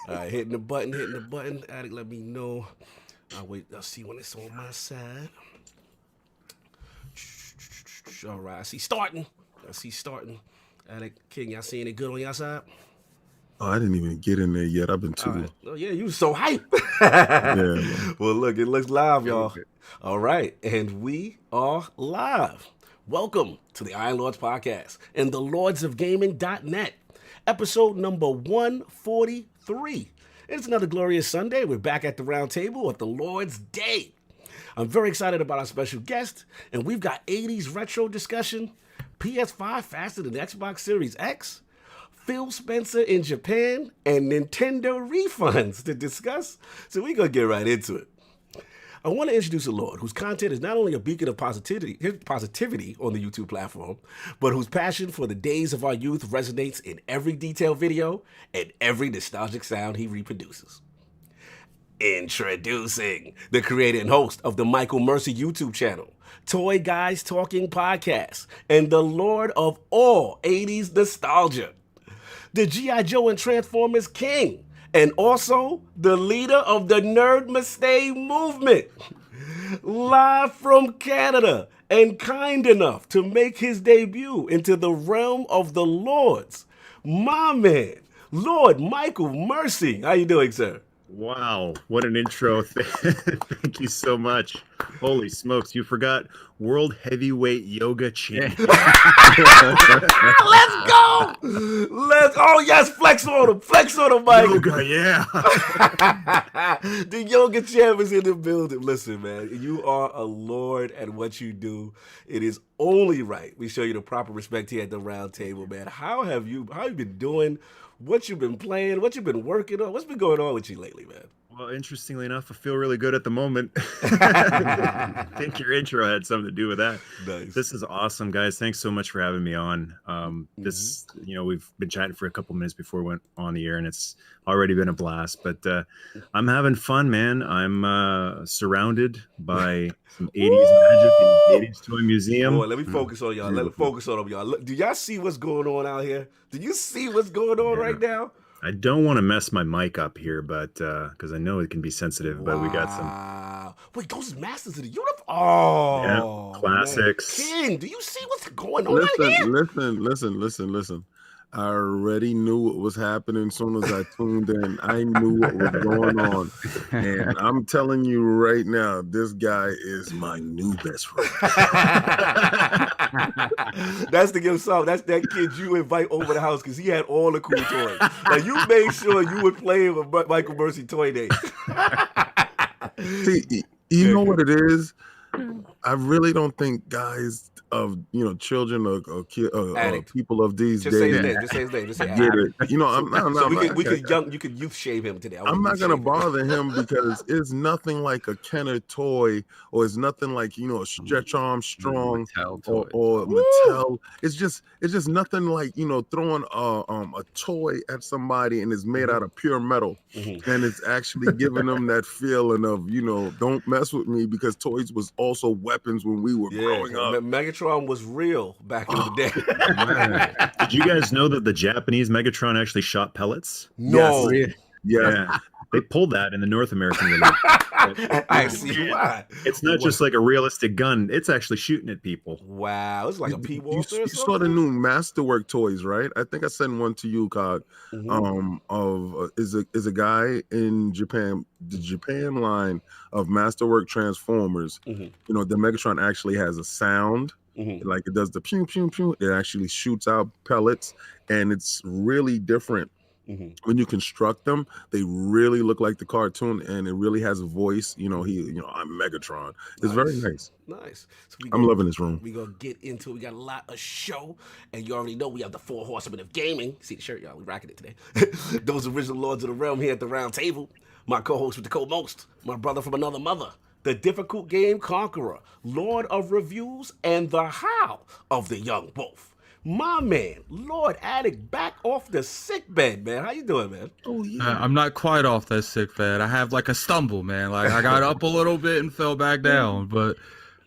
All right, hitting the button. Addict, let me know. I'll wait. I'll see when it's on my side. All right, I see starting. Addict, King, y'all seeing it good on y'all side? Oh, I didn't even get in there yet. I've been All too. right. Oh, yeah, you so hype. Yeah, man. Well, look, it looks live, y'all. Okay. All right, and we are live. Welcome to the Iron Lords Podcast and the lordsofgaming.net, episode number 143. It's another glorious Sunday. We're back at the round table at the Lord's Day. I'm very excited about our special guest, and we've got 80s retro discussion, PS5 faster than Xbox Series X, PhilSpencer in Japan, and Nintendo refunds to discuss. So we're going to get right into it. I want to introduce a Lord whose content is not only a beacon of positivity on the YouTube platform, but whose passion for the days of our youth resonates in every detailed video and every nostalgic sound he reproduces. Introducing the creator and host of the Michael Mercy YouTube channel, Toy Guys Talking Podcast, and the Lord of all 80s nostalgia, the G.I. Joe and Transformers King, and also the leader of the Nerd Mistake movement. Live from Canada and kind enough to make his debut into the realm of the Lords, my man, Lord Michael Mercy. How you doing, sir? Wow, what an intro. Thank you so much. Holy smokes, you forgot World Heavyweight Yoga Champion. Let's go! Oh yes, flex on him, Michael. Yoga, yeah. The yoga champ is in the building. Listen, man, you are a lord at what you do. It is only right we show you the proper respect here at the round table, man. How have you been doing? What you been playing? What you been working on? What's been going on with you lately, man? Well, interestingly enough, I feel really good at the moment. I think your intro had something to do with that. Nice. This is awesome, guys. Thanks so much for having me on. This, we've been chatting for a couple minutes before we went on the air, and it's already been a blast. But I'm having fun, man. I'm surrounded by some 80s magic in the 80s Toy Museum. Boy, let me focus on y'all. Let me focus on them, y'all. Look, do y'all see what's going on out here? Do you see what's going on right now? I don't want to mess my mic up here, but because I know it can be sensitive, but we got some. Wait, those is Masters of the Universe. Oh, yeah, classics. Man. King, do you see what's going on out here? Listen. I already knew what was happening as soon as I tuned in. I knew what was going on. And I'm telling you right now, this guy is my new best friend. That's the gift song. That's that kid you invite over the house because he had all the cool toys. Like you made sure you would play with Michael Mercy Toy Day. See, you know what it is? I really don't think guys of children or people of these just days. Just say his name. Just say get it. You know, you could youth shave him today. I'm not gonna bother him because it's nothing like a Kenner toy, or it's nothing like a Stretch Armstrong or Mattel. It's just nothing like throwing a toy at somebody and it's made out of pure metal, and it's actually giving them that feeling of don't mess with me, because toys was also weapons when we were growing up. Megatron was real back in the day. Did you guys know that the Japanese Megatron actually shot pellets? No. Yes. Yeah. They pulled that in the North American release. I see why. It's not just like a realistic gun. It's actually shooting at people. Wow. It's like a P-Walter You saw the new Masterwork toys, right? I think I sent one to you, Cog. Is a guy in Japan, the Japan line of Masterwork Transformers. The Megatron actually has a sound. Like it does the pew pew pew. It actually shoots out pellets, and it's really different. When you construct them, they really look like the cartoon, and it really has a voice. I'm Megatron. It's very nice. Nice. So I'm loving this room. We're going to get into it. We got a lot of show, and you already know we have the 4 horsemen of gaming. See the shirt, y'all. We rocking it today. Those original lords of the realm here at the round table. My co-host with the co-most, my brother from another mother, the difficult game conqueror, Lord of Reviews, and the how of the young wolf. My man, Lord Addict, back off the sick bed, man. How you doing, man? Oh yeah. I'm not quite off that sick bed. I have like a stumble, man. Like I got up a little bit and fell back down, but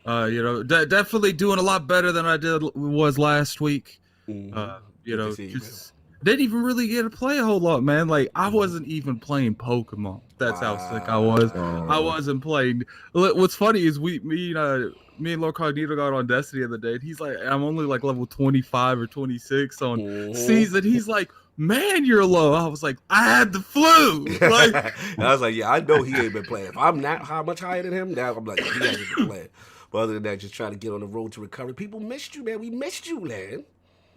definitely doing a lot better than I was last week. didn't even really get to play a whole lot, man. Like I wasn't even playing Pokemon. That's how sick I was. I wasn't playing. What's funny is me and LordCognito got on Destiny the other day, and he's like, I'm only like level 25 or 26 on season. He's like, man, you're low. I was like, I had the flu. Like, I was like, yeah, I know he ain't been playing. If I'm not how much higher than him, now I'm like, he hasn't been playing. But other than that, just trying to get on the road to recovery. People missed you, man. We missed you, man.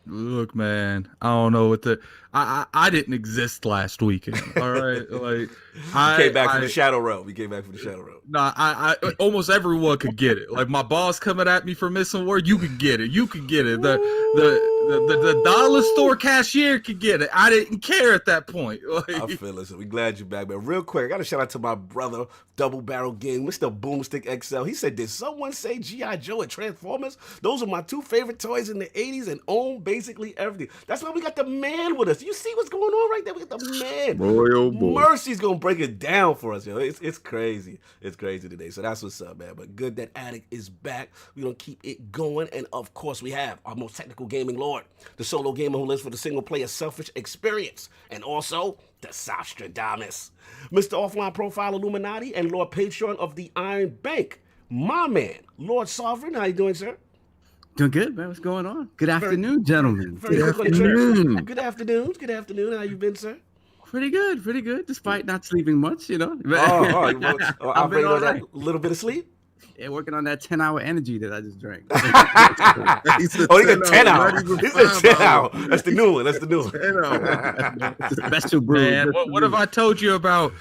Look, man, I don't know what I didn't exist last weekend. All right, like I came back from the Shadow Realm. We came back from the Shadow Realm. Nah, I almost everyone could get it. Like my boss coming at me for missing work, you could get it. You could get it. The dollar store cashier could get it. I didn't care at that point. Like, I feel it. So we glad you're back, man. Real quick, I got to shout out to my brother, Double Barrel Gang, Mr. Boomstick XL. He said, did someone say G.I. Joe and Transformers? Those are my two favorite toys in the 80s and own basically everything. That's why we got the man with us. You see what's going on right there? We got the man. Boy, oh boy. Mercy's going to break it down for us, yo. It's crazy. It's crazy today. So that's what's up, man. But good that Addict is back. We're going to keep it going. And of course, we have our most technical gaming lord, the solo gamer who lives for the single-player selfish experience, and also the Sostradamus, Mr. Offline Profile Illuminati and Lord Patron of the Iron Bank, my man, Lord Sovereign. How you doing, sir? Doing good, man. What's going on? Good afternoon, gentlemen. Good afternoon. Good afternoon. Good afternoon. How you been, sir? Pretty good, despite not sleeping much, you know. I've been on that little bit of sleep. Yeah, working on that 10-hour energy that I just drank. He got 10 hour. He said 10 hour. That's the new one. That's the new one. 10 hour. Special brew. Man, what have I told you about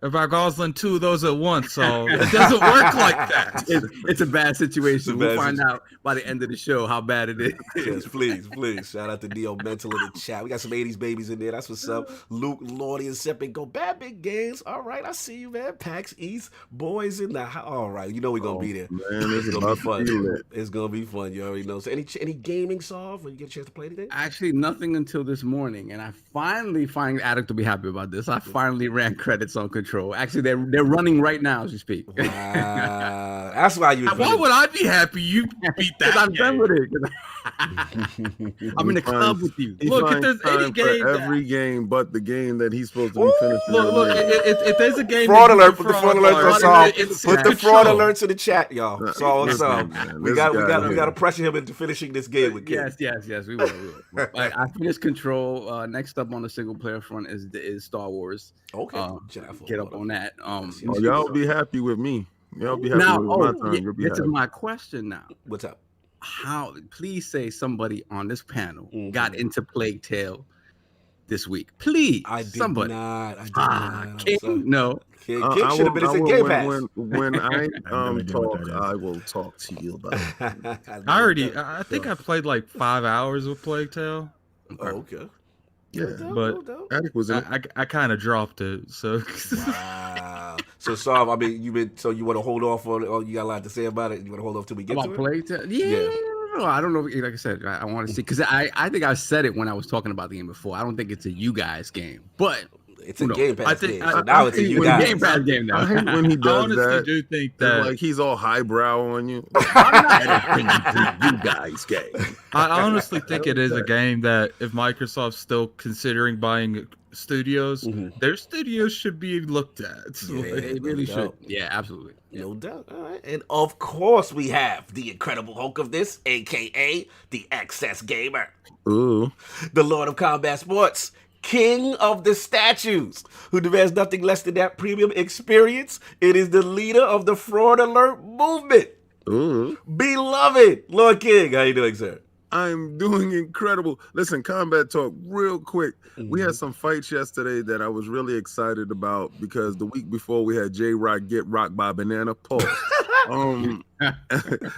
Gosling 2 of those at once? So it doesn't work like that. It's a bad situation. We'll find out by the end of the show how bad it is. Yes, please. Shout out to Neo Mental in the chat. We got some 80s babies in there. That's what's up. Luke, Lordy, and Seppin go bad big games. All right, I see you, man. PAX East boys in the house. All right, you know we're gonna be there. Man, it's gonna be fun. It's gonna be fun. You already know. So any gaming solve when you get a chance to play anything? Actually, nothing until this morning, and I finally find Addict to be happy about this. I finally ran credits on Control. Actually, they're running right now as we speak. That's why you. Why would I be happy you beat that? I'm done with it. I'm in the club with you. Look, if there's any game, every game but the game that he's supposed to be finishing. Look, if there's a game, fraud alert. Put the fraud alerts. Put the fraud alerts in the chat, y'all. So we got to pressure him into finishing this game with King. Yes, we will. I finished Control. Next up on the single player front is Star Wars. Okay, get up on that. Y'all be happy with me. Y'all be happy with my time. This is my question now. What's up? How? Please say somebody on this panel got into Plague Tale this week. Please, I did somebody. Not. I did not. King, no. King should have been in Game Pass. When I talk, I will talk to you about it. I think I played like 5 hours of Plague Tale. Oh, okay. Yeah, but Attic was in I kind of dropped it. So wow. So Sav, I mean, you want to hold off on it? Or you got a lot to say about it? You want to hold off till we get to it? Plague Tale? Yeah. I don't know. Like I said, I want to see because I think I said it when I was talking about the game before. I don't think it's a you guys game, but it's a Game Pass game. So now it's a you guys Game Pass game now. I hate when he does honestly that. Do think that like he's all highbrow on you. You guys game. I honestly think it is a game that if Microsoft's still considering buying studios, their studios should be looked at. Yeah, they really should. Yeah, absolutely. No doubt. All right. And of course we have the Incredible Hulk of this, aka the Excess Gamer. Ooh. The Lord of Combat Sports. King of the statues, who demands nothing less than that premium experience. It is the leader of the Fraud Alert movement. Ooh. Beloved Lord King, how you doing, sir? I'm doing incredible. Listen, Combat Talk, real quick. We had some fights yesterday that I was really excited about because the week before we had J-Rock get rocked by Banana Pulse.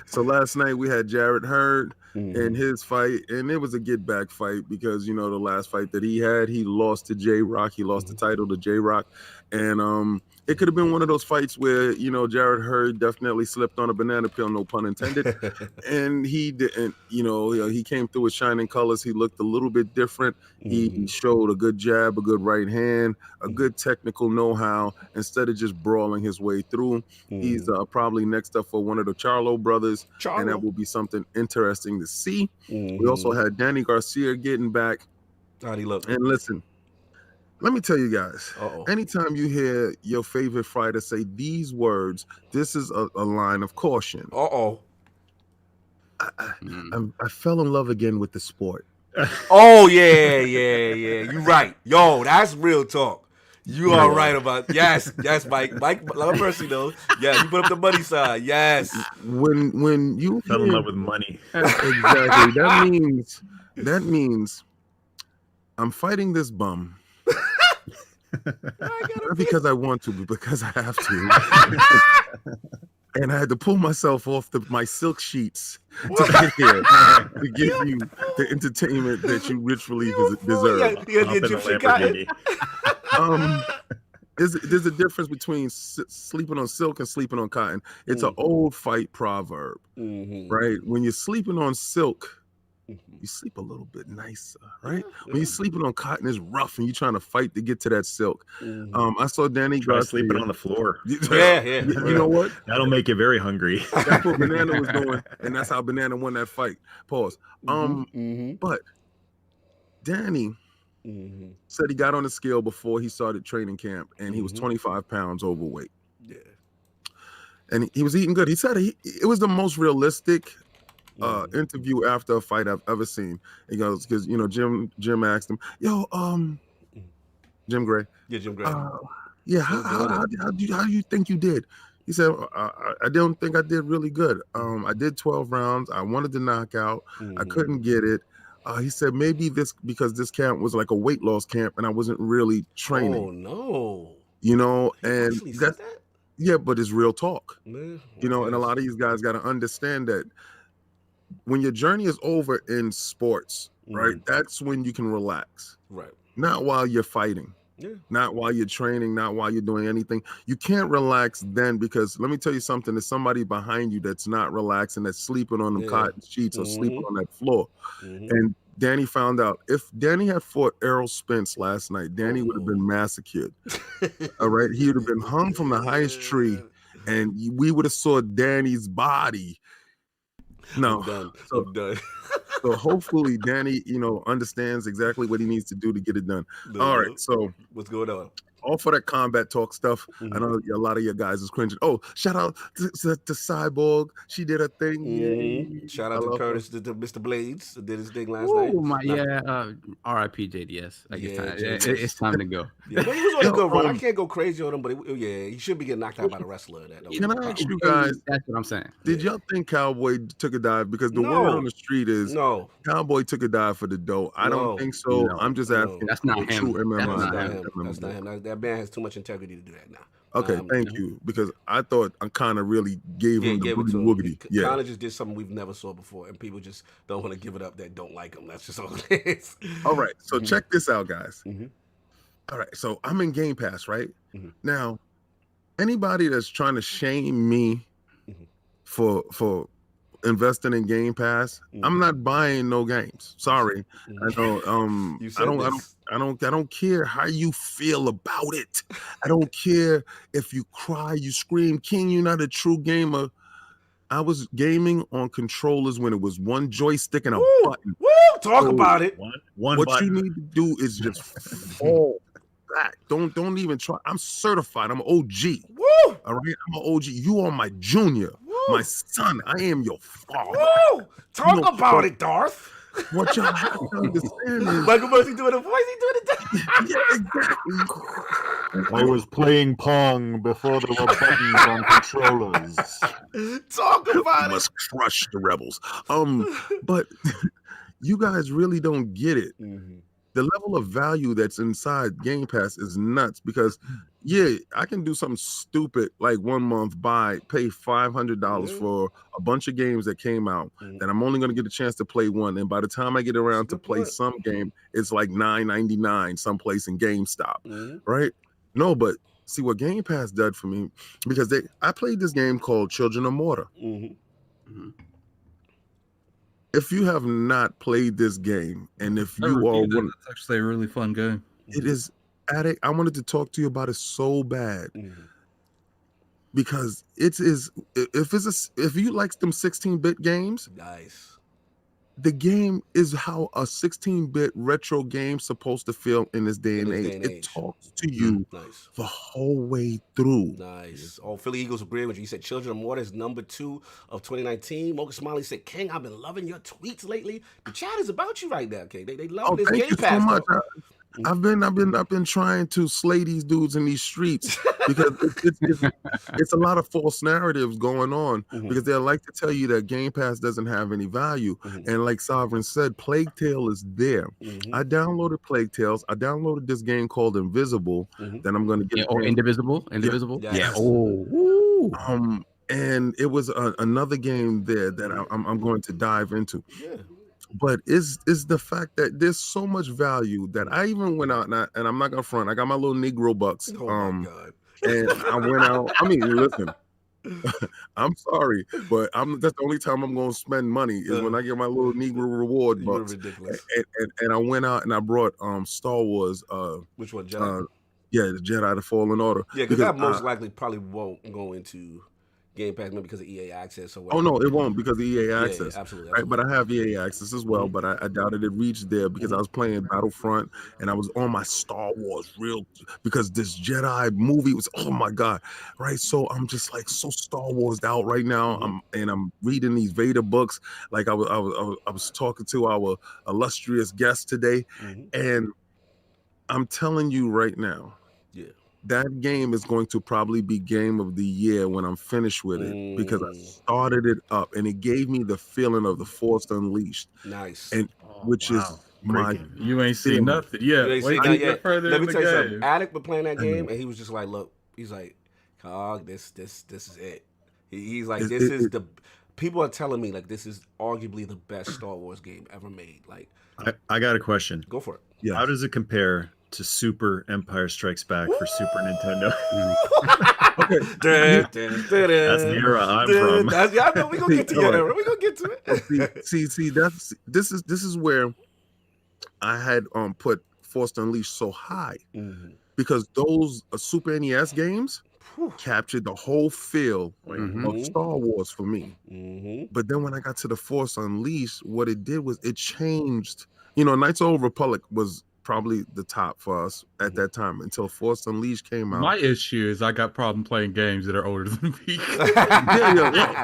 So last night we had Jarrett Hurd in his fight, and it was a get back fight because the last fight that he had, he lost to J-Rock. He lost the title to J-Rock, and it could have been one of those fights where Jarrett Hurd definitely slipped on a banana peel, no pun intended, and he didn't. He came through with shining colors. He looked a little bit different. He showed a good jab, a good right hand, a good technical know-how instead of just brawling his way through. He's probably next up for one of the Charlo brothers, and that will be something interesting to see. We also had Danny Garcia getting back How'd he look? And listen, let me tell you guys. Uh-oh. Anytime you hear your favorite fighter say these words, this is a line of caution. Uh-oh. I fell in love again with the sport. Oh, yeah. You right. Yo, that's real talk. You are right about yes, Mike. Mike, love mercy though. Yeah, you put up the money side. Yes. When you Fell in love with money. Exactly. That means I'm fighting this bum. Not because I want to, but because I have to. And I had to pull myself off my silk sheets to get here to give you the entertainment that you richly deserve. There's a difference between sleeping on silk and sleeping on cotton. It's an old fight proverb, right? When you're sleeping on silk, you sleep a little bit nicer, right? When you're sleeping on cotton, it's rough, and you're trying to fight to get to that silk. I saw Danny sleeping on the floor. Yeah. You know what? That'll make you very hungry. That's what Banana was doing, and that's how Banana won that fight. Pause. But Danny said he got on the scale before he started training camp, and he was 25 pounds overweight. Yeah. And he was eating good. He said it was the most realistic interview after a fight I've ever seen. He goes, because Jim asked him, Jim Gray. Yeah, Jim Gray. How do you think you did? He said, I don't think I did really good. I did 12 rounds. I wanted to knock out. I couldn't get it. He said maybe because this camp was like a weight loss camp and I wasn't really training. Oh no. And that's that? Yeah, but it's real talk. Man, and a lot of these guys got to understand that when your journey is over in sports, right? That's when you can relax. Right. Not while you're fighting. Yeah. Not while you're training, not while you're doing anything. You can't relax then, because let me tell you something, there's somebody behind you that's not relaxing, that's sleeping on them cotton sheets or sleeping on that floor. And Danny found out if Danny had fought Errol Spence last night, Danny would have been massacred. All right. He would have been hung from the highest tree, and we would have saw Danny's body. No, I'm done. So hopefully Danny, understands exactly what he needs to do to get it done. All right. So what's going on? All for that combat talk stuff. I know a lot of your guys is cringing. Oh, shout out to Cyborg. She did her thing. Shout out to Curtis, to Mr. Blades, did his thing last night. R.I.P. JDS. It's time to go. Yeah, but he was on a good run. I can't go crazy on him, but he should be getting knocked out by the wrestler. Can I ask you guys? That's what I'm saying. Did y'all think Cowboy took a dive? Because the word on the street is Cowboy took a dive for the dough. I don't think so. I'm just asking. That's not him. That's not him. That man has too much integrity to do that now. Okay, thank you. Because I thought I kind of really gave him the woogity. Yeah, kind of just did something we've never saw before, and people just don't want to give it up that don't like him. That's just all it is. All right, so check this out, guys. All right, so I'm in Game Pass, right? Now, anybody that's trying to shame me for investing in Game Pass, I'm not buying no games. Sorry, I know. I don't care how you feel about it. I don't care if you cry, you scream. King, you're not a true gamer. I was gaming on controllers when it was one joystick and a button. Talk about it. One what button. you need to do is just fall back. Don't even try. I'm certified. I'm an OG. All right, I'm an OG. You are my junior. My son, I am your father. Talk about it, Darth. What y'all have to understand is Michael Mercy doing a voice, he doing it. Yeah, exactly. I was playing Pong before there were buttons on controllers. Talk about it. Must crush the rebels. But you guys really don't get it. The level of value that's inside Game Pass is nuts, because I can do something stupid like 1 month pay $500 for a bunch of games that came out that I'm only going to get a chance to play one, and by the time I get around to play some game, it's like $9.99 someplace in GameStop, right? No, but see what Game Pass did for me, because I played this game called Children of Morta. If you have not played this game, and if you are one, it's actually a really fun game. It is addict. I wanted to talk to you about it so bad, because if you like them 16-bit games, nice. the game is how a 16-bit retro game's supposed to feel in this day and age. It talks to you the whole way through. Nice. Oh, Philly Eagles agree with you. You said Children of Mortar is number 2 of 2019. Mocha Smiley said, King, I've been loving your tweets lately. The chat is about you right now, King. They love this Game Pass. So much. I've been trying to slay these dudes in these streets because it's a lot of false narratives going on because they like to tell you that Game Pass doesn't have any value. And like Sovereign said, Plague Tale is there. I downloaded Plague Tales. I downloaded this game called Invisible that I'm going to get. Indivisible. Yeah. Yeah. Oh. And it was another game there that I'm going to dive into. Yeah. But is the fact that there's so much value that I even went out and I'm not gonna front. I got my little Negro bucks. Oh my God. And I went out. I mean, listen, I'm sorry, but that's the only time I'm gonna spend money is when I get my little Negro reward bucks. Ridiculous. And I went out and I brought Star Wars. Which one, Jedi? Yeah, the Jedi: The Fallen Order. Yeah, because that most likely probably won't go into Game Pass, maybe because of EA Access or whatever. Oh no, it won't because of EA Access. Yeah, absolutely. Right, but I have EA Access as well. But I doubted it reached there because I was playing Battlefront and I was on my Star Wars because this Jedi movie was, oh my God, right? So I'm just like so Star Wars out right now. I'm reading these Vader books. Like I was talking to our illustrious guest today, and I'm telling you right now. That game is going to probably be game of the year when I'm finished with it because I started it up and it gave me the feeling of the Force Unleashed. Nice. And which is my you ain't seen nothing yet. Let me tell you something. Addict been playing that game and he was just like, look, he's like, Cog, this is it. He's like, this is the people are telling me like this is arguably the best Star Wars game ever made. Like I got a question. Go for it. Yeah. How does it compare to Super Empire Strikes Back for Super Nintendo? That's the era I'm from. I know we're gonna get to your era. We're gonna get to it. See, this is where I had put Force Unleashed so high because those Super NES games captured the whole feel of Star Wars for me. But then when I got to the Force Unleashed, what it did was it changed. You know, Knights of the Old Republic was probably the top for us at that time until Force Unleashed came out. My issue is I got problem playing games that are older than me. Well,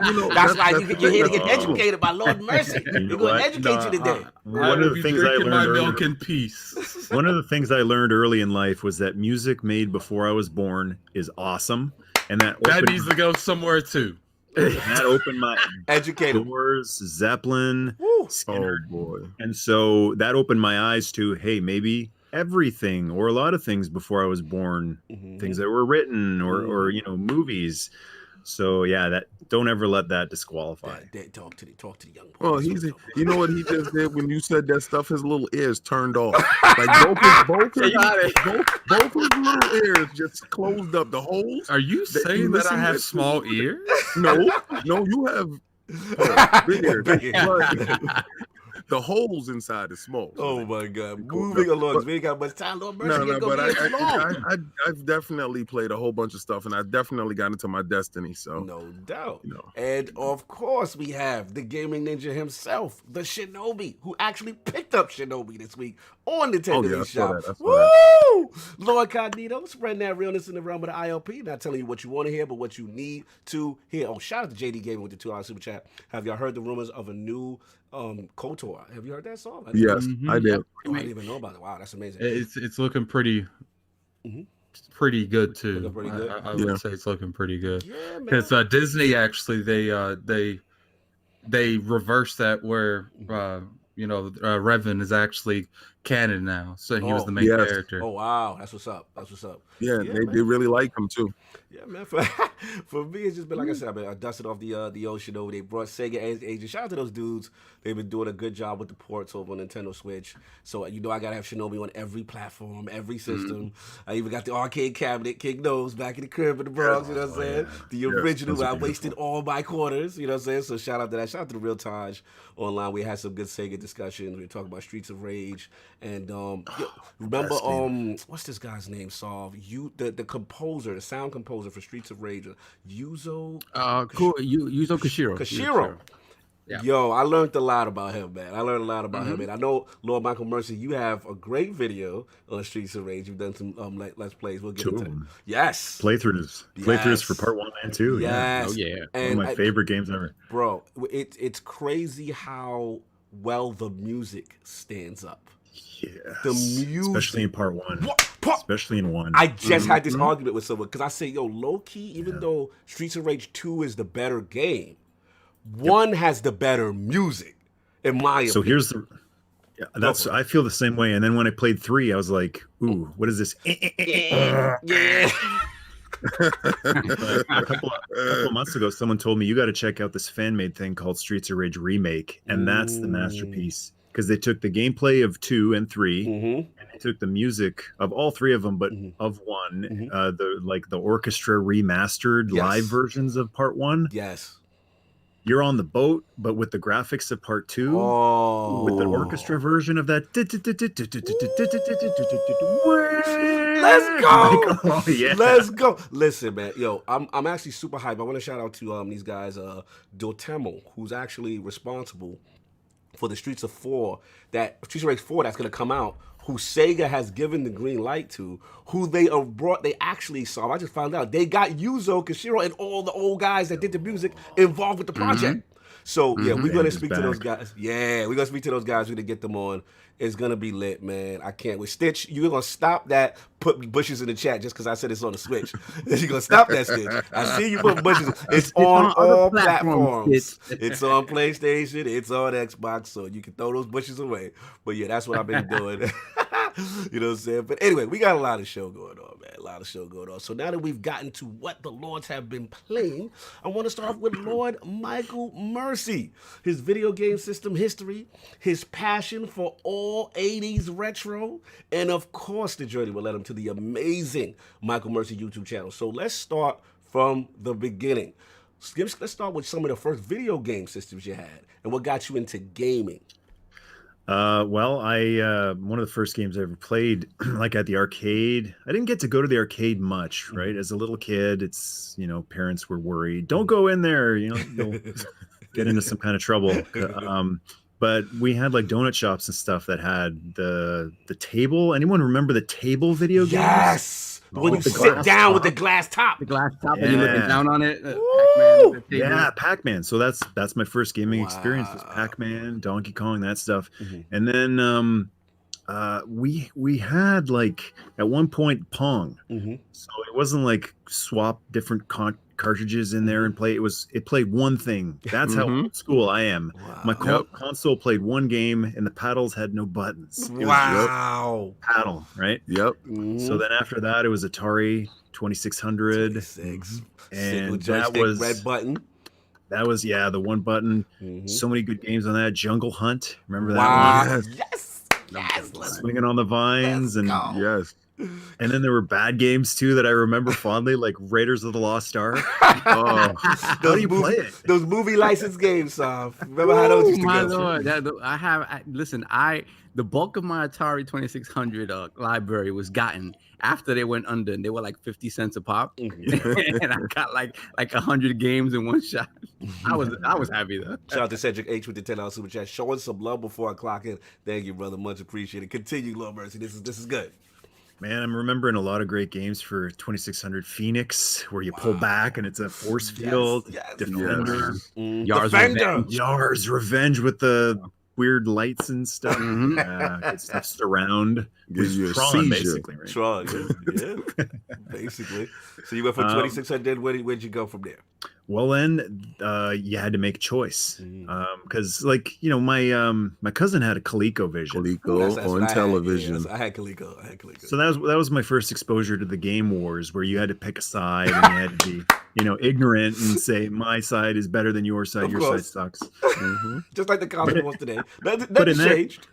you know, that's why you're here to get educated by Lord Mercy. We're going to educate you today. One of the things I learned milk in peace. One of the things I learned early in life was that music made before I was born is awesome, and that needs to go somewhere too. That opened my doors, Zeppelin, Skinner. Oh boy. And so that opened my eyes to, hey, maybe everything or a lot of things before I was born, things that were written or you know, movies. So yeah, that don't ever let that disqualify. Talk to the young boy. Well, you know what he just did when you said that stuff? His little ears turned off. Like both his little ears just closed up. The holes. Are you saying that I have small ears? No, you have big ears. The holes inside is small. Oh my God! Moving along, we ain't got much time. Lord Mercy, no, but I've definitely played a whole bunch of stuff, and I definitely got into my destiny. So no doubt. You know. And of course, we have the gaming ninja himself, the Shinobi, who actually picked up Shinobi this week on Nintendo eShop. Woo! LordCognito, spreading that realness in the realm of the ILP. Not telling you what you want to hear, but what you need to hear. Oh, shout out to JD Gaming with the $2 super chat. Have y'all heard the rumors of a new KOTOR? Have you heard that song? Yes, I did. Oh, I didn't even know about it. Wow, that's amazing. It's looking pretty pretty good too. Looking pretty good? I would say it's looking pretty good. Yeah, man. Because Disney actually they reversed that where Revan is actually canon now, so he was the main character. Oh wow, that's what's up. Yeah, they really like him too. Yeah, man. For me, it's just been like I said. I dusted off the old Shinobi. They brought Sega agents. Shout out to those dudes. They've been doing a good job with the ports over on Nintendo Switch. So I gotta have Shinobi on every platform, every system. I even got the arcade cabinet, King knows, back in the crib in the Bronx. You know what I'm saying? The original. Where I wasted all my quarters. You know what I'm saying? So shout out to that. Shout out to the Real Taj online. We had some good Sega discussions. We were talking about Streets of Rage and remember what's this guy's name? The composer, the sound composer for Streets of Rage, Yuzo. Yuzo Koshiro. Yeah. Yo, I learned a lot about him, man. I learned a lot about him, and I know, Lord Michael Mercy, you have a great video on Streets of Rage. You've done some let's plays. We'll get Two into of that. them. Yes, Playthroughs for part 1 and 2. Yeah, yes. Oh, yeah. one of And my favorite games ever. bro, it's crazy how well the music stands up. Yes. The music, especially in part 1. What? Especially in 1. I just had this argument with someone because I say, yo, low key, even though Streets of Rage 2 is the better game, 1 has the better music, in my opinion. So here's the. Yeah, I feel the same way. And then when I played 3, I was like, "Ooh, what is this?" Yeah. A couple of months ago, someone told me you got to check out this fan made thing called Streets of Rage Remake, and that's the masterpiece because they took the gameplay of 2 and 3, and they took the music of all 3 of them, but of 1, the orchestra remastered live versions of part 1. Yes. You're on the boat, but with the graphics of part 2, with the orchestra version of that. Let's go. Like, oh, yeah. Let's go. Listen, man. Yo, I'm actually super hyped. I want to shout out to these guys, Dotemo, who's actually responsible for the Streets of Rage 4 that's gonna come out, who Sega has given the green light to, who they actually saw. I just found out they got Yuzo Koshiro and all the old guys that did the music involved with the project. So yeah, we're gonna speak to those guys. Yeah, we're gonna speak to those guys. We're gonna get them on. It's gonna be lit, man. I can't wait. Stitch, you're gonna stop that. Put bushes in the chat just because I said it's on the Switch. You're gonna stop that, Stitch. I see you put bushes. It's on all platforms. It's on PlayStation. It's on Xbox. So you can throw those bushes away. But yeah, that's what I've been doing. You know what I'm saying? But anyway, we got a lot of show going on, man. A lot of show going on. So now that we've gotten to what the Lords have been playing, I want to start off with Lord Michael Mercy. His video game system history, his passion for all 80s retro, and of course the journey will lead him to the amazing Michael Mercy YouTube channel. So let's start from the beginning. Let's start with some of the first video game systems you had and what got you into gaming. Well, one of the first games I ever played, like at the arcade, I didn't get to go to the arcade much, right? As a little kid, it's, parents were worried, don't go in there, you'll get into some kind of trouble. But we had like donut shops and stuff that had the table. Anyone remember the table video games? Yes. When you sit down with the glass top. The glass top and you're looking down on it. Pac-Man, yeah, Pac-Man. So that's my first gaming experience was Pac-Man, Donkey Kong, that stuff. And then we had like at one point Pong. So it wasn't like swap different cartridges in there and play. It played one thing. That's how old school I am. Wow. My console played one game and the paddles had no buttons. It was paddle, right? Yep. So then after that, it was Atari 2600. 26. And that was red button. That was the one button. So many good games on that. Jungle Hunt, remember that one? Yes. Yes. Swinging on the vines and yes. And then there were bad games too that I remember fondly, like Raiders of the Lost Ark. How do you play it? Those movie license games, remember how those used to go? Lord, the bulk of my Atari 2600 library was gotten after they went under, and they were like 50 cents a pop. And I got like 100 games in one shot. I was happy though. Shout out to Cedric H with the $10 super chat, showing some love before I clock in. Thank you, brother, much appreciated. Continue, Lord Mercy. This is good. Man, I'm remembering a lot of great games for 2600 Phoenix, where you pull back and it's a force field. Defender. Yar's Revenge with the weird lights and stuff. It's stuff surround. Gives you a Tron, seizure. basically, right? Tron, yeah. Basically. So you went from 2600. Where'd you go from there? Well, then you had to make a choice because, my cousin had a ColecoVision. Coleco on television. I had Coleco. So that was my first exposure to the game wars, where you had to pick a side and you had to be, ignorant and say my side is better than your side. Your side sucks. Just like the college was today. Nothing changed.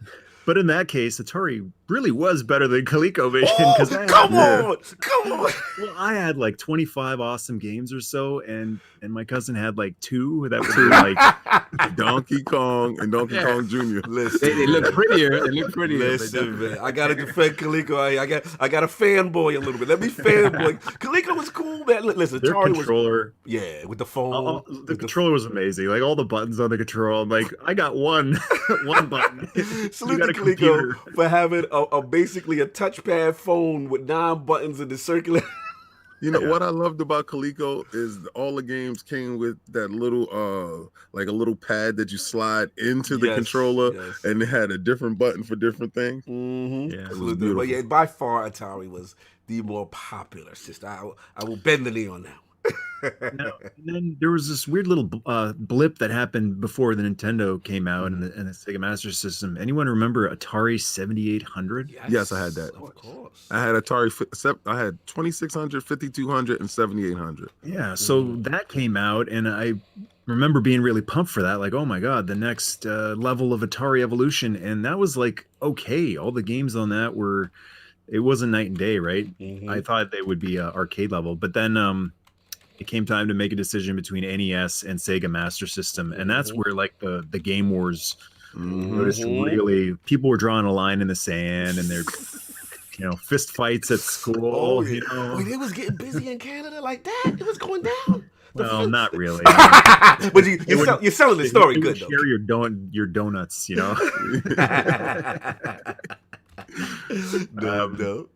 But in that case, Atari really was better than ColecoVision. Oh, come on. Well, I had like 25 awesome games or so, and my cousin had like 2 that were like Donkey Kong and Donkey Kong Jr. Listen, They look prettier. They look prettier. Listen, man, I gotta defend Coleco. I got a fanboy a little bit. Let me fanboy. Coleco was cool, man. Listen, their Atari controller. With the phone. The controller was amazing. Like all the buttons on the control. I'm like, I got one button. Salute to Coleco for having a basically a touchpad phone with 9 buttons in the circular. You know what I loved about Coleco is all the games came with that little like a little pad that you slide into the controller, and it had a different button for different things. Mm-hmm. Yeah, it was beautiful. But yeah, by far Atari was the more popular system. I will bend the knee on that. Now, and then there was this weird little blip that happened before the Nintendo came out and the Sega Master System. Anyone remember Atari 7800? Yes, I had that. Of course. I had I had 2600, 5200, and 7800. Yeah, so that came out, and I remember being really pumped for that. Like, oh my god, the next level of Atari evolution, and that was like okay. All the games on that were, it wasn't night and day, right? I thought they would be arcade level, but then it came time to make a decision between NES and Sega Master System, and that's where like the Game Wars was really, people were drawing a line in the sand, and they're fist fights at school. Wait, it was getting busy in Canada like that. It was going down. Well, not really. But you're selling the story good though. Share your donuts, No.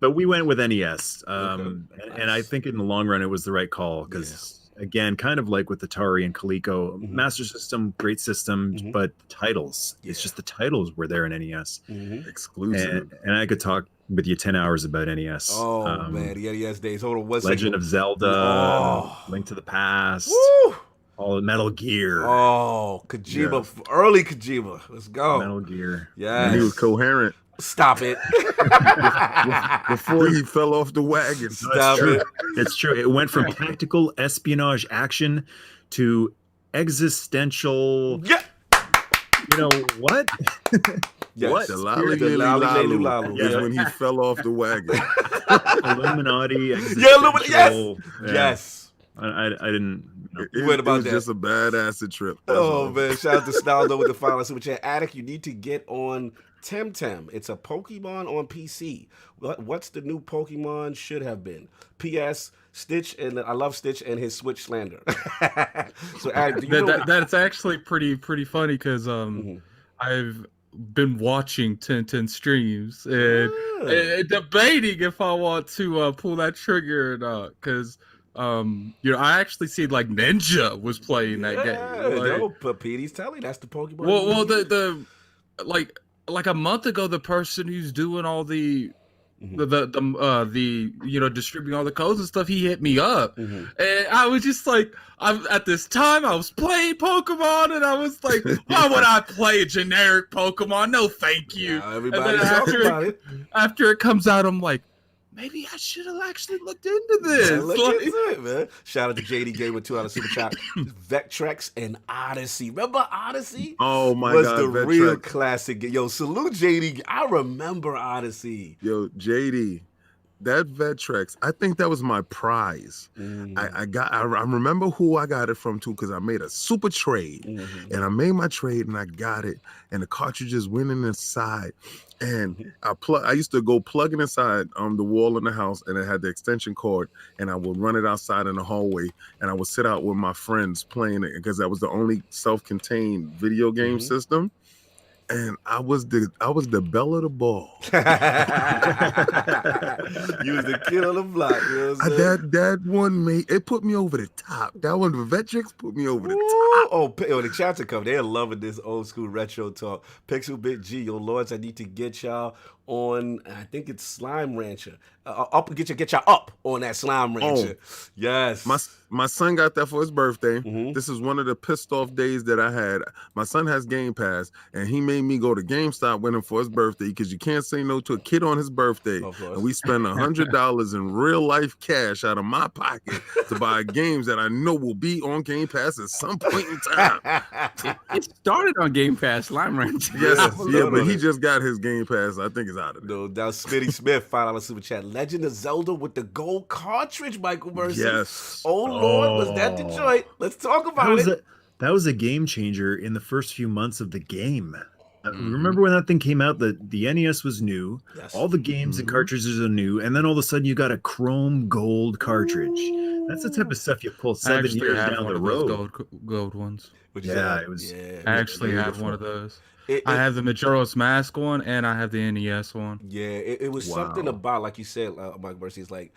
But we went with NES, and I think in the long run it was the right call because again, kind of like with Atari and Coleco, Master System, great system, but titles, it's just the titles were there in NES, exclusive. And I could talk with you 10 hours about NES. Oh man, the NES days. Hold on, what's Legend of Zelda, Link to the Past. Woo! All the Metal Gear. Oh, Kojima, early Kojima. Let's go. Metal Gear. Yeah, and he was coherent. Stop it. Before he fell off the wagon. Stop it. It's true. It went from tactical espionage action to existential. Yeah. What? Yes. What? The lolly lalu is when he fell off the wagon. Illuminati. Yes. Yes. I didn't. It was just a bad acid trip. Man! Shout out to Snaldo with the final super chat. Attic, you need to get on Temtem. It's a Pokemon on PC. What's the new Pokemon should have been? P.S. Stitch, and I love Stitch and his Switch slander. So Attic, do you know that's actually pretty funny because I've been watching 10 streams and debating if I want to pull that trigger or not because. I actually see like Ninja was playing that game. But Petey's telling that's the Pokemon. Well, the like a month ago, the person who's doing all the distributing all the codes and stuff, he hit me up, and I was just like, at this time I was playing Pokemon, and I was like, why would I play a generic Pokemon? No, thank you. Everybody's talking about it. After it comes out, I'm like, maybe I should have actually looked into this. Look into it, man. Shout out to JD Gamer 2 out of Super Chat. Vectrex and Odyssey. Remember Odyssey? Oh my God, God, the Vectrex. real classic. Yo, salute JD. I remember Odyssey. Yo, JD, that Vectrex, I think that was my prize. I remember who I got it from too, because I made a super trade, and I made my trade and I got it, and the cartridges went in inside. And I used to go plug it inside the wall in the house, and it had the extension cord, and I would run it outside in the hallway, and I would sit out with my friends playing it because that was the only self-contained video game system. And I was the belle of the ball. You was the kid on the block. You know what I'm saying? That one it put me over the top. That one, the Vectrex, put me over the top. Oh, the chapter come. They're loving this old school retro talk. Pixel Bit G, yo lords, I need to get y'all on, I think it's Slime Rancher. Get you up on that Slime Rancher. Yes. My son got that for his birthday. Mhm. This is one of the pissed off days that I had. My son has Game Pass, and he made me go to GameStop with him for his birthday because you can't say no to a kid on his birthday. Of course. And we spent $100 in real life cash out of my pocket to buy games that I know will be on Game Pass at some point in time. It started on Game Pass, Lime Ranch. Yes, yeah, but he just got his Game Pass. I think it's out of there. No, that was Smitty Smith, $5 super chat. Legend of Zelda with the gold cartridge, Michael Mercy. Yes. Oh Lord, was that Detroit? Let's talk about it. That was a game changer in the first few months of the game. Remember when that thing came out? The NES was new. Yes. All the games and cartridges are new, and then all of a sudden you got a chrome gold cartridge. That's the type of stuff you pull 7 years down the road. Gold ones. Yeah, it was. Yeah, I actually have one of those. I have the Majora's Mask one, and I have the NES one. Yeah, it was something about, like you said, Michael Mercy, it's like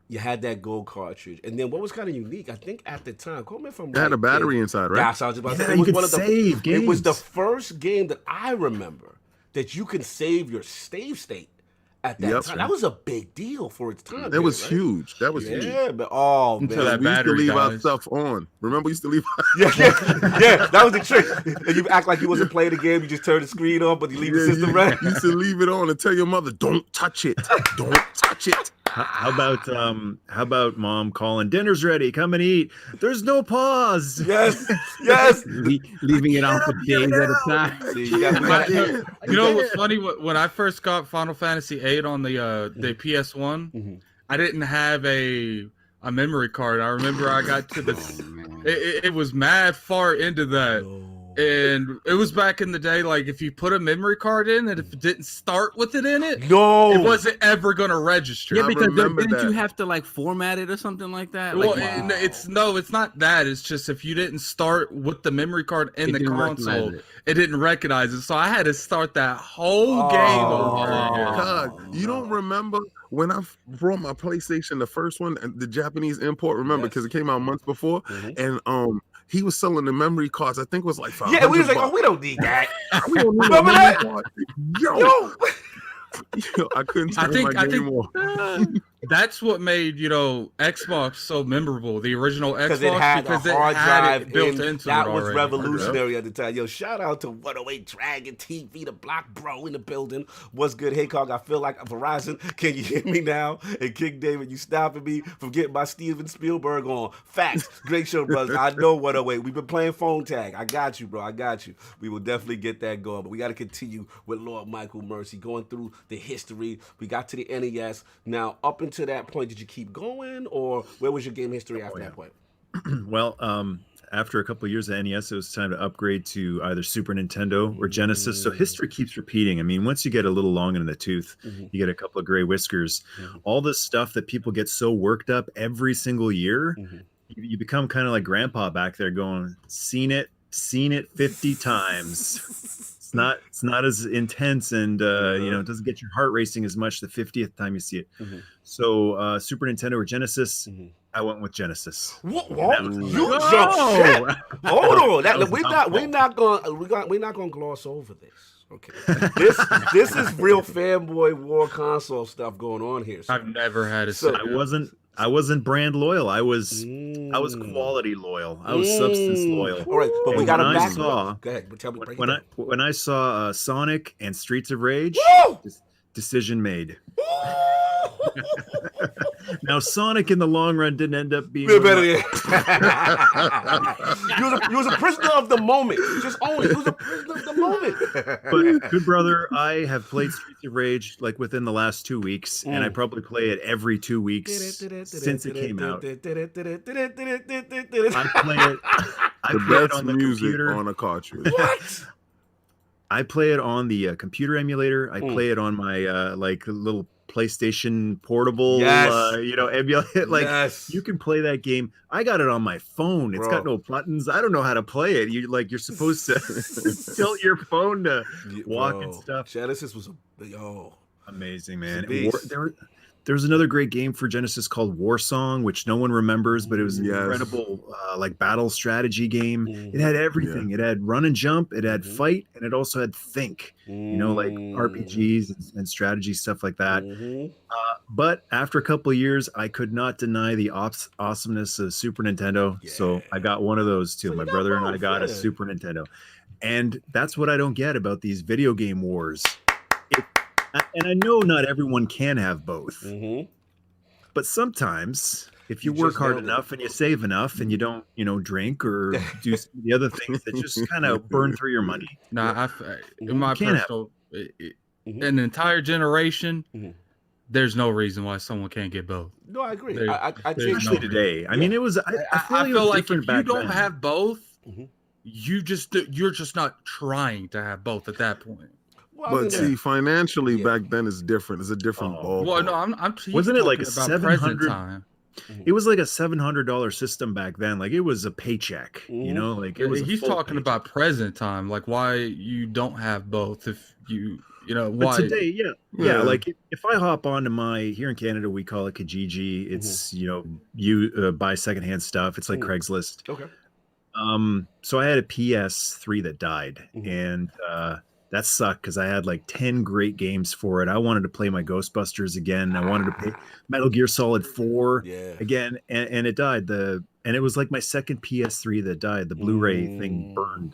you had that gold cartridge, and then what was kind of unique, I think at the time, call me if I'm right. It had a battery inside, right? Yeah, so I was about to say, Yeah, you could save games. It was the first game that I remember that you can save your save state at that time. That was a big deal for its time. That was huge. That was huge. Yeah, but oh man, Until that we used to battery leave our dies. stuff on. Remember, we used to leave. yeah, that was the trick. And you act like you wasn't playing the game. You just turn the screen on, but you leave the system running. You used to leave it on and tell your mother, "Don't touch it. Don't touch it." How about mom calling, dinner's ready, come and eat. There's no pause. Yes. Leaving it on for days at a time. See, you got You know what's funny? When I first got Final Fantasy VIII on the PS1, I didn't have a memory card. I remember I got to the. It was mad far into that. And it was back in the day, like if you put a memory card in and if it didn't start with it in it, it wasn't ever gonna register. Yeah, because remember didn't that. you have to like format it or something like that? Well, Like, it's not that. It's just if you didn't start with the memory card in the didn't console, recognize it didn't recognize it. So I had to start that whole game over again. God, you don't remember when I brought my PlayStation, the first one, and the Japanese import? Remember, because it came out months before, and he was selling the memory cards. I think it was like $500. Yeah, we was like, oh, we don't need that. We don't need Remember a that? memory card. Yo, I couldn't turn my game off. That's what made Xbox so memorable. The original Xbox, Because it had a hard drive built in, into that it was already. revolutionary at the time. Yo, shout out to 108 Dragon TV, the block bro in the building. What's good? Hey, Cog, I feel like Verizon. Can you hear me now? And King David, you stopping me from getting my Steven Spielberg on. Facts. Great show, brothers. I know 108. We've been playing phone tag. I got you, bro. I got you. We will definitely get that going. But we got to continue with Lord Michael Mercy, going through the history. We got to the NES. Now, up until that point, did you keep going, or where was your game history after that point? Well, after a couple of years of NES, it was time to upgrade to either Super Nintendo or Genesis. So history keeps repeating. I mean, once you get a little long in the tooth, you get a couple of gray whiskers. All this stuff that people get so worked up every single year, you become kind of like grandpa back there going, seen it 50 times. It's not as intense, and it doesn't get your heart racing as much the 50th time you see it. So Super Nintendo or Genesis, I went with Genesis. What? You jump shit. Hold on. We're not gonna gloss over this. Okay. This is real fanboy war console stuff going on here. I've never had a. So I wasn't brand loyal. I was quality loyal. I was substance loyal. All right, but we got to back. Go ahead, tell me. When I saw Sonic and Streets of Rage, decision made. Now Sonic in the long run didn't end up being better. You was a prisoner of the moment. Just own it. You was a prisoner of the moment. But good brother, I have played Streets of Rage like within the last 2 weeks, and I probably play it every 2 weeks since it came out. I play it on the computer on a cartridge. What? I play it on the computer emulator. I play it on my little PlayStation portable, emulator. You can play that game. I got it on my phone. It's got no buttons. I don't know how to play it. You're supposed to tilt your phone to walk and stuff. Genesis was amazing, man. There's another great game for Genesis called Warsong, which no one remembers, but it was an Yes. incredible like battle strategy game. It had everything. Yeah. It had run and jump, it had fight, and it also had think. You know, like RPGs and strategy stuff like that. But after a couple of years, I could not deny the awesomeness of Super Nintendo. So I got one of those too. So My you got brother and I both, got a yeah. Super Nintendo. And that's what I don't get about these video game wars. And I know not everyone can have both. But sometimes if you work just hard nailed it. enough and you save enough and you don't, drink or do some of the other things that just kind of burn through your money. Nah, in my Can't have personal, an entire generation, there's no reason why someone can't get both. No, I agree. There- I there's think Especially today. I mean, it was. I feel like different if you back don't then. have both, you're just not trying to have both at that point. Well, I But mean, see, financially back then it's different. It's a different ball. Well, no, I'm Wasn't it like a talking about present 700 time. It was like a $700 system back then. Like it was a paycheck, like it was. He's a full talking paycheck. about present time, like why you don't have both. If But why today, yeah. Like if I hop onto here in Canada, we call it Kijiji. It's you buy secondhand stuff. It's like Craigslist. Okay. So I had a PS3 that died, and that sucked because I had like 10 great games for it. I wanted to play my Ghostbusters again. I wanted to play Metal Gear Solid 4 again, and it died. And it was like my second PS3 that died. The Blu-ray thing burned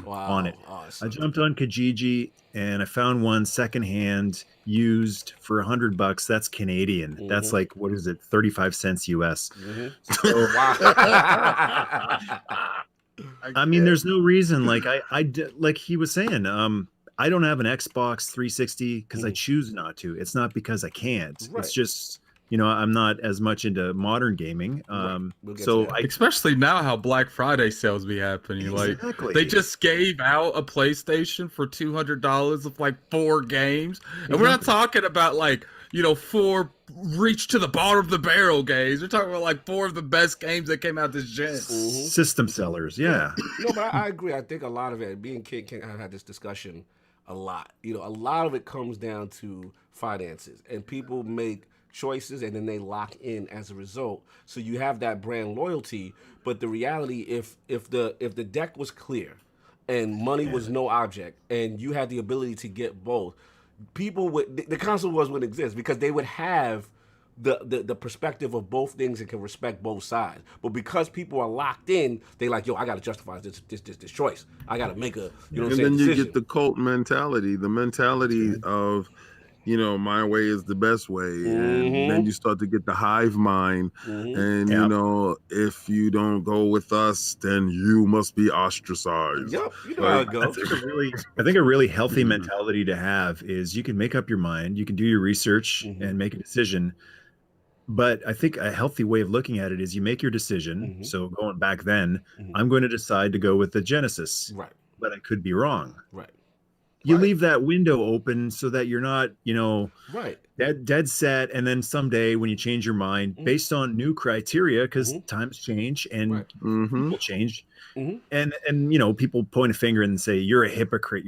on it. Awesome. I jumped on Kijiji and I found one secondhand used for $100. That's Canadian. That's like, what is it? 35 cents US. So, I mean, there's no reason. Like like he was saying, I don't have an Xbox 360 because I choose not to. It's not because I can't. Right. It's just, I'm not as much into modern gaming. We'll get So to that. especially now how Black Friday sales be happening. Exactly. Like they just gave out a PlayStation for $200 of like 4 games, and we're not talking about like 4 reach to the bottom of the barrel games. We're talking about like 4 of the best games that came out this gen. System sellers, yeah. No, but I agree. I think a lot of it, being King, I've had this discussion a lot. A lot of it comes down to finances, and people make choices and then they lock in as a result. So you have that brand loyalty, but the reality, if the deck was clear and money was no object and you had the ability to get both, people would, the console wars wouldn't exist because they would have the perspective of both things and can respect both sides. But because people are locked in, they like, yo, I gotta justify this choice. I gotta make a and then you get the cult mentality, of my way is the best way, and then you start to get the hive mind, and if you don't go with us, then you must be ostracized. Yep, you know how it goes. I think a really healthy mentality to have is you can make up your mind, you can do your research and make a decision. But I think a healthy way of looking at it is you make your decision. So going back then, I'm going to decide to go with the Genesis. Right. But I could be wrong. Right. You leave that window open so that you're not, right, dead set. And then someday when you change your mind based on new criteria, because times change and people change, and people point a finger and say, you're a hypocrite.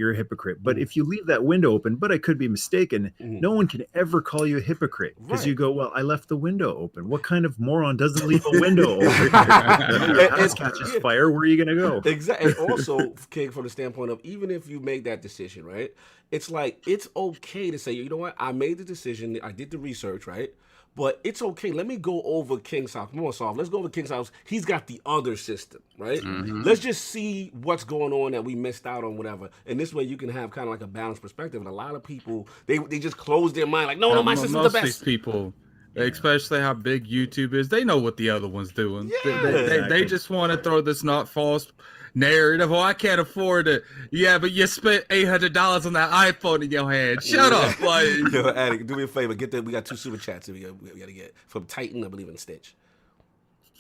But if you leave that window open, but I could be mistaken, no one can ever call you a hypocrite because you go, well, I left the window open. What kind of moron doesn't leave a window open? House catches fire. Where are you going to go? Exactly. And also, King, from the standpoint of even if you make that decision, right? It's like, it's okay to say, you know what? I made the decision. I did the research, right? But it's okay. Let me go over King's house. Come on, Soft. Let's go over King's house. He's got the other system, right? Let's just see what's going on that we missed out on, whatever. And this way you can have kind of like a balanced perspective. And a lot of people, they just close their mind like, no, my system's the most best. of these people, especially how big YouTube is, they know what the other one's doing. They just want to throw this not false narrative. Oh, I can't afford it. Yeah, but you spent $800 on that iPhone in your hand. Shut up. Like, Yo, Addy, do me a favor. Get that. We got 2 super chats that we got to get from Titan, I believe, in Stitch.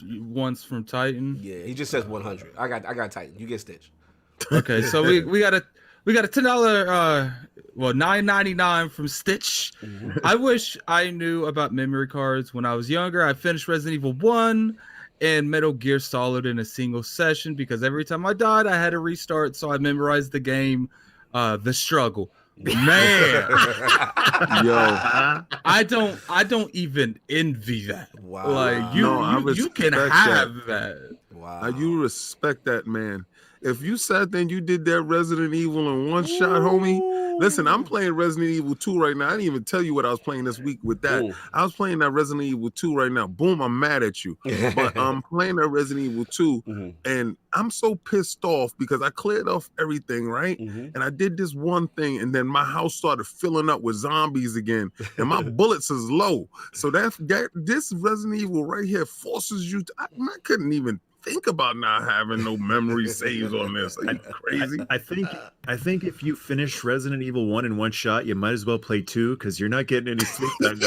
Once from Titan. Yeah, he just says 100. I got Titan. You get Stitch. Okay, so we got a $10 $9.99 from Stitch. I wish I knew about memory cards when I was younger. I finished Resident Evil 1 and Metal Gear Solid in a single session because every time I died, I had to restart. So I memorized the game, The Struggle. Man, Yo, I don't even envy that. Wow. Like No, I you can respect have that. Wow. now you respect that, man. If you sat there and you did that Resident Evil in one shot, homie. Listen, I'm playing Resident Evil 2 right now. I didn't even tell you what I was playing this week with that. I was playing that Resident Evil 2 right now. Boom, I'm mad at you. But I'm playing that Resident Evil 2 and I'm so pissed off because I cleared off everything, right? And I did this one thing and then my house started filling up with zombies again and my bullets is low. So that this Resident Evil right here forces you to, I couldn't even think about not having no memory saves on this. Are you crazy? I think if you finish Resident Evil 1 in one shot, you might as well play 2 because you're not getting any sleep that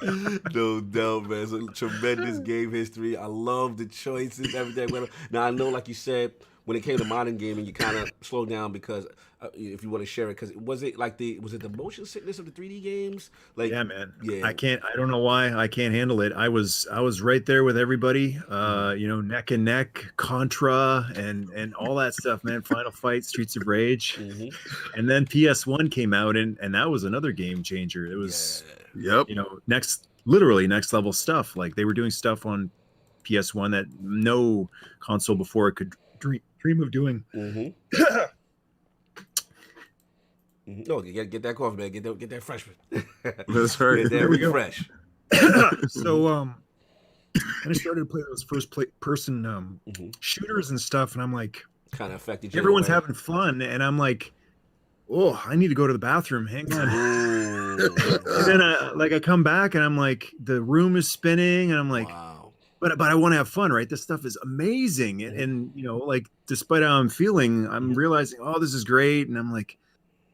night. No doubt, man. It's a tremendous game history. I love the choices, everything. Now, I know, like you said, when it came to modern gaming, you kind of slowed down because if you want to share it, because was it the motion sickness of the 3D games? Like, yeah, man. Yeah. I don't know why I can't handle it. I was right there with everybody, neck and neck, Contra and all that stuff, man. Final Fight, Streets of Rage. And then PS1 came out and that was another game changer. It was, literally next level stuff. Like they were doing stuff on PS1 that no console before it could dream of doing. No, you gotta get that coffee, man. Get that freshman. That's right. Get that refresh. So I started to play those person shooters and stuff, and I'm like, kind of affected you. Everyone's having fun, and I'm like, oh, I need to go to the bathroom. Hang on. And then I come back, and I'm like, the room is spinning, and I'm like, wow. But I want to have fun, right? This stuff is amazing, and like despite how I'm feeling, I'm realizing, oh, this is great, and I'm like,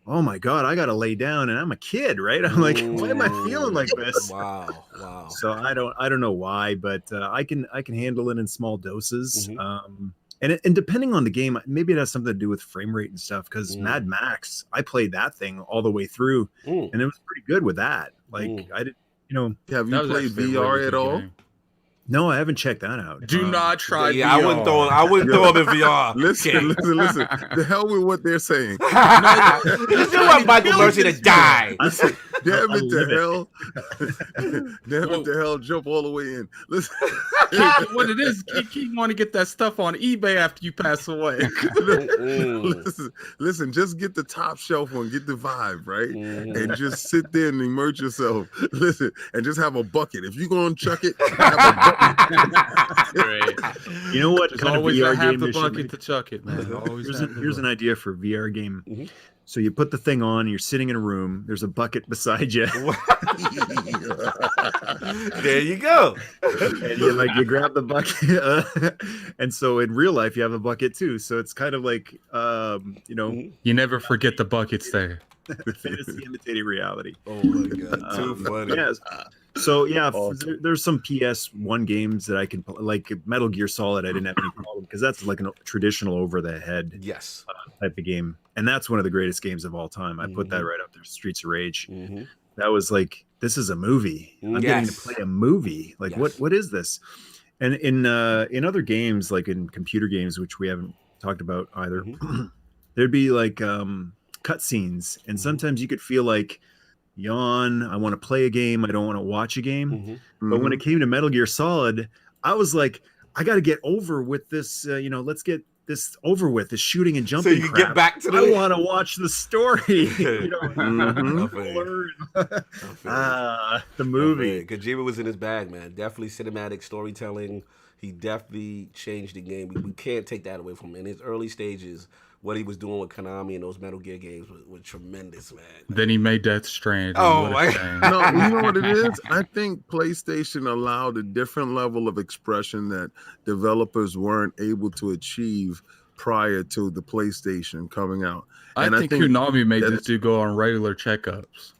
oh my God, I gotta lay down, and I'm a kid, right? I'm like, why am I feeling like this? Wow. So I don't know why, but I can handle it in small doses. And depending on the game, maybe it has something to do with frame rate and stuff. Because Mad Max, I played that thing all the way through, and it was pretty good with that. Like I did, Have you played VR at all? No, I haven't checked that out. Do not try VR. I wouldn't throw him in VR. Listen. The hell with what they're saying. You still want Michael Mercy to die. Damn it to hell. Damn it to hell, jump all the way in. Listen. What it is, you want to get that stuff on eBay after you pass away. Listen, just get the top shelf one, get the vibe, right? And just sit there and immerse yourself. Listen, and just have a bucket. If you're going to chuck it, have a bucket. Great. You know what? Just always have the bucket to chuck it, man. Here's an idea for a VR game. So you put the thing on, you're sitting in a room, there's a bucket beside you. There you go. And you grab the bucket. And so in real life, you have a bucket too. So it's kind of like, you never forget the buckets there. Fantasy imitating reality. Oh my God. Too funny. Yes. So yeah, there's some PS1 games that I can play, like Metal Gear Solid. I didn't have any problem because that's like a traditional over the head type of game, and that's one of the greatest games of all time. I put that right up there. Streets of Rage. That was like, this is a movie. I'm getting to play a movie. Like what is this? And in other games, like in computer games, which we haven't talked about either, there'd be like cutscenes, and sometimes you could feel like, yawn, I want to play a game, I don't want to watch a game. But when it came to Metal Gear Solid, I was like, I got to get over with this, let's get this over with, this shooting and jumping. So you get back to I want to watch the story. The movie. Kojima was in his bag, man. Definitely cinematic storytelling. He definitely changed the game. We can't take that away from him. In his early stages, what he was doing with Konami and those Metal Gear games was tremendous, man. Then he made Death Stranding. Oh my God. No, you know what it is? I think PlayStation allowed a different level of expression that developers weren't able to achieve prior to the PlayStation coming out. I think Konami made this dude go on regular checkups.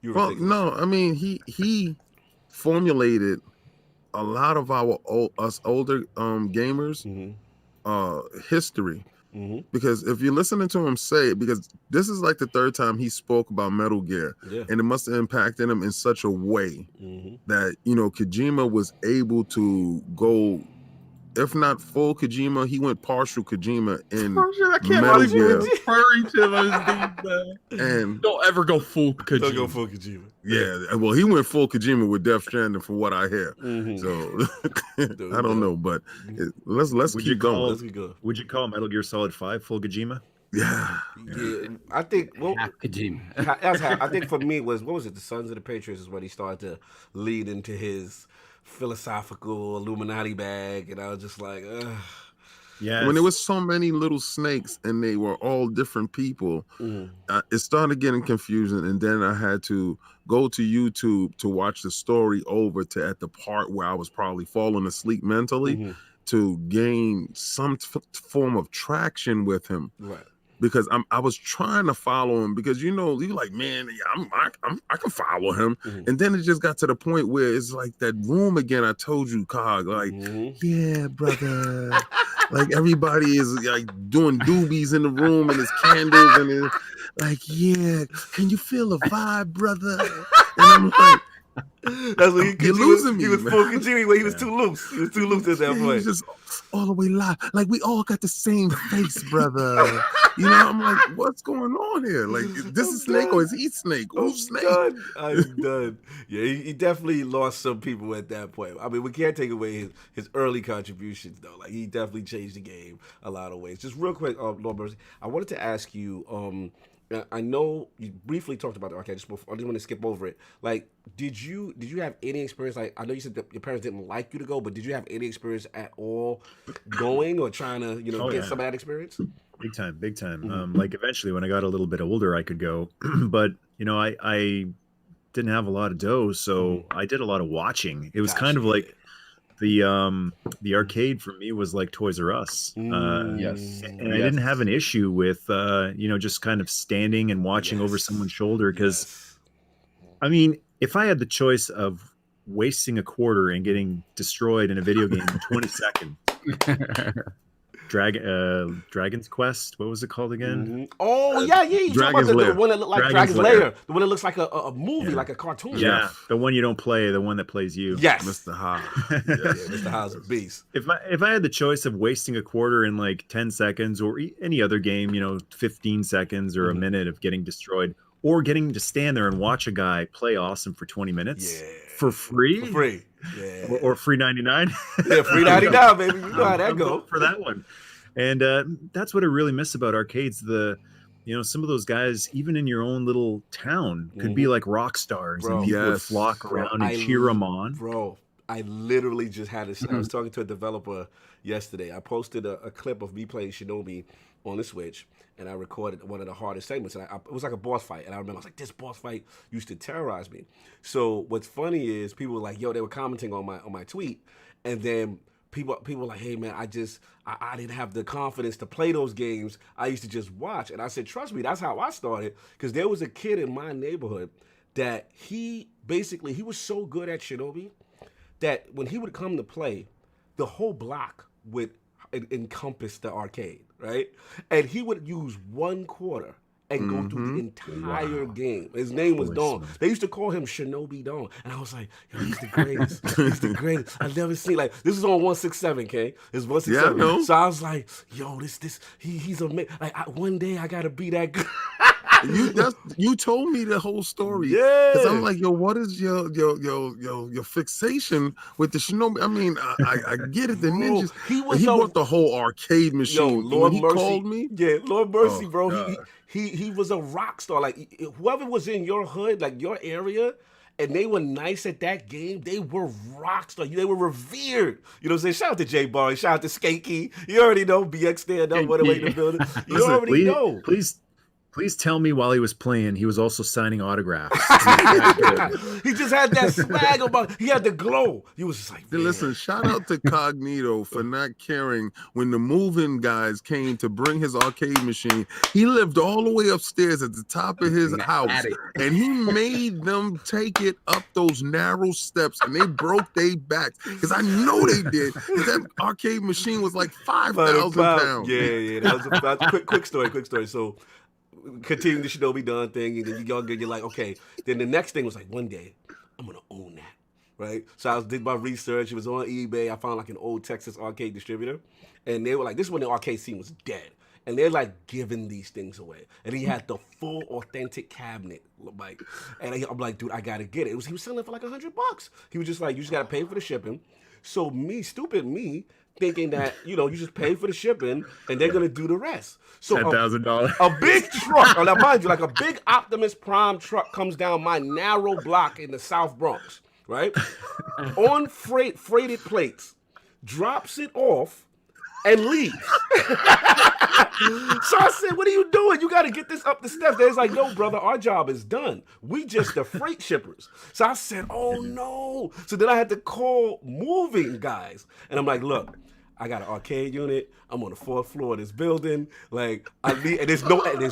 Well, no, I mean he formulated a lot of us older gamers history. Because if you're listening to him say it, because this is like the third time he spoke about Metal Gear, and it must have impacted him in such a way that Kojima was able to go if not full Kojima, he went partial Kojima in I can't Metal believe Gear. you're referring to those dudes, man. And Don't ever go full Kojima. Don't go full Kojima. yeah, well, he went full Kojima with Death Stranding, from what I hear. Mhm. So I don't know, but let's Would keep you call- going. Let's keep going. Would you call Metal Gear Solid 5 full Kojima? Yeah, Yeah, I think. Well, Half Kojima. that's how, I think for me was, what was it? The Sons of the Patriots is when he started to lead into his philosophical Illuminati bag, and I was just like, ugh. Yeah. when there was so many little snakes and they were all different people, it started getting confusing. And then I had to go to YouTube to watch the story over to at the part where I was probably falling asleep mentally to gain some form of traction with him. Right. Because I was trying to follow him, because you're like, man, I can follow him, and then it just got to the point where it's like that room again. I told you, Cog, like, yeah, brother, like everybody is like doing doobies in the room, and there's candles, and it's like, yeah, can you feel the vibe, brother? And I'm like, That's what you're losing me. He was man. full Kojima. He was too loose. He was too loose at that Yeah, he point. was just all the way live. Like, we all got the same face, brother. You know, I'm like, what's going on here? Like, is this is Snake or is he Snake? Who's Snake? I'm done. Yeah, he definitely lost some people at that point. I mean, we can't take away his early contributions, though. Like, he definitely changed the game a lot of ways. Just real quick, Lord Mercy, I wanted to ask you, I know you briefly talked about the arcade. I just want to skip over it. Like, did you have any experience? Like, I know you said that your parents didn't like you to go, but did you have any experience at all going or trying to, get some of that experience? Big time. Like eventually when I got a little bit older, I could go, but I didn't have a lot of dough. So I did a lot of watching. It was kind of like the arcade for me was like Toys R Us. Yes. And I didn't have an issue with, just kind of standing and watching over someone's shoulder. Cause I mean, if I had the choice of wasting a quarter and getting destroyed in a video game in 20 seconds, Dragon's Quest, what was it called again? Oh yeah, you talking about the one that looked like Dragon's Lair, the one that looks like a movie, like a cartoon. Yeah, the one you don't play, the one that plays you. Yes, Mr. Ha. Mr. Ha's a beast. If I had the choice of wasting a quarter in like 10 seconds or any other game, 15 seconds or a minute of getting destroyed, or getting to stand there and watch a guy play awesome for 20 minutes for free. Yeah. Or free 99. Yeah, free 99, baby. You know how that goes. For that one. And that's what I really miss about arcades. Some of those guys, even in your own little town, could be like rock stars, and people would flock around and cheer them on. Bro, I literally just had this. I was talking to a developer yesterday. I posted a clip of me playing Shinobi on the Switch, and I recorded one of the hardest segments. And it was like a boss fight. And I remember I was like, this boss fight used to terrorize me. So what's funny is people were like, yo, they were commenting on my tweet, and then people were like, hey man, I didn't have the confidence to play those games. I used to just watch. And I said, trust me, that's how I started. Because there was a kid in my neighborhood that he was so good at Shinobi that when he would come to play, the whole block would encompass the arcade, right? And he would use one quarter and go through the entire game. His name was Dawn. They used to call him Shinobi Dawn. And I was like, yo, he's the greatest. He's the greatest. I've never seen, like, this is on 167, K. It's 167. Yeah, I know. So I was like, yo, he's amazing. Like, one day I got to be that good. You told me the whole story. Yeah. Because I'm like, yo, what is your fixation with the Shinobi? I mean, I get it. The ninjas. He bought the whole arcade machine. Yo, Lord Mercy, called me. Yeah, Lord Mercy, bro. God. He was a rock star. Like, whoever was in your hood, like your area, and they were nice at that game, they were rock stars. They were revered. You know what I'm saying? Shout out to Jay Barry. Shout out to Skanky. You already know. BX stand up, what away in the building. You already know. Please tell me while he was playing, he was also signing autographs. He just had that swag about. He had the glow. He was just like, man. Listen, shout out to Cognito for not caring when the moving guys came to bring his arcade machine. He lived all the way upstairs at the top of his house, and he made them take it up those narrow steps, and they broke their backs because I know they did. That arcade machine was like 5,000 pounds. Yeah. That was a quick story. So, continue the Shinobi Dawn thing, and then you're like, okay. Then the next thing was like, one day I'm gonna own that. right? So I did my research. It was on eBay. I found like an old Texas arcade distributor, and they were like, this is when the arcade scene was dead. And they're like giving these things away. And he had the full authentic cabinet, like, and I'm like, dude, I gotta get it. He was selling it for like $100. He was just like, you just gotta pay for the shipping. So stupid me, thinking that, you just pay for the shipping and they're gonna do the rest. So $10,000. a big truck, now mind you, like a big Optimus Prime truck comes down my narrow block in the South Bronx, right? On freighted plates, drops it off, and leaves. So I said, what are you doing? You got to get this up the steps. They're like, no, brother, our job is done. We just the freight shippers. So I said, oh, no. So then I had to call moving guys. And I'm like, look, I got an arcade unit. I'm on the 4th floor of this building. Like, and there's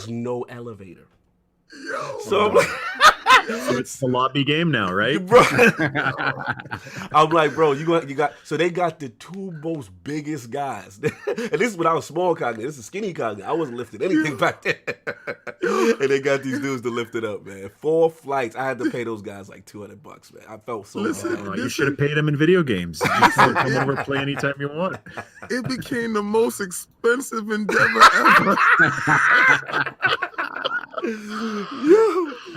no elevator. So I'm like... So it's the lobby game now, right? Bro. I'm like, bro, you got. So they got the 2 most biggest guys, and this is when I was small Cognito. This is skinny Cognito. I wasn't lifting anything back then, and they got these dudes to lift it up, man. 4 flights. I had to pay those guys like $200, man. I felt so bad. You should have paid them in video games. You can come over and play anytime you want. It became the most expensive endeavor ever.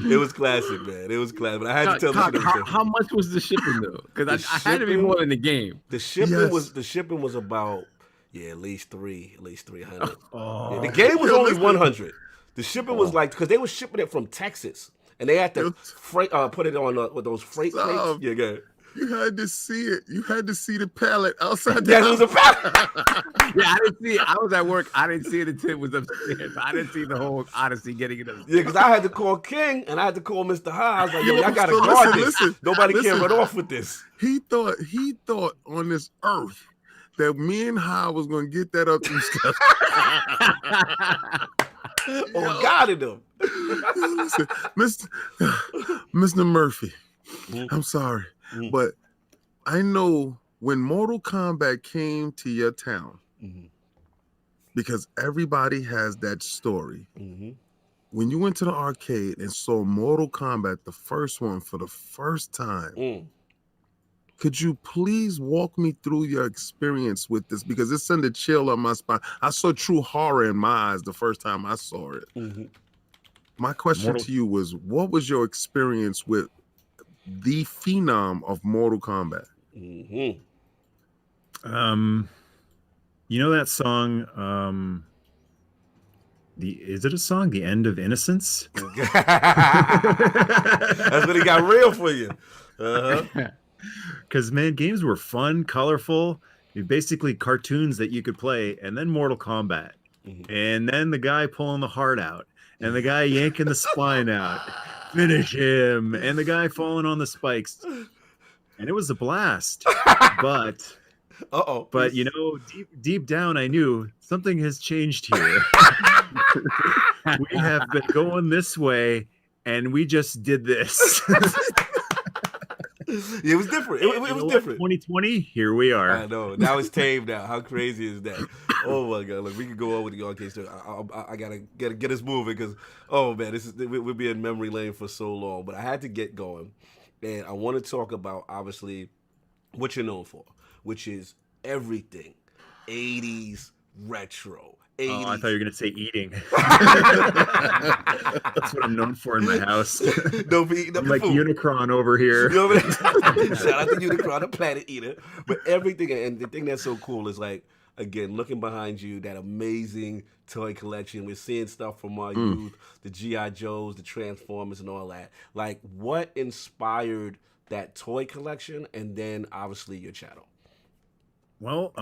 It was classic, man. It was classic. But I had to tell the story. How much was the shipping though? Because I had to be more than the game. The shipping was about at least 300. Oh. Yeah, the game was only 100. The shipping was like, because they were shipping it from Texas, and they had to put it on with those freight plates. Yeah, good. You had to see it. You had to see the pallet outside the house. It was a pallet. Yeah, I didn't see it. I was at work. I didn't see it until it was upstairs. I didn't see the whole odyssey getting it upstairs. Yeah, because I had to call King and I had to call Mr. High. I was like, yo, y'all got to guard this. Nobody can run off with this. He thought on this earth that me and High was going to get that up and stuff. God in them. Listen, Mr. Murphy, I'm sorry. But I know when Mortal Kombat came to your town, because everybody has that story. When you went to the arcade and saw Mortal Kombat, the first one, for the first time, could you please walk me through your experience with this? Because it sent a chill up my spine. I saw true horror in my eyes the first time I saw it. My question to you was, what was your experience with the phenom of Mortal Kombat? You know that song, is it a song, The End of Innocence? That's when it got real for you. Because man, games were fun, colorful, basically cartoons that you could play, and then Mortal Kombat, and then the guy pulling the heart out, and the guy yanking the spine out, finish him, and the guy falling on the spikes, and it was a blast. But deep down, I knew something has changed here. We have been going this way, and we just did this. It was different. It was different. 2020, here we are. I know. Now it's tame now. How crazy is that? Oh my God! Look, we can go on with the arcade story. I gotta get us moving because man, we'll be in memory lane for so long. But I had to get going, and I want to talk about obviously what you're known for, which is everything 80s retro. 80s. Oh, I thought you were going to say eating. That's what I'm known for in my house. Don't be eating up I'm like food. Unicron over here. Shout out to Unicron, the planet eater. But everything, and the thing that's so cool is like, again, looking behind you, that amazing toy collection. We're seeing stuff from our youth, the G.I. Joes, the Transformers, and all that. Like, what inspired that toy collection, and then obviously your channel? Well,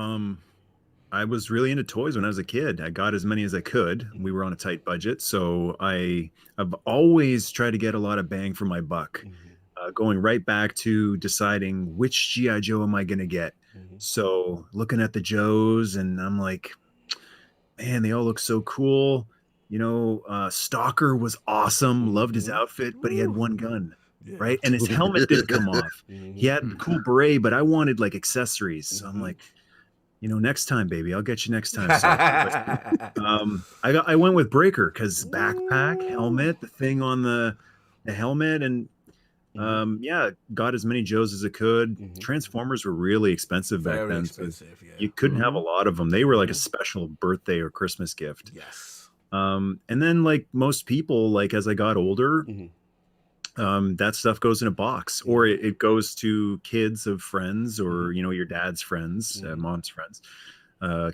I was really into toys when I was a kid. I got as many as I could. We were on a tight budget, so I've always tried to get a lot of bang for my buck. Going right back to deciding which G.I. Joe am I going to get. So looking at the Joes, and I'm like, man, they all look so cool. You know, Stalker was awesome. Loved his outfit, but he had one gun. Yeah. Right? And his helmet didn't come off. He had a cool beret, but I wanted like accessories. So I'm like, you know, next time, baby, I'll get you next time. I went with Breaker because backpack, helmet, the thing on the helmet, and Yeah, got as many Joes as it could. Transformers were really expensive back Very then. expensive, So yeah. you couldn't have a lot of them. They were like a special birthday or Christmas gift. Yes. And then like most people, like as I got older, that stuff goes in a box, or it goes to kids of friends, or your dad's friends, mom's friends,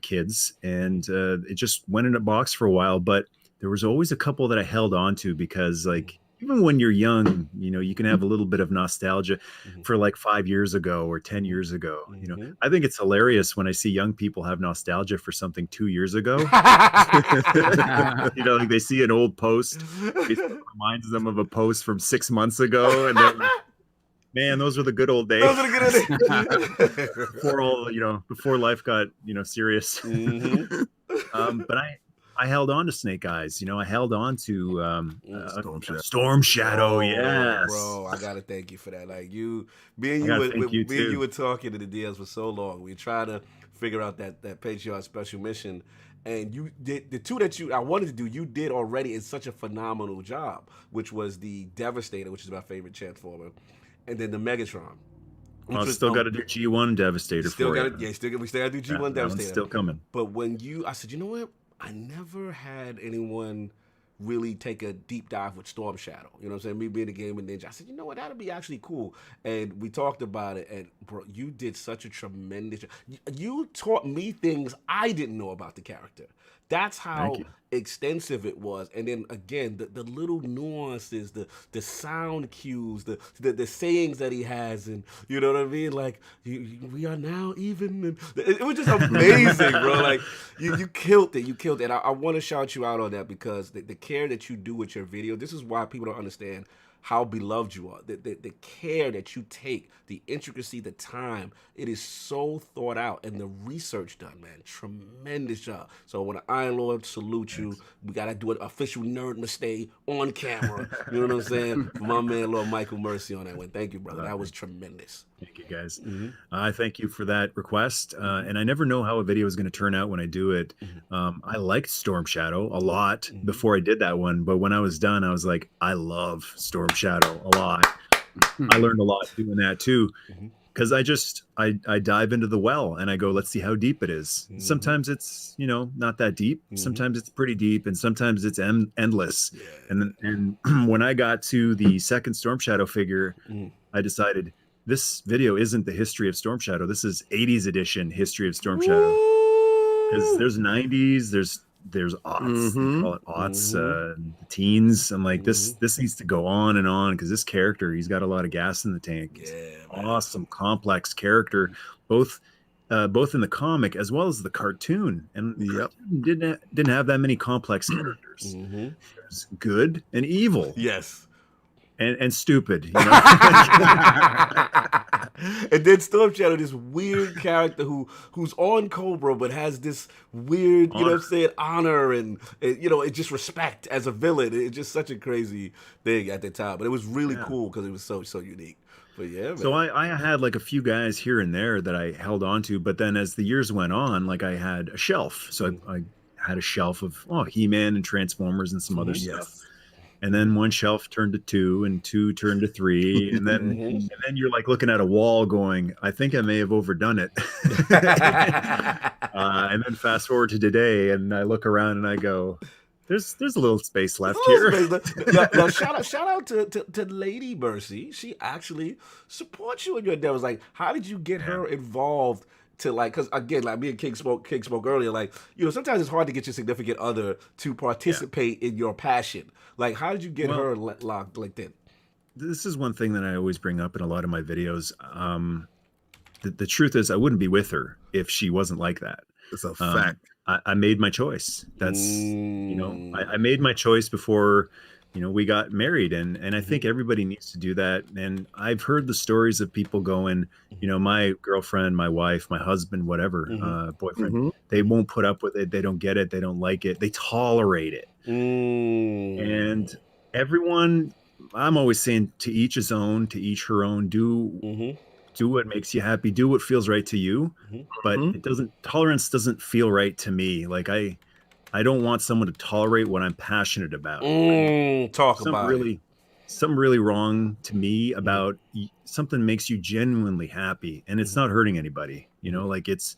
kids, and it just went in a box for a while. But there was always a couple that I held on to because like even when you're young, you can have a little bit of nostalgia for like 5 years ago or 10 years ago. I think it's hilarious when I see young people have nostalgia for something 2 years ago. Like they see an old post, it reminds them of a post from 6 months ago, and they're like, man, those were the good old days. Those are the good old before before life got serious. But I held on to Snake Eyes. I held on to Storm Shadow. Yes, bro, I gotta thank you for that. Like you were talking to the DLs for so long. We tried to figure out that Patreon special mission, and you did the two that I wanted to do. You did already in such a phenomenal job, which was the Devastator, which is my favorite Transformer, and then the Megatron. I still got to do G1 Devastator. We still got to do G1 Devastator. Still coming. But when I said, you know what? I never had anyone really take a deep dive with Storm Shadow. You know what I'm saying? Me being a gaming ninja. I said, you know what? That'd be actually cool. And we talked about it. And bro, you did such a tremendous job. You taught me things I didn't know about the character. That's how extensive it was. And then again, the little nuances, the sound cues, the sayings that he has, and you know what I mean? Like we are now even. And it was just amazing, bro. Like you killed it. You killed it. And I want to shout you out on that because the care that you do with your video. This is why people don't understand how beloved you are. The care that you take, the intricacy, the time, it is so thought out, and the research done, man. Tremendous job. So when the Iron Lord salute you, we gotta do an official nerd mistake on camera. You know what I'm saying? For my man Lord Michael Mercy on that one. Thank you, brother. That was tremendous. Thank you, guys. I thank you for that request. And I never know how a video is going to turn out when I do it. I liked Storm Shadow a lot before I did that one, but when I was done, I was like, I love Storm Shadow a lot. I learned a lot doing that too, because I dive into the well and I go, let's see how deep it is. Sometimes it's not that deep. Sometimes it's pretty deep, and sometimes it's endless. And when I got to the second Storm Shadow figure, I decided this video isn't the history of Storm Shadow. This is 80s edition history of Storm Shadow. Because there's 90s, there's aughts, they call it aughts, teens. I'm like, this needs to go on and on, because this character, he's got a lot of gas in the tank. Awesome, complex character, both in the comic as well as the cartoon. And the cartoon didn't have that many complex characters. There's good and evil. Yes. And stupid, And then Storm Shadow, this weird character who's on Cobra but has this weird, you know what I'm saying, honor and it's just respect as a villain. It's just such a crazy thing at the time. But it was really cool because it was so unique. But yeah, man. So I had like a few guys here and there that I held on to, but then as the years went on, like I had a shelf. So I had a shelf of He-Man and Transformers and some other stuff. And then one shelf turned to 2, and 2 turned to 3, and then you're like looking at a wall, going, "I think I may have overdone it." And then fast forward to today, and I look around and I go, "There's a little space left here." Now, shout out to Lady Mercy. She actually supports you in your endeavors. Like, how did you get her involved? To like, because again, like me and King spoke earlier, like, sometimes it's hard to get your significant other to participate in your passion. Like, how did you get her locked like that? This is one thing that I always bring up in a lot of my videos. The truth is, I wouldn't be with her if she wasn't like that. It's a fact. I made my choice. That's I made my choice before we got married, and I think everybody needs to do that. And I've heard the stories of people going, my girlfriend, my wife, my husband, whatever, boyfriend, they won't put up with it. They don't get it. They don't like it. They tolerate it. And everyone, I'm always saying, to each his own, to each her own. Do what makes you happy. Do what feels right to you. But tolerance doesn't feel right to me. Like I don't want someone to tolerate what I'm passionate about. Talk about really something really wrong to me about something makes you genuinely happy, and it's not hurting anybody, you know, like it's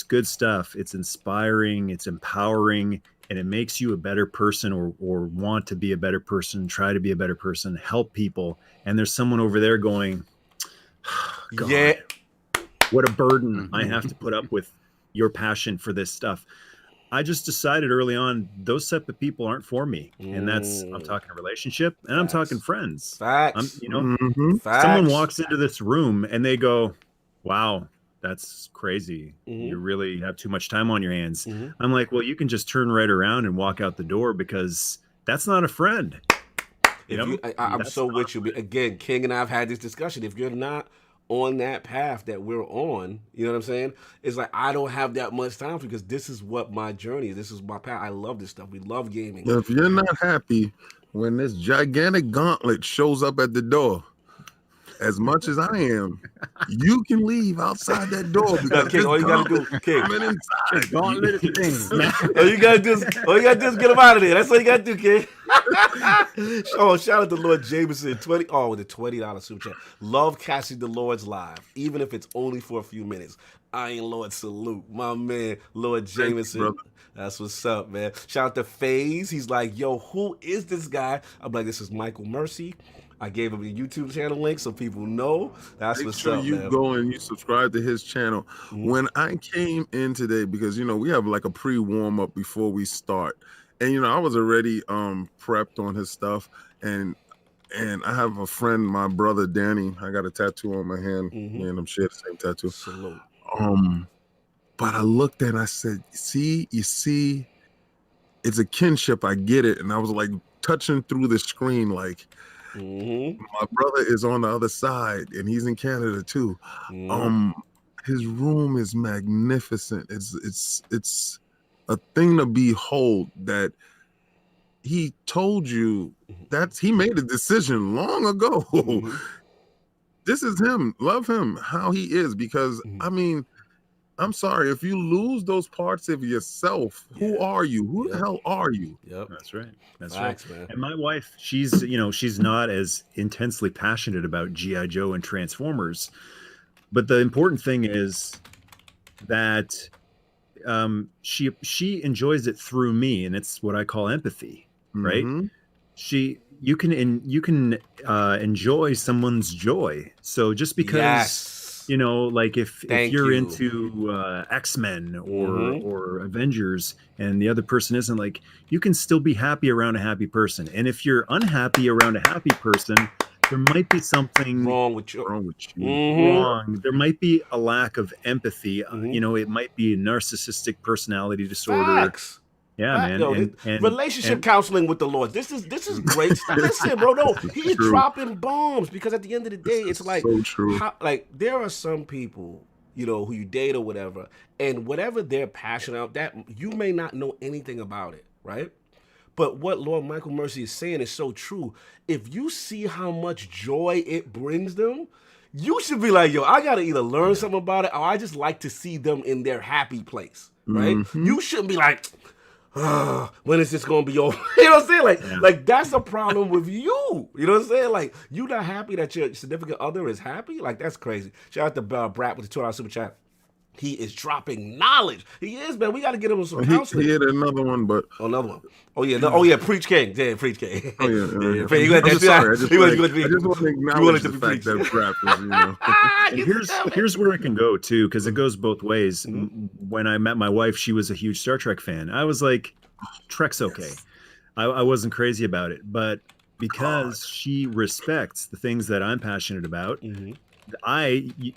good stuff. It's inspiring, it's empowering, and it makes you a better person, or want to be a better person, try to be a better person, help people. And there's someone over there going, God, yeah, what a burden I have to put up with your passion for this stuff. I just decided early on, those type of people aren't for me. And that's, I'm talking a relationship, and I'm talking friends. Facts. You know, Facts. someone walks into this room and they go, wow, that's crazy. You really have too much time on your hands. I'm like, well, you can just turn right around and walk out the door, because that's not a friend. I'm so with you. Again, King and I have had this discussion. If you're not on that path that we're on, you know what I'm saying? It's like, I don't have that much time for you, because this is what my journey is. This is my path. I love this stuff. We love gaming. If you're not happy when this gigantic gauntlet shows up at the door, as much as I am, you can leave outside that door, because King, all you gotta do, King, Gauntlet thing. all you gotta do is get him out of there. That's all you gotta do, King. Oh, shout out to Lord Jameson, with the $20 super chat. Love catching the Lords live, even if it's only for a few minutes. Iron Lord salute, my man, Lord Jameson. That's what's up, man. Shout out to FaZe. He's like, yo, who is this guy? I'm like, this is Michael Mercy. I gave him a YouTube channel link so people know. That's what's up, you man. go and you subscribe to his channel. When I came in today, because, you know, we have like a pre-warm up before we start. And, you know, I was already prepped on his stuff. And I have a friend, my brother, Danny. I got a tattoo on my hand. Me and him share the same tattoo. Salute. But I looked and I said, you see, it's a kinship. I get it. And I was like touching through the screen, like, my brother is on the other side, and he's in Canada too. His room is magnificent. It's a thing to behold. That he told you that he made a decision long ago. This is him. Love him how he is, because I mean, I'm sorry, if you lose those parts of yourself, who are you? Who the hell are you? Yep, that's right. That's Facts, right. Man. And my wife, she's not as intensely passionate about G.I. Joe and Transformers, but the important thing is that she enjoys it through me, and it's what I call empathy, right? You can enjoy someone's joy. So just because you know, like if you're into X-Men or Avengers, and the other person isn't, like, you can still be happy around a happy person. And if you're unhappy around a happy person, there might be something wrong with you. Wrong. There might be a lack of empathy. You know, it might be a narcissistic personality disorder. Facts. Yeah, man. Yo, and relationship counseling with the Lord. This is great. Listen, bro. No, he's dropping bombs, because at the end of the day, it's like, so true. Like, there are some people, you know, who you date or whatever, and whatever they're passionate about, that you may not know anything about it, right? But what Lord Michael Mercy is saying is so true. If you see how much joy it brings them, you should be like, yo, I gotta either learn something about it, or I just like to see them in their happy place, right? You shouldn't be like, when is this gonna be over? You know what I'm saying? Like that's a problem with you. You know what I'm saying? Like, you not happy that your significant other is happy? Like, that's crazy. Shout out to Brat with the $2 super chat. He is dropping knowledge. He is, man. We got to get him some counseling. He had another one, but another one. Oh yeah, Preach King. Yeah, Preach King. Oh yeah. I just want to acknowledge the fact that rap is, you know. And here's where it can go too, because it goes both ways. When I met my wife, she was a huge Star Trek fan. I was like, Trek's okay. I wasn't crazy about it, but because she respects the things that I'm passionate about.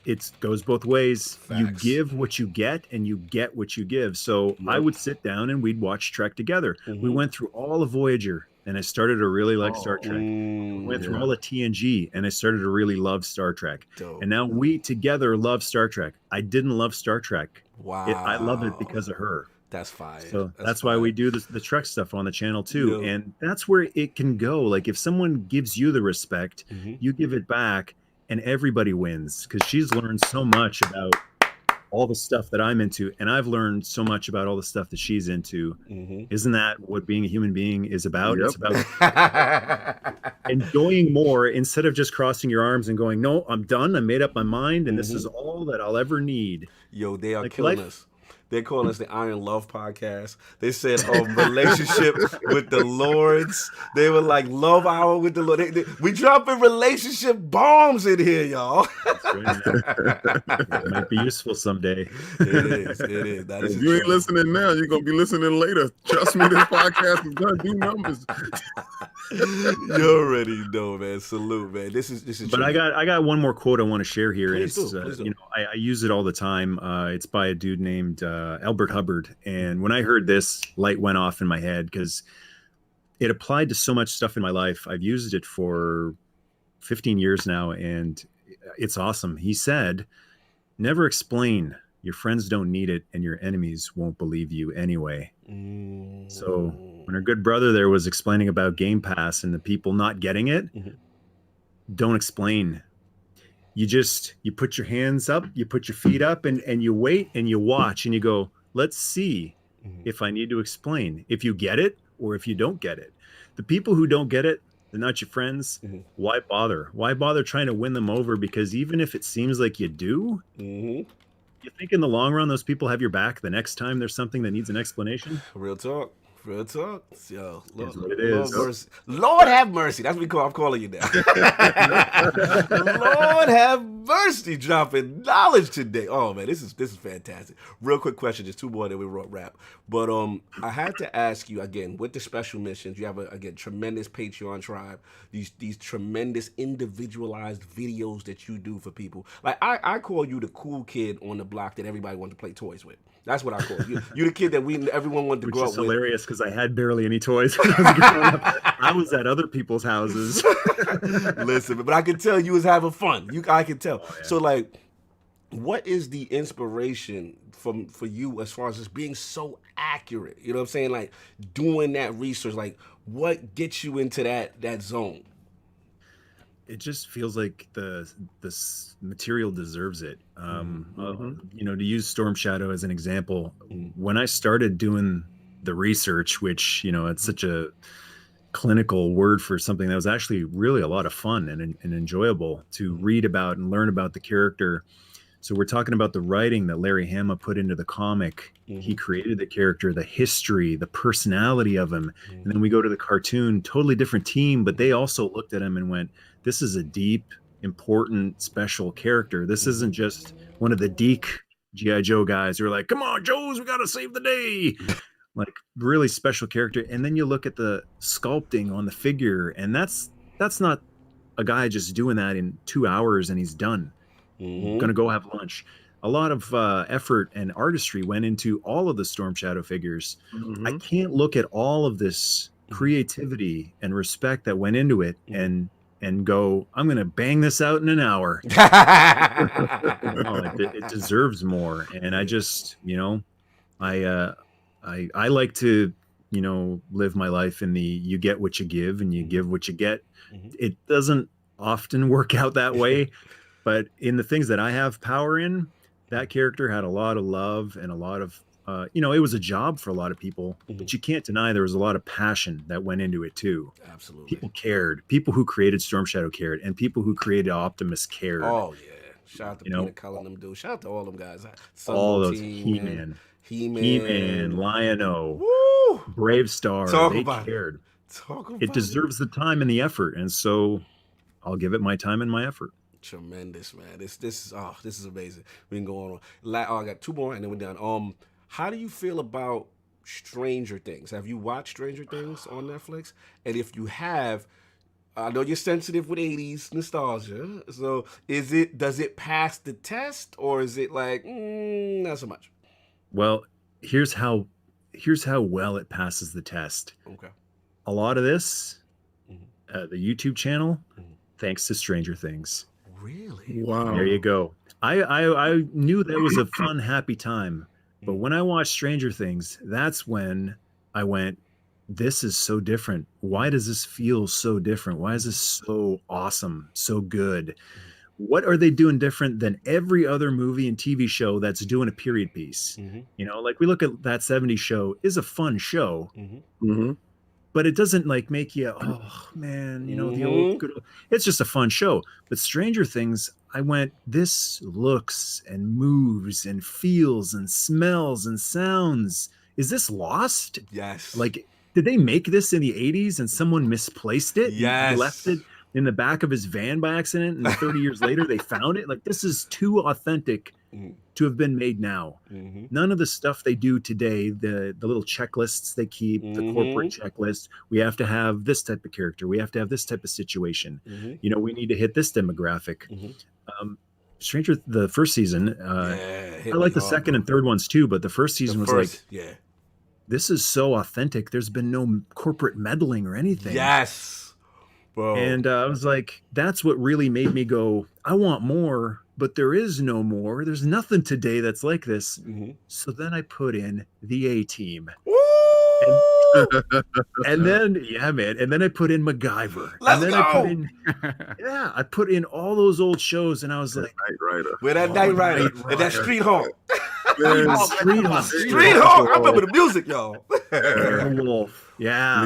It goes both ways. Facts. You give what you get, and you get what you give. So I would sit down and we'd watch Trek together. We went through all of Voyager, and I started to really like Star Trek. Went through all of TNG, and I started to really love Star Trek. And now we together love Star Trek. I didn't love Star Trek. Wow. I love it because of her. That's fire. So that's why we do the Trek stuff on the channel too. And that's where it can go. Like, if someone gives you the respect, you give it back, and everybody wins, because she's learned so much about all the stuff that I'm into, and I've learned so much about all the stuff that she's into. Isn't that what being a human being is about? Yep. It's about enjoying more instead of just crossing your arms and going, no, I'm done. I made up my mind, and this is all that I'll ever need. Yo, they are Like killing life- us. They're calling us the Iron Love Podcast. They said relationship with the Lords. They were like love hour with the Lord. We dropping relationship bombs in here, y'all. That's right. It might be useful someday. It is. That is If you ain't listening now, you're gonna be listening later. Trust me, this podcast is gonna do numbers. You already know, man. Salute, man. This is. But true. I got one more quote I want to share here. Please It's do, please do. you know, I use it all the time. It's by a dude named Albert Hubbard, and when I heard this, light went off in my head because it applied to so much stuff in my life. I've used it for 15 years now, and it's awesome. He said, "Never explain. Your friends don't need it, and your enemies won't believe you anyway." So when our good brother there was explaining about Game Pass and the people not getting it, don't explain. You put your hands up, you put your feet up, and you wait and you watch and you go, let's see if I need to explain, if you get it or if you don't get it. The people who don't get it, they're not your friends. Why bother? Why bother trying to win them over? Because even if it seems like you do, you think in the long run those people have your back the next time there's something that needs an explanation? Real talk. Yo, Lord, what it is. mercy. Lord have mercy. That's what I'm calling you now. Lord have mercy, dropping knowledge today. Oh man, this is fantastic. Real quick question, just two more, then we wrap. But I had to ask you again with the special missions. You have a tremendous Patreon tribe. These tremendous individualized videos that you do for people. Like I call you the cool kid on the block that everybody wanted to play toys with. That's what I call you. You the kid that everyone wanted to Which grow is up with. hilarious because I had barely any toys when I was growing up. I was at other people's houses. Listen, but I could tell you was having fun. I could tell. Oh, yeah. So like, what is the inspiration for you as far as just being so accurate? You know what I'm saying? Like doing that research. Like what gets you into that zone? It just feels like this material deserves it. You know, to use Storm Shadow as an example, when I started doing the research, which, you know, it's such a clinical word for something that was actually really a lot of fun and enjoyable to read about and learn about the character. So we're talking about the writing that Larry Hama put into the comic. He created the character, the history, the personality of him. And then we go to the cartoon, totally different team, but they also looked at him and went, this is a deep, important, special character. This isn't just one of the Deke G.I. Joe guys who are like, come on, Joes, we got to save the day. Like really special character. And then you look at the sculpting on the figure, and that's not a guy just doing that in 2 hours and he's done. Gonna go have lunch. A lot of effort and artistry went into all of the Storm Shadow figures. I can't look at all of this creativity and respect that went into it and go, I'm gonna bang this out in an hour. No, it deserves more. And I just, you know, I like to, you know, live my life in the you get what you give and you give what you get. It doesn't often work out that way. But in the things that I have power in, that character had a lot of love and a lot of, you know, it was a job for a lot of people, but you can't deny there was a lot of passion that went into it too. Absolutely. People cared. People who created Storm Shadow cared, and people who created Optimus cared. Oh yeah. Shout out to You know, Peanut Color and them dudes. Shout out to all them guys. all those He-Man, He-Man, Lion-O, Woo! Brave Star, Talk they about cared. It It deserves the time and the effort, and so I'll give it my time and my effort. Tremendous, man. This is amazing. We can go on. I got two more and then we're done. How do you feel about Stranger Things? Have you watched Stranger Things on Netflix? And if you have, I know you're sensitive with 80s nostalgia. So does it pass the test, or is it like not so much? Well, here's how well it passes the test. Okay. A lot of this, the YouTube channel, thanks to Stranger Things. Really? Wow. There you go. I knew that was a fun, happy time. But when I watched Stranger Things, that's when I went, this is so different. Why does this feel so different? Why is this so awesome, so good? what are they doing different than every other movie and TV show that's doing a period piece? You know, like we look at that 70s show is a fun show, but it doesn't like make you, oh man, you know, the old good. It's just a fun show. But Stranger Things, I went, this looks and moves and feels and smells and sounds. Is this lost? Yes. Like, did they make this in the 80s and someone misplaced it? Yes. He left it in the back of his van by accident, and 30 years later they found it. Like, this is too authentic to have been made now. None of the stuff they do today, the little checklists they keep, the corporate checklist, we have to have this type of character, we have to have this type of situation, you know, we need to hit this demographic. Stranger, the first season, I like the second and third ones too, but the first season was like, this is so authentic. There's been no corporate meddling or anything. Yes. Bro. And I was like, that's what really made me go, I want more, but there is no more. There's nothing today that's like this. So then I put in the A-Team. And then, yeah, man. And then I put in MacGyver. Let's and then go. I put in, I put in all those old shows, and I was like, Knight Rider. With that Knight Rider and that Street Hawk. Street Hawk. Street Hawk. I remember the music, y'all. Airwolf. Yeah.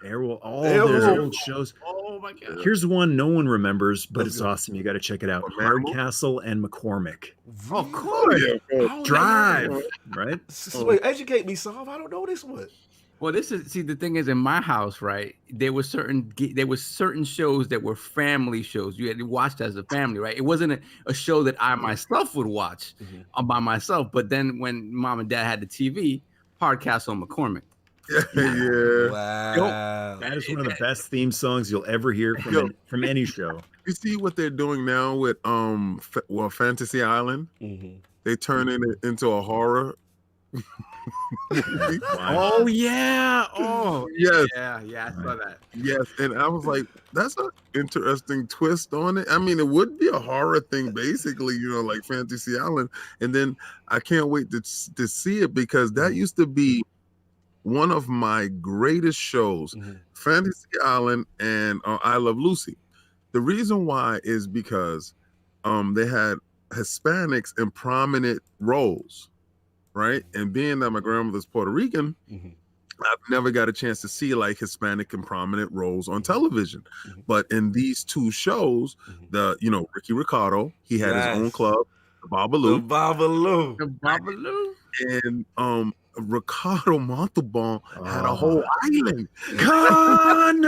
Airwolf. All those old shows. Oh my god. Here's one no one remembers, but it's awesome. You got to check it out. Hardcastle and McCormick. Of course. Drive. Right? Wait, educate me, Solve. I don't know this one. Well, this is the thing is in my house, right? There were certain shows that were family shows. You had to watch as a family, right? It wasn't a show that I myself would watch by myself. But then when mom and dad had the TV, Hardcastle and McCormick. Wow. That is one of the best theme songs you'll ever hear from any show. You see what they're doing now with Fantasy Island? They turn it into a horror. Oh yeah. Oh yes. Yeah, I saw that. Yes, and I was like, that's an interesting twist on it. I mean, it would be a horror thing, basically, you know, like Fantasy Island. And then I can't wait to see it, because that used to be one of my greatest shows, Fantasy Island and I Love Lucy. The reason why is because they had Hispanics in prominent roles, right? And being that my grandmother's Puerto Rican, I've never got a chance to see like Hispanic and prominent roles on television. But in these two shows, Ricky Ricardo, he had his own club, the Babalu. The Babalu. And Ricardo Montalban had a whole island. Con!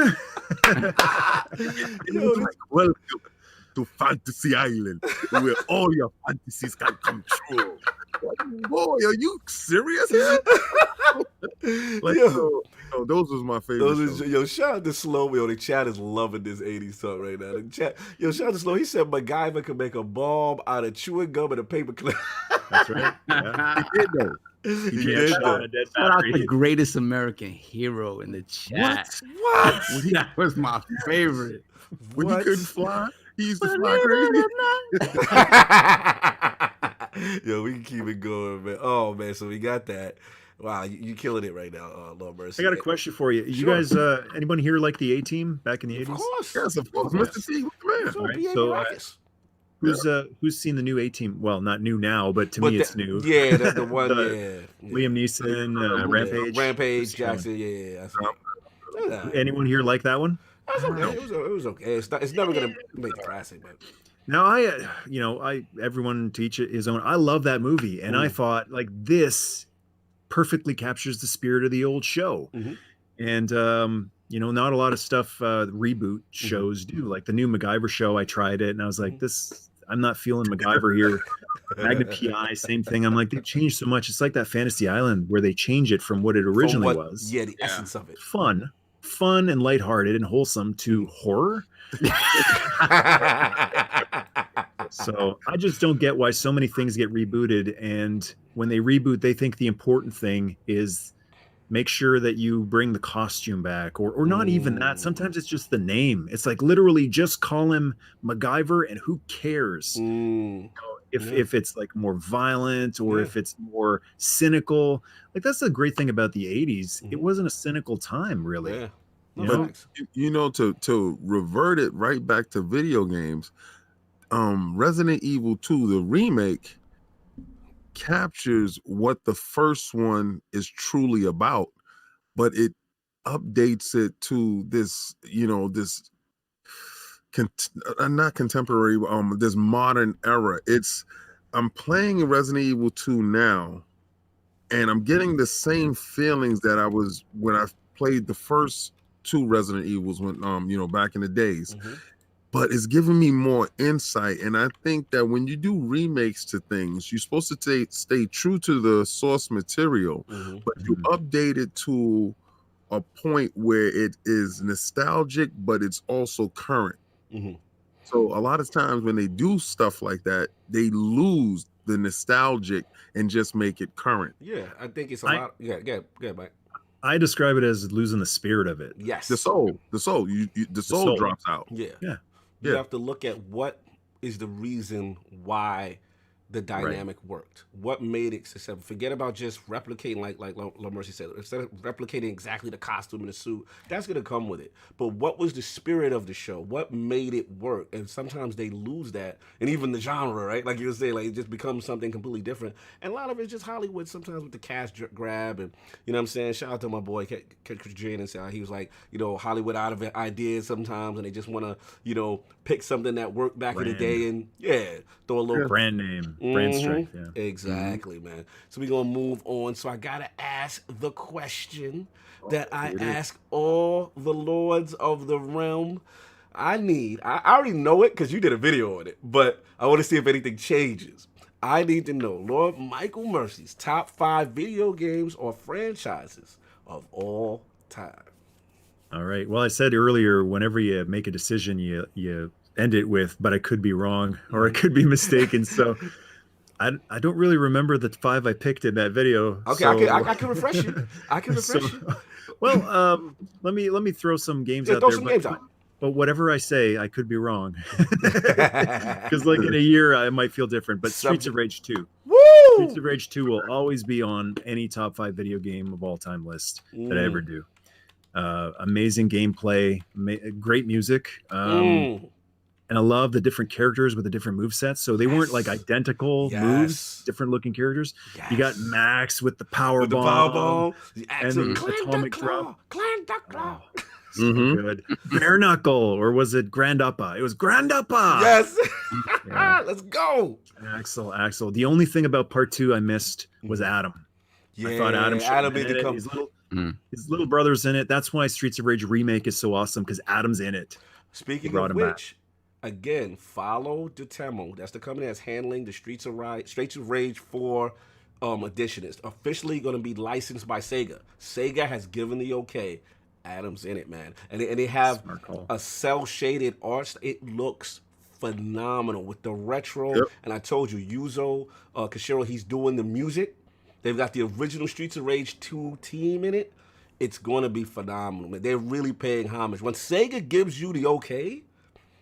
He was like, welcome to Fantasy Island, where all your fantasies can come true. Like, boy, are you serious? Those was my favorite. Shout out to Slow. The chat is loving this 80s talk right now. The chat, shout out to Slow. He said MacGyver could make a bomb out of chewing gum and a paper clip. That's right. Yeah. He did though. Shout out the greatest American hero in the chat. What? That was my favorite. When he couldn't fly, he used to fly crazy. Yo, we can keep it going, man. Oh man, so we got that. Wow, you killing it right now, Lord Mercy. I got a question for you. You guys, anyone here like the A-Team back in the 80s? Of course. Yes, of course. Mr. T, man. All right, so who's seen the new A-Team? Well, not new now, but to me it's new. Yeah, that's the one. Liam Neeson, Rampage Jackson. Yeah. Anyone here like that one? It was okay. It's never gonna make a classic, but. Now everyone to each his own. I love that movie, and I thought like this perfectly captures the spirit of the old show. And not a lot of stuff reboot shows do. Like the new MacGyver show, I tried it, and I was like, I'm not feeling MacGyver here. Magna PI, same thing. I'm like, they changed so much. It's like that Fantasy Island where they change it from what it originally was. Yeah, the essence of it. Fun and lighthearted and wholesome to horror. So I just don't get why so many things get rebooted, and when they reboot, they think the important thing is make sure that you bring the costume back, or not even that. Sometimes it's just the name. It's like literally just call him MacGyver, and who cares if it's like more violent or if it's more cynical. Like that's the great thing about the 80s. It wasn't a cynical time, really. But to revert it right back to video games, Resident Evil 2, the remake, captures what the first one is truly about, but it updates it to this, this not contemporary, this modern era. I'm playing Resident Evil 2 now, and I'm getting the same feelings that I was when I played the first two Resident Evils when back in the days. But it's giving me more insight. And I think that when you do remakes to things, you're supposed to stay true to the source material, but you update it to a point where it is nostalgic, but it's also current. So a lot of times when they do stuff like that, they lose the nostalgic and just make it current. Yeah, I think it's a lot. Yeah, Mike. I describe it as losing the spirit of it. Yes. The soul. The soul drops out. Yeah. You have to look at what is the reason why the dynamic worked. What made it successful? Forget about just replicating, like Mercy said. Instead of replicating exactly the costume and the suit, that's going to come with it. But what was the spirit of the show? What made it work? And sometimes they lose that. And even the genre, right? Like you were saying, like it just becomes something completely different. And a lot of it's just Hollywood sometimes with the cash grab. And, you know what I'm saying? Shout out to my boy, Jane, and he was like, Hollywood out of ideas sometimes. And they just want to, pick something that worked back in the day and, throw a little brand name. Brand strength, Exactly, man. So we're going to move on. So I got to ask the question that I ask all the lords of the realm. I already know it because you did a video on it, but I want to see if anything changes. I need to know Lord Michael Mercy's top 5 video games or franchises of all time. All right. Well, I said earlier, whenever you make a decision, you end it with, but I could be wrong or I could be mistaken. So I don't really remember the 5 I picked in that video. Okay, so, I can refresh you. Well, let me throw some games out there. But whatever I say, I could be wrong. Because like in a year, I might feel different. But Streets of Rage 2. Woo! Streets of Rage 2 will always be on any top 5 video game of all time list that I ever do. Amazing gameplay, great music. And I love the different characters with the different movesets. So they weren't like identical moves, different looking characters. You got Max with the power bomb, and the atomic drop. Clan Duck Claw. So good. Bare Knuckle, or was it Grand Uppa? It was Grand Uppa. Yes. Let's go. Axel. The only thing about part 2 I missed was Adam. I thought Adam should be in it. His little brother's in it. That's why Streets of Rage remake is so awesome, because Adam's in it. Speaking of which, again, follow Dotemu. That's the company that's handling the Streets of Rage 4 edition. It's officially going to be licensed by Sega. Sega has given the okay. Adam's in it, man. And they have a cel-shaded art. It looks phenomenal with the retro. Yep. And I told you, Yuzo Koshiro, he's doing the music. They've got the original Streets of Rage 2 team in it. It's going to be phenomenal, man. They're really paying homage. When Sega gives you the okay,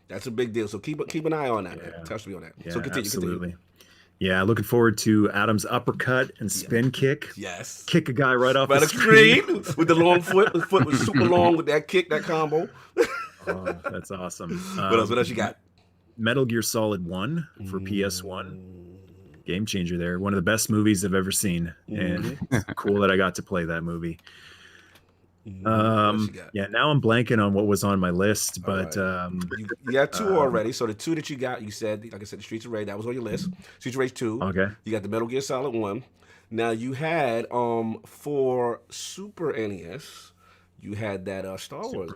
that's a big deal. So keep an eye on that, man. Touch me on that. Yeah, so continue. Yeah, looking forward to Adam's uppercut and spin kick. Yes. Kick a guy right off the screen with the long foot. The foot was super long with that kick, that combo. Oh, that's awesome. What else you got? Metal Gear Solid 1 for PS1. Game changer there. One of the best movies I've ever seen. And it's cool that I got to play that movie. Yeah, now I'm blanking on what was on my list, but you got 2 already. So the 2 that you got, you said, like I said, the Streets of Rage, that was on your list. Streets of Rage 2. Okay. You got the Metal Gear Solid 1. Now you had for Super NES, you had that Star Wars.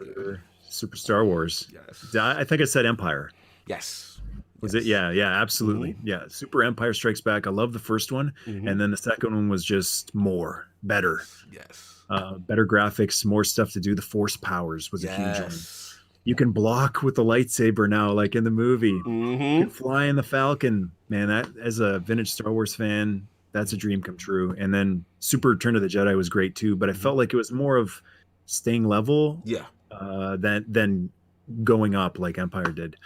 Super Star Wars. Yes. I think I said Empire. Yes. Was it? Yeah, absolutely. Yeah, Super Empire Strikes Back. I love the first one, and then the second one was just better. Yes. Better graphics, more stuff to do. The Force powers was a huge one. You can block with the lightsaber now, like in the movie. You can fly in the Falcon. Man, that as a vintage Star Wars fan, that's a dream come true. And then Super Return of the Jedi was great too, but I felt like it was more of staying level than going up like Empire did.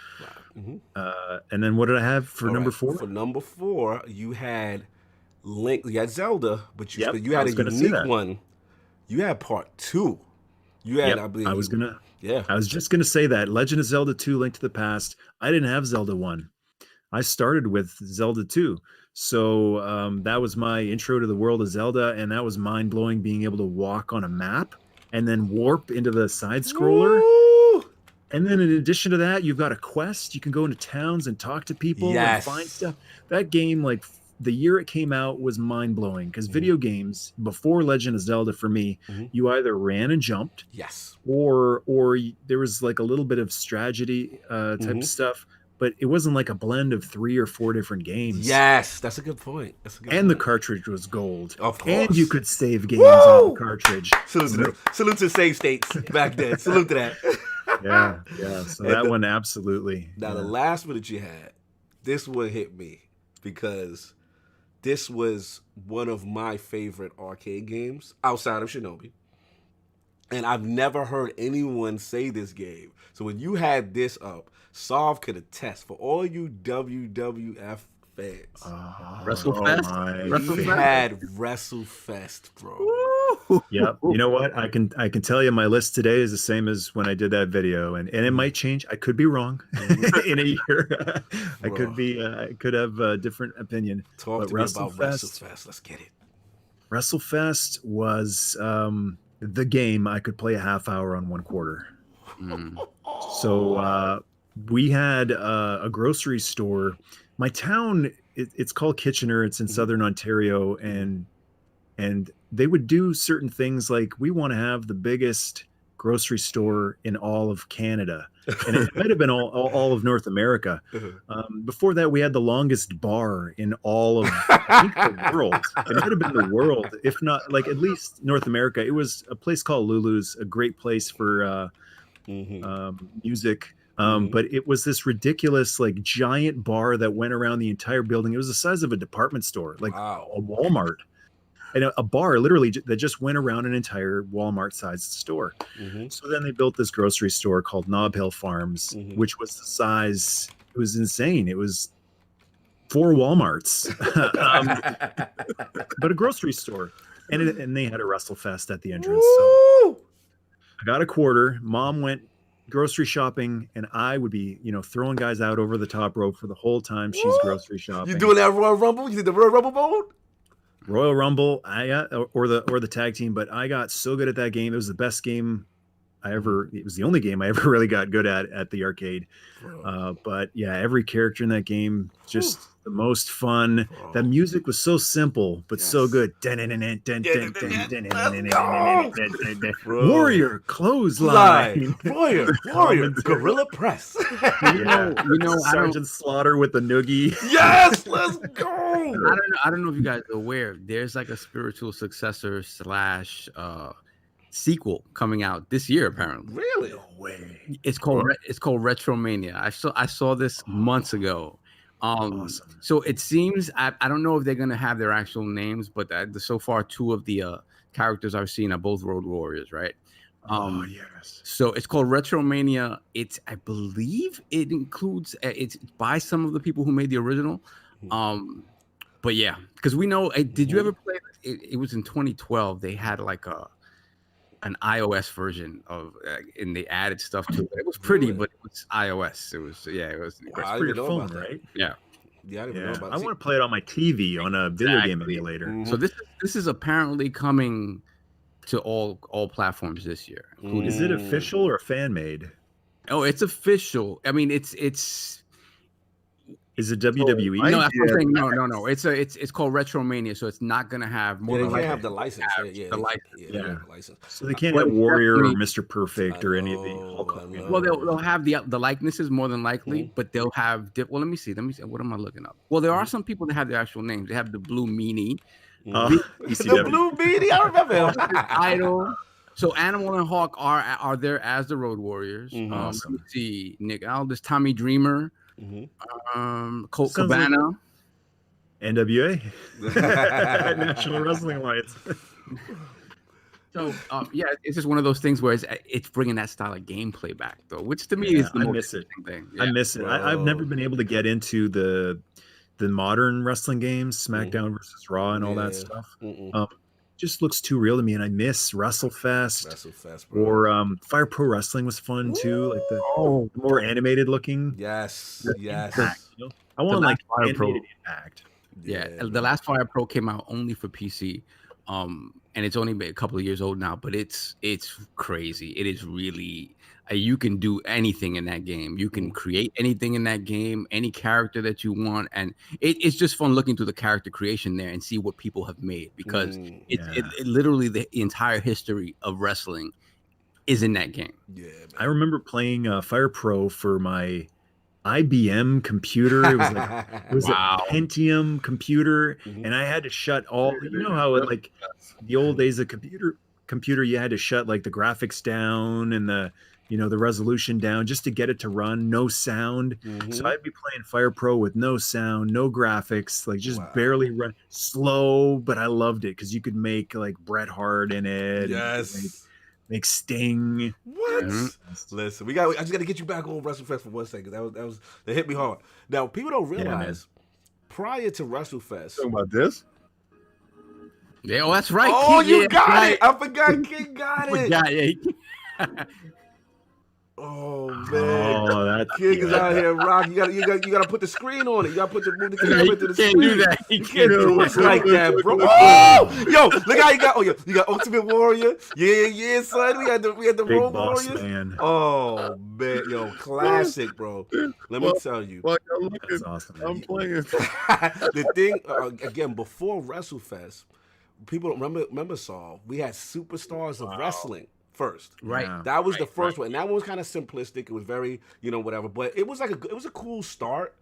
And then what did I have for number 4? For number 4, you had Link. You had Zelda, but you had a unique one. You had part 2. You had, I believe. I was just gonna say that Legend of Zelda 2: Link to the Past. I didn't have Zelda 1, I started with Zelda 2. So that was my intro to the world of Zelda, and that was mind blowing being able to walk on a map and then warp into the side scroller. Woo! And then in addition to that, you've got a quest. You can go into towns and talk to people and find stuff. That game, like the year it came out, was mind blowing because video games before Legend of Zelda for me, you either ran and jumped, or there was like a little bit of strategy type stuff. But it wasn't like a blend of 3 or 4 different games. Yes, that's a good point. The cartridge was gold. Of course. And you could save games on the cartridge. Salute to save states back then. Salute to that. Yeah. So that one, absolutely. Now, the last one that you had, this one hit me because this was one of my favorite arcade games outside of Shinobi. And I've never heard anyone say this game. So when you had this up, Solve could attest for all you WWF fans. WrestleFest? You had WrestleFest, bro. Yep. You know what? I can tell you my list today is the same as when I did that video, and it might change. I could be wrong in a year. I could have a different opinion. Talk to me about WrestleFest. Let's get it. WrestleFest was the game I could play a half hour on 1 quarter. So we had a grocery store. My town, it's called Kitchener. It's in Southern Ontario, and they would do certain things like, we want to have the biggest grocery store in all of Canada, and it might have been all of North America. Before that, we had the longest bar in all of the world. It might have been the world, if not like at least North America. It was a place called Lulu's, a great place for music. But it was this ridiculous, like, giant bar that went around the entire building. It was the size of a department store, like a Walmart, and a bar literally that just went around an entire Walmart-sized store. So then they built this grocery store called Nob Hill Farms, which was the size. It was insane. It was 4 Walmarts, but a grocery store, and they had a WrestleFest at the entrance. So I got a quarter. Mom went grocery shopping, and I would be, throwing guys out over the top rope for the whole time she's grocery shopping. You doing that Royal Rumble? You did the Royal Rumble mode? Royal Rumble, or the tag team, but I got so good at that game. It was the best game it was the only game I ever really got good at the arcade. But yeah, every character in that game, just the most fun. That music was so simple, but so good. Warrior clothesline. Warrior gorilla press. Sergeant Slaughter with the noogie. Yes, let's go. I don't know if you guys are aware. There's like a spiritual successor / sequel coming out this year, apparently. Really? No way. It's called Retromania. I saw this months ago. Awesome. So it seems I don't know if they're gonna have their actual names, but so far 2 of the characters I've seen are both Road Warriors, right? Yes. So it's called Retromania. I believe it includes it's by some of the people who made the original. But yeah, because we know. Did you ever play? It was in 2012. They had like an iOS version of, and they added stuff to it. It was pretty, but it was iOS. It was It's for your phone, right? Yeah. I didn't know about I want to play it on my TV on a video game emulator. So this is apparently coming to all platforms this year. Is it official or fan made? Oh, it's official. I mean, it's. Is it WWE? No, that's what I'm saying. No. It's called Retromania, so it's not gonna have more. They than can't have the license. The license. So they can't have Warrior or Mr. Perfect or any of the Hulk Hogan. Well, they'll have the likenesses more than likely, but they'll have. Well, let me see. What am I looking up? Well, there are some people that have their actual names. They have the Blue Meanie. The Blue Meanie. I remember him. Idol. So Animal and Hawk are there as the Road Warriors. Awesome. Let's see, Nick Aldis, Tommy Dreamer. Colt Cabana, NWA, National Wrestling Alliance. So it's just one of those things where it's bringing that style of gameplay back, though, which to me is the most interesting thing. I miss it. I've never been able to get into the modern wrestling games, SmackDown versus Raw, and all that stuff. Just looks too real to me, and I miss WrestleFest, bro. Or Fire Pro Wrestling was fun too, like the more animated looking. Yes. You know? I want The like last Fire Pro. animated impact. Yeah, the last Fire Pro came out only for PC, and it's only been a couple of years old now. But it's crazy. It is really you can do anything in that game. You can create anything in that game, any character that you want, and it's just fun looking through the character creation there and see what people have made because it literally the entire history of wrestling is in that game. Yeah, man. I remember playing Fire Pro for my IBM computer. It was like a Pentium computer, and I had to shut all. You know how like the old days of computer, you had to shut like the graphics down and the resolution down just to get it to run, no sound. So I'd be playing Fire Pro with no sound, no graphics, like just barely run, slow. But I loved it because you could make like Bret Hart in it. Yes. Make Sting. What? Listen, I just got to get you back on WrestleFest for 1 second. That hit me hard. Now, people don't realize prior to WrestleFest. Talking about this? Yeah, that's right. Oh, King, you got it. I forgot King got it. Oh man! Oh, that King is out here rocking. You got to put the screen on it. You got to put the screen to the screen. Can't do that. You can't do it like that, bro. Oh, yo, look how you got. Oh, you got Ultimate Warrior. Yeah, son. We had the Big Road Boss Warriors. Man. Oh man, yo, classic, bro. Let me tell you. That's awesome. I'm playing. The thing again before WrestleFest, people don't remember Saul. We had Superstars of Wrestling first, Right? Yeah. That was the first one, and that one was kind of simplistic. It was very, whatever, but it was it was a cool start.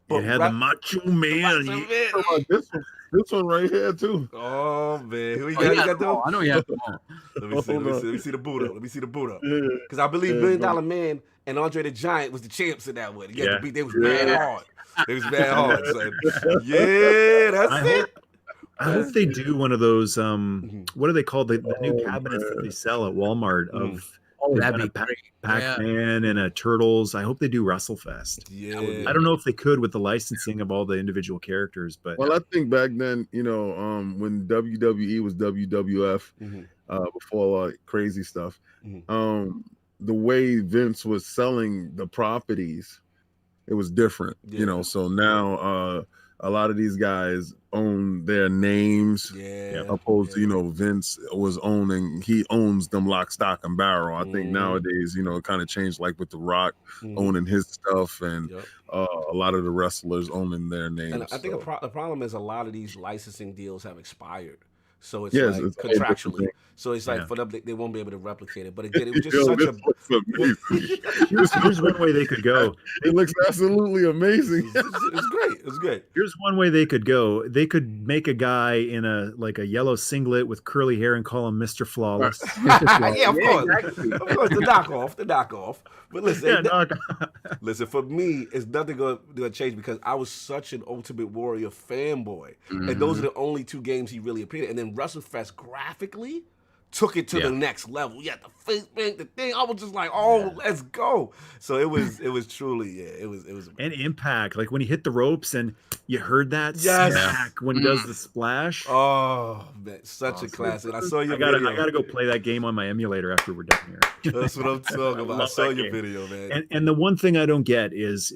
But It had the Macho Man. This one right here too. Oh man, who you Oh, got them? I know you have them all. Let me see the boot up. Because I believe $1 Million Man and Andre the Giant was the champs in that one. They was mad hard. They was mad hard. Son. Yeah, that's it. I hope they do one of those. What are they called? The new cabinets that they sell at Walmart of that'd be great. Pac-Man and a Turtles. I hope they do WrestleFest. Yeah. I don't know if they could with the licensing of all the individual characters, but Well, I think back then, when WWE was WWF, before all that crazy stuff, the way Vince was selling the properties, it was different. So now a lot of these guys own their names, opposed to Vince he owns them lock, stock, and barrel. I think nowadays it kind of changed, like with The Rock owning his stuff, and a lot of the wrestlers owning their names. And I think the problem is a lot of these licensing deals have expired. So it's Yes, like it's a whole different contractually. thing. So it's like for them, they won't be able to replicate it. But again, it was just such a. here's one way they could go. It looks absolutely amazing. It's great. It's great. Here's one way they could go. They could make a guy in a yellow singlet with curly hair and call him Mr. Flawless. Yeah, of course. Of course, the knockoff. But listen, listen, for me, it's nothing going to change because I was such an Ultimate Warrior fanboy. And those are the only two games he really appeared in. And then WrestleFest graphically took it to the next level. Yeah, the face paint, the thing. I was just like, let's go. So it was truly, it was. And impact, like when he hit the ropes and you heard that smack when he does the splash. Oh man, such a classic. I saw your video. I gotta go play that game on my emulator after we're done here. That's what I'm talking about. I saw your video, man. And the one thing I don't get is,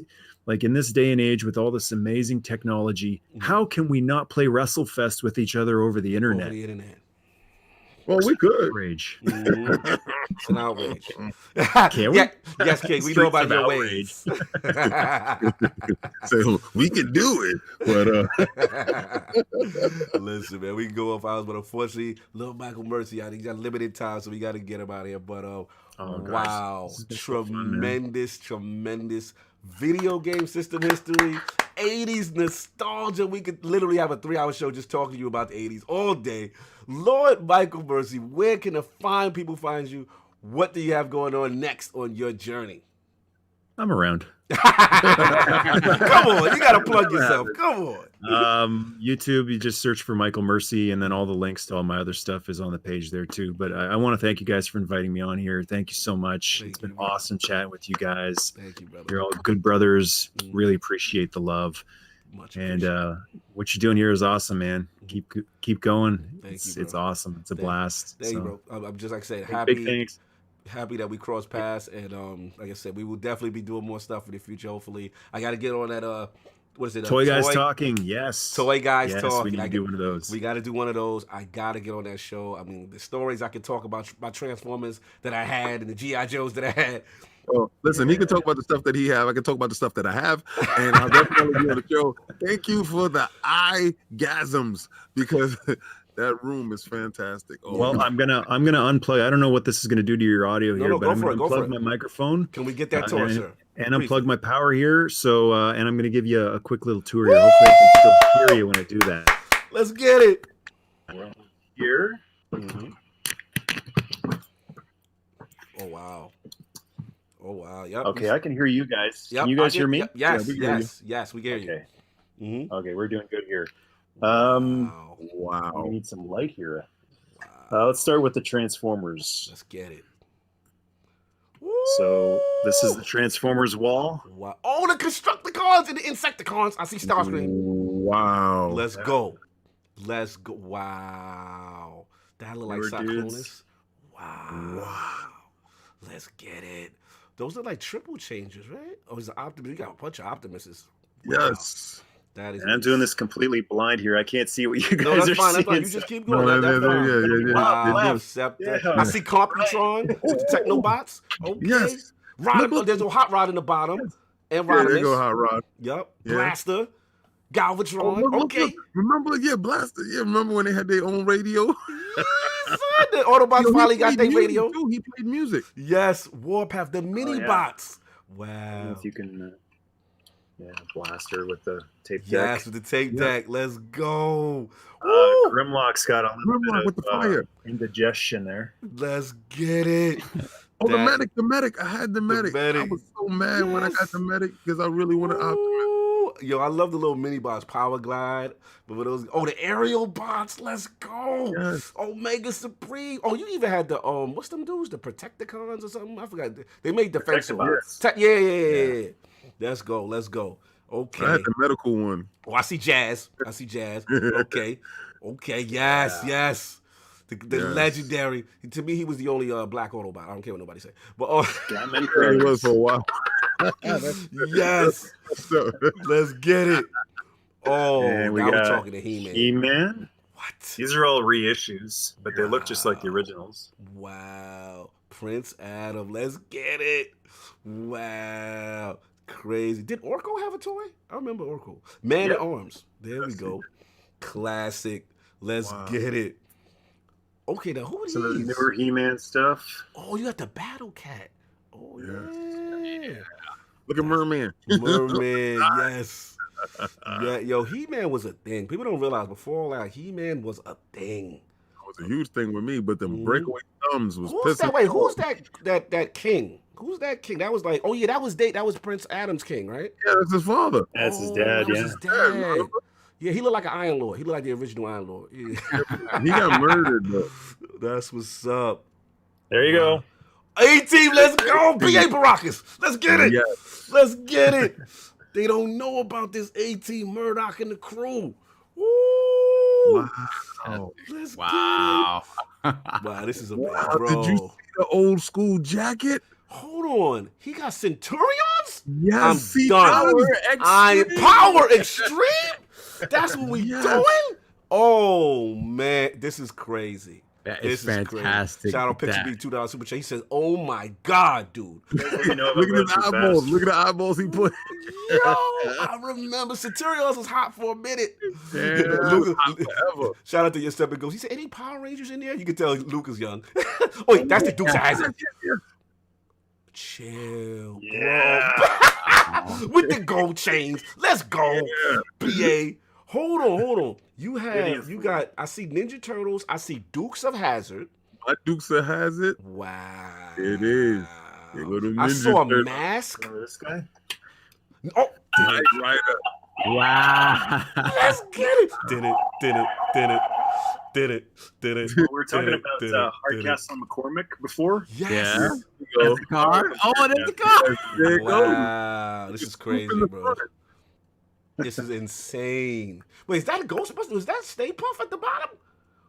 like, in this day and age with all this amazing technology, how can we not play WrestleFest with each other over the internet? Well, we could. Outrage. It's an outrage. Can we? Yes, King. We know about your ways. So we can do it, but listen, man, we can go off hours, but unfortunately, little Michael Mercy, he got limited time, so we got to get him out of here. But wow, tremendous video game system history, 80s nostalgia. We could literally have a 3-hour show just talking to you about the 80s all day. Lord Michael Mercy, where can the fine people find you? What do you have going on next on your journey? I'm around. Come on, you got to plug yourself. Come on. YouTube, you just search for Michael Mercy, and then all the links to all my other stuff is on the page there too. But I want to thank you guys for inviting me on here. Thank you so much. It's been awesome chatting with you guys. Thank you, brother. You're all good brothers. Really appreciate the love. And what you're doing here is awesome, man. Keep going. It's awesome. It's a blast. Thank you, bro. I'm just, like I said, big thanks. Happy that we crossed paths, and like I said, we will definitely be doing more stuff in the future. Hopefully, I got to get on what is it? Toy Guys Talking. Yes. Toy Guys yes, Talking. We need to do one of those. We got to do one of those. I got to get on that show. I mean, the stories I can talk about Transformers that I had and the G.I. Joes that I had. Oh, listen, he can talk about the stuff that he have. I can talk about the stuff that I have, and I'll definitely be on the show. Thank you for the eye-gasms, because that room is fantastic. Oh, well, I'm gonna unplug. I don't know what this is gonna do to your audio here, but I'm gonna unplug my microphone. Can we get that to us, sir? And unplug my power here. So, and I'm gonna give you a quick little tour here. Hopefully, I can still hear you when I do that. Let's get it. Here. Mm-hmm. Oh wow. Oh wow. Yep. Okay, I can hear you guys. Yep, Can you guys hear me? Yep. Yes. Yeah, Yes. We hear you. Okay. Mm-hmm. Okay, we're doing good here. wow. We need some light here. Wow. Let's start with the Transformers. Let's get it. So this is the Transformers wall. Wow. Oh, the Constructicons and the Insecticons. I see Starscream. Wow. Let's go. Let's go. Wow. That look like Cyclonus. Wow. Let's get it. Those are like triple changes, right? Oh, it's an Optimus. You got a bunch of Optimuses. Wow. Yes. That is. And I'm doing this completely blind here. I can't see what you guys are fine. seeing. That's fine. You just keep going. No, That's fine. yeah. Wow. Yeah. I see Computron, Technobots. Okay. Yes. Rod, there's a Hot Rod in the bottom. And Yeah, Rodimus. there go Hot Rod. Yep. Yeah. Blaster. Galvatron. Look, okay. remember, Blaster. Yeah, remember when they had their own radio? The Autobots finally got their music radio. too. He played music. Yes, Warpath, the mini bots. Wow. If you can, Blaster with the tape deck. Yes, with the tape deck. Let's go. Grimlock's got a little bit with the fire. Indigestion there. Let's get it. Oh, the medic. I had the medic. I medic. was so mad when I got the medic because I really wanted Optimus. Yo, I love the little mini bots, Power Glide. But with those, the aerial bots, let's go. Yes. Omega Supreme. Oh, you even had the what's them dudes? The Protecticons or something? I forgot. They made defensive bots. Yeah. Let's go. Okay. I had the medical one. Oh, I see Jazz. Okay. Yes. The legendary. To me, he was the only black Autobot. I don't care what nobody say. But He was for a while. Yes. Let's get it. Oh, and now we're talking to He-Man. He-Man? What? These are all reissues, but they look just like the originals. Wow. Prince Adam. Let's get it. Wow. Crazy. Did Orko have a toy? I remember Orko. Man at Arms. There we go. Classic. Let's get it. Okay, now who are these? Some of the newer He-Man stuff. Oh, you got the Battle Cat. Oh, yeah. Look at Merman. Yes. Yeah, yo, He-Man was a thing. People don't realize before all that, He-Man was a thing. It was a huge thing with me, but the breakaway thumbs was Who's pissing. that? Wait, who's that king? Who's that king? That was like, that was Prince Adam's king, right? Yeah, that's his father. That's his dad, that was his dad. Yeah, he looked like an Iron Lord. He looked like the original Iron Lord. Yeah. He got murdered, though. That's what's up. There you go. A-Team, let's go. B.A. Baracus. Let's get it. Yes. Let's get it. They don't know about this A-Team, Murdoch and the crew. Woo. Wow. Let's Wow. get it. Wow, this is a bad bro. Did you see the old school jacket? Hold on. He got Centurions? Yes. I'm done. Power Extreme? That's what we doing? Oh, man. This is crazy. That is fantastic. Shout out Picture B $2 super chat. He says, "Oh my God, dude! Look at his eyeballs. Look at the eyeballs he put. Yo, I remember Centurions was hot for a minute. Yeah, shout out to your step and goes. He said, "Any Power Rangers in there?" You can tell Luke is young. Oh, wait, that's the Dukes of Hazzard. Chill, bro. With the gold chains. Let's go, BA. Hold on. You got, I see Ninja Turtles. I see Dukes of Hazzard. My Dukes of Hazzard. Wow. It is. I saw a mask. Remember this guy? Oh. Right up. Wow. Let's get it. Did it. We were talking about Hardcastle McCormick before. Yes. Yeah. That's the car. Oh, that's the car. Wow. This is crazy, bro. This is insane. Wait, is that a Ghostbuster? Was that Stay Puft at the bottom?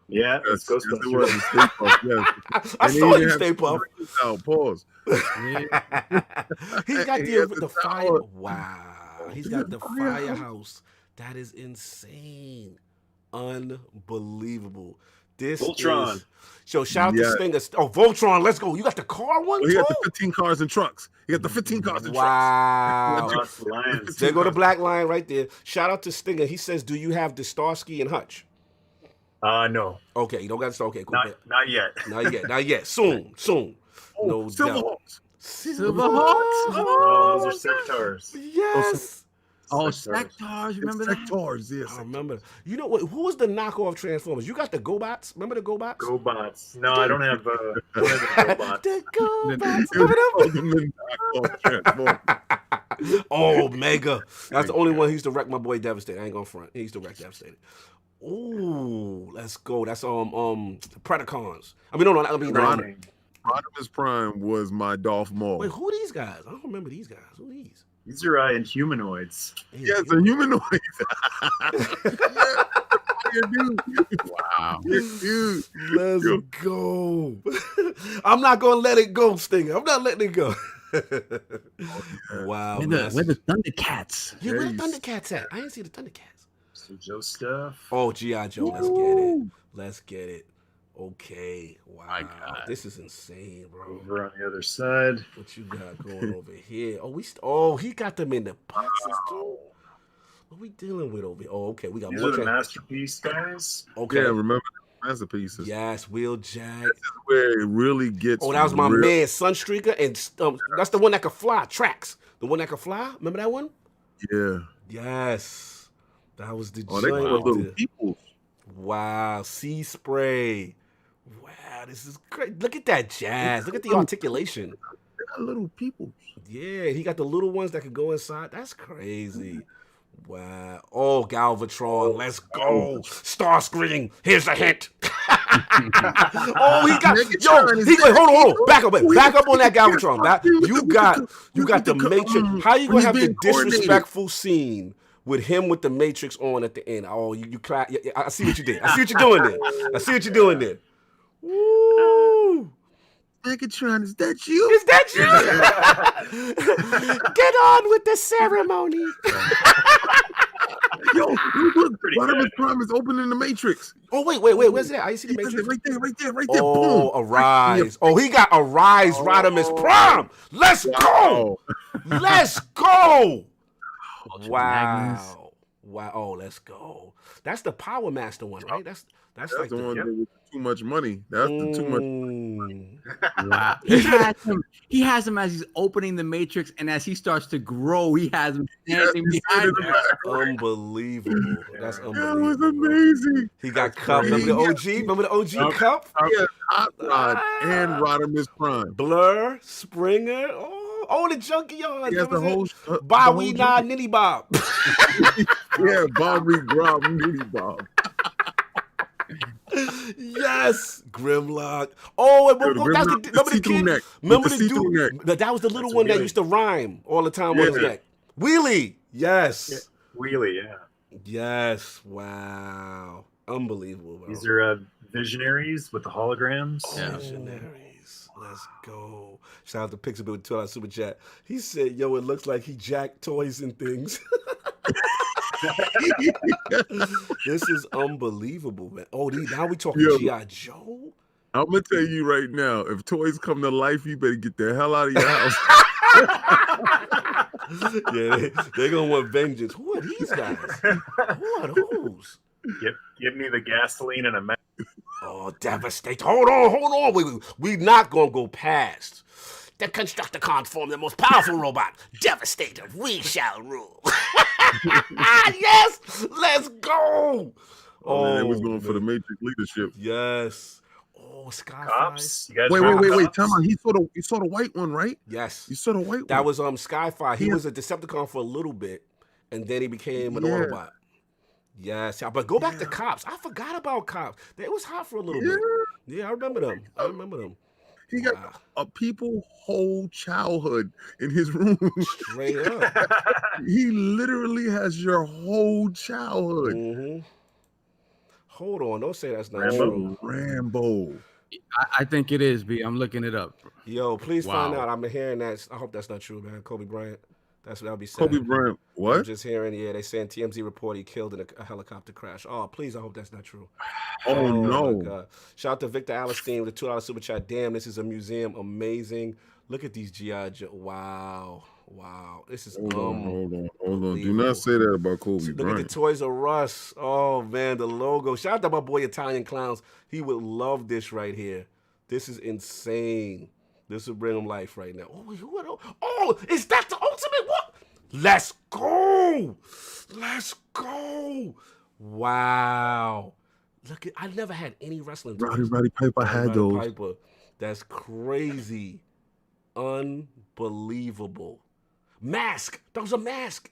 Yeah, it's Yes, Ghostbusters. it was a Stay Puft, yes. I saw you, Stay Puft. Oh, pause. He got the fire. Wow. He's got the firehouse. That is insane. Unbelievable. This Voltron. is... So shout out to Stinger. Oh, Voltron, let's go. You got the car one, He got the 15 cars and trucks. He got the 15 cars and wow. Lost the Lions. There go the Black Lion right there. Shout out to Stinger. He says, do you have the Starsky and Hutch? No. Okay, you don't got to start. Okay, cool. Not yet. Not yet. Soon. No Silverhawks. Silverhawks. Oh, those are sectors. Yes. Oh, sectors. Remember that? Sectors, yes. I remember. You know what? Who was the knockoff Transformers? You got the GoBots? Remember the GoBots? GoBots. No, I don't have the GoBots. The GoBots. Oh, Mega. That's the only one who used to wreck my boy Devastator. I ain't gonna front. He used to wreck Devastator. Ooh, let's go. That's Predacons. I mean, no. Rodimus Prime was my Darth Maul. Wait, who are these guys? I don't remember these guys. Who are these? These are Inhumanoids. Yes, a humanoid. Wow. Dude. Let's go. I'm not gonna let it go, Stinger. I'm not letting it go. Wow. Where the Thundercats? Yeah, where the Thundercats at? I didn't see the Thundercats. So Joe stuff. Oh, G.I. Joe. Let's get it. Let's get it. Okay. Wow. My God. This is insane, bro. Over on the other side. What you got going over here? Oh, he got them in the boxes too. What we dealing with over here? Oh, okay. We got These more are the masterpiece guys. Okay. Yeah, remember the masterpieces. Yes, Wheeljack. This is where it really gets. Oh, that was my man, Sunstreaker, and that's the one that could fly. Tracks. The one that could fly. Remember that one? Yeah. Yes. That was the Oh, they got joint. little people. Wow. Sea Spray. Wow, this is great. Look at that jazz. Look at the articulation. They got little people. Yeah, he got the little ones that could go inside. That's crazy. Wow. Oh, Galvatron. Let's go. Starscream. Here's a hint. Oh, he got... Yo, wait, hold on. Back up on that Galvatron. You got the Matrix. How you going to have the disrespectful scene with him with the Matrix on at the end? Oh, you clap. I see what you did. I see what you're doing there. Woo. Megatron, is that you? Is that you? Get on with the ceremony. Yo, Rodimus Prime is opening the Matrix. Oh, wait. Where's that? I see the Matrix. Right there. Oh, Boom. Arise. Oh, he got Arise Rodimus Prime. Let's go. Let's go. Wow. Oh, let's go. That's the Power Master one, right? That's like the one with too much money. That's the too much. Wow. He has him as he's opening the Matrix, and as he starts to grow, he has him standing behind him. Unbelievable. That's unbelievable. That was amazing. He got Cup. Remember the OG? Remember the OG Cup? Yeah, Hot Rod and Rodimus Prime. Blur, Springer. Oh, the Junkyard. He has the whole Bobby Nah Nitty Bob. Yeah, Bobby Grob Nitty Bob. Yes, Grimlock. Oh, and remember the kid? Neck. Remember the dude? That was the little one that used to rhyme all the time on his neck. Wheelie. Yes. Yeah. Wheelie, yeah. Yes. Wow. Unbelievable, bro. These are visionaries with the holograms. Oh, visionaries. Let's go. Shout out to Pixabit with $12 super chat. He said, yo, it looks like he jacked toys and things. This is unbelievable, man. Oh, now we talking G.I. Joe? I'm going to tell you right now, if toys come to life, you better get the hell out of your house. Yeah, they're going to want vengeance. Who are these guys? Who are those? Give me the gasoline and a map. Oh, devastate. Hold on. We're not going to go past. The Constructicons form the most powerful robot. Devastator, we shall rule. Yes, let's go. Oh, man, was going for the Matrix leadership. Yes. Oh, Skyfire. Cops. Wait. Tell me, you saw the white one, right? Yes. You saw the white one. That was Skyfire. He was a Decepticon for a little bit, and then he became an Autobot. Yes, but go back to Cops. I forgot about Cops. It was hot for a little bit. Yeah, I remember them. He got a people whole childhood in his room. Straight up. He literally has your whole childhood. Mm-hmm. Hold on, don't say that's not Rambo. true. Rambo. I think it is, B. I'm looking it up. Yo, please find out. I'm hearing that. I hope that's not true, man. KobeBryant. That'll be sad. KobeBryant, what? I'm just hearing, they saying TMZ report he killed in a helicopter crash. Oh, please, I hope that's not true. Oh, no. My God. Shout out to Victor Alistine with the $2 super chat. Damn, this is a museum. Amazing. Look at these G.I. Joe. Wow. This is Hold on. Do not say that about KobeBryant. Look at the Toys R Us. Oh, man, the logo. Shout out to my boy Italian Clowns. He would love this right here. This is insane. This will bring him life right now. Oh, is that the ultimate one? Let's go. Wow. Look, I never had any wrestling toys. Roddy Piper had those. Piper. That's crazy. Unbelievable. Mask. That was a mask.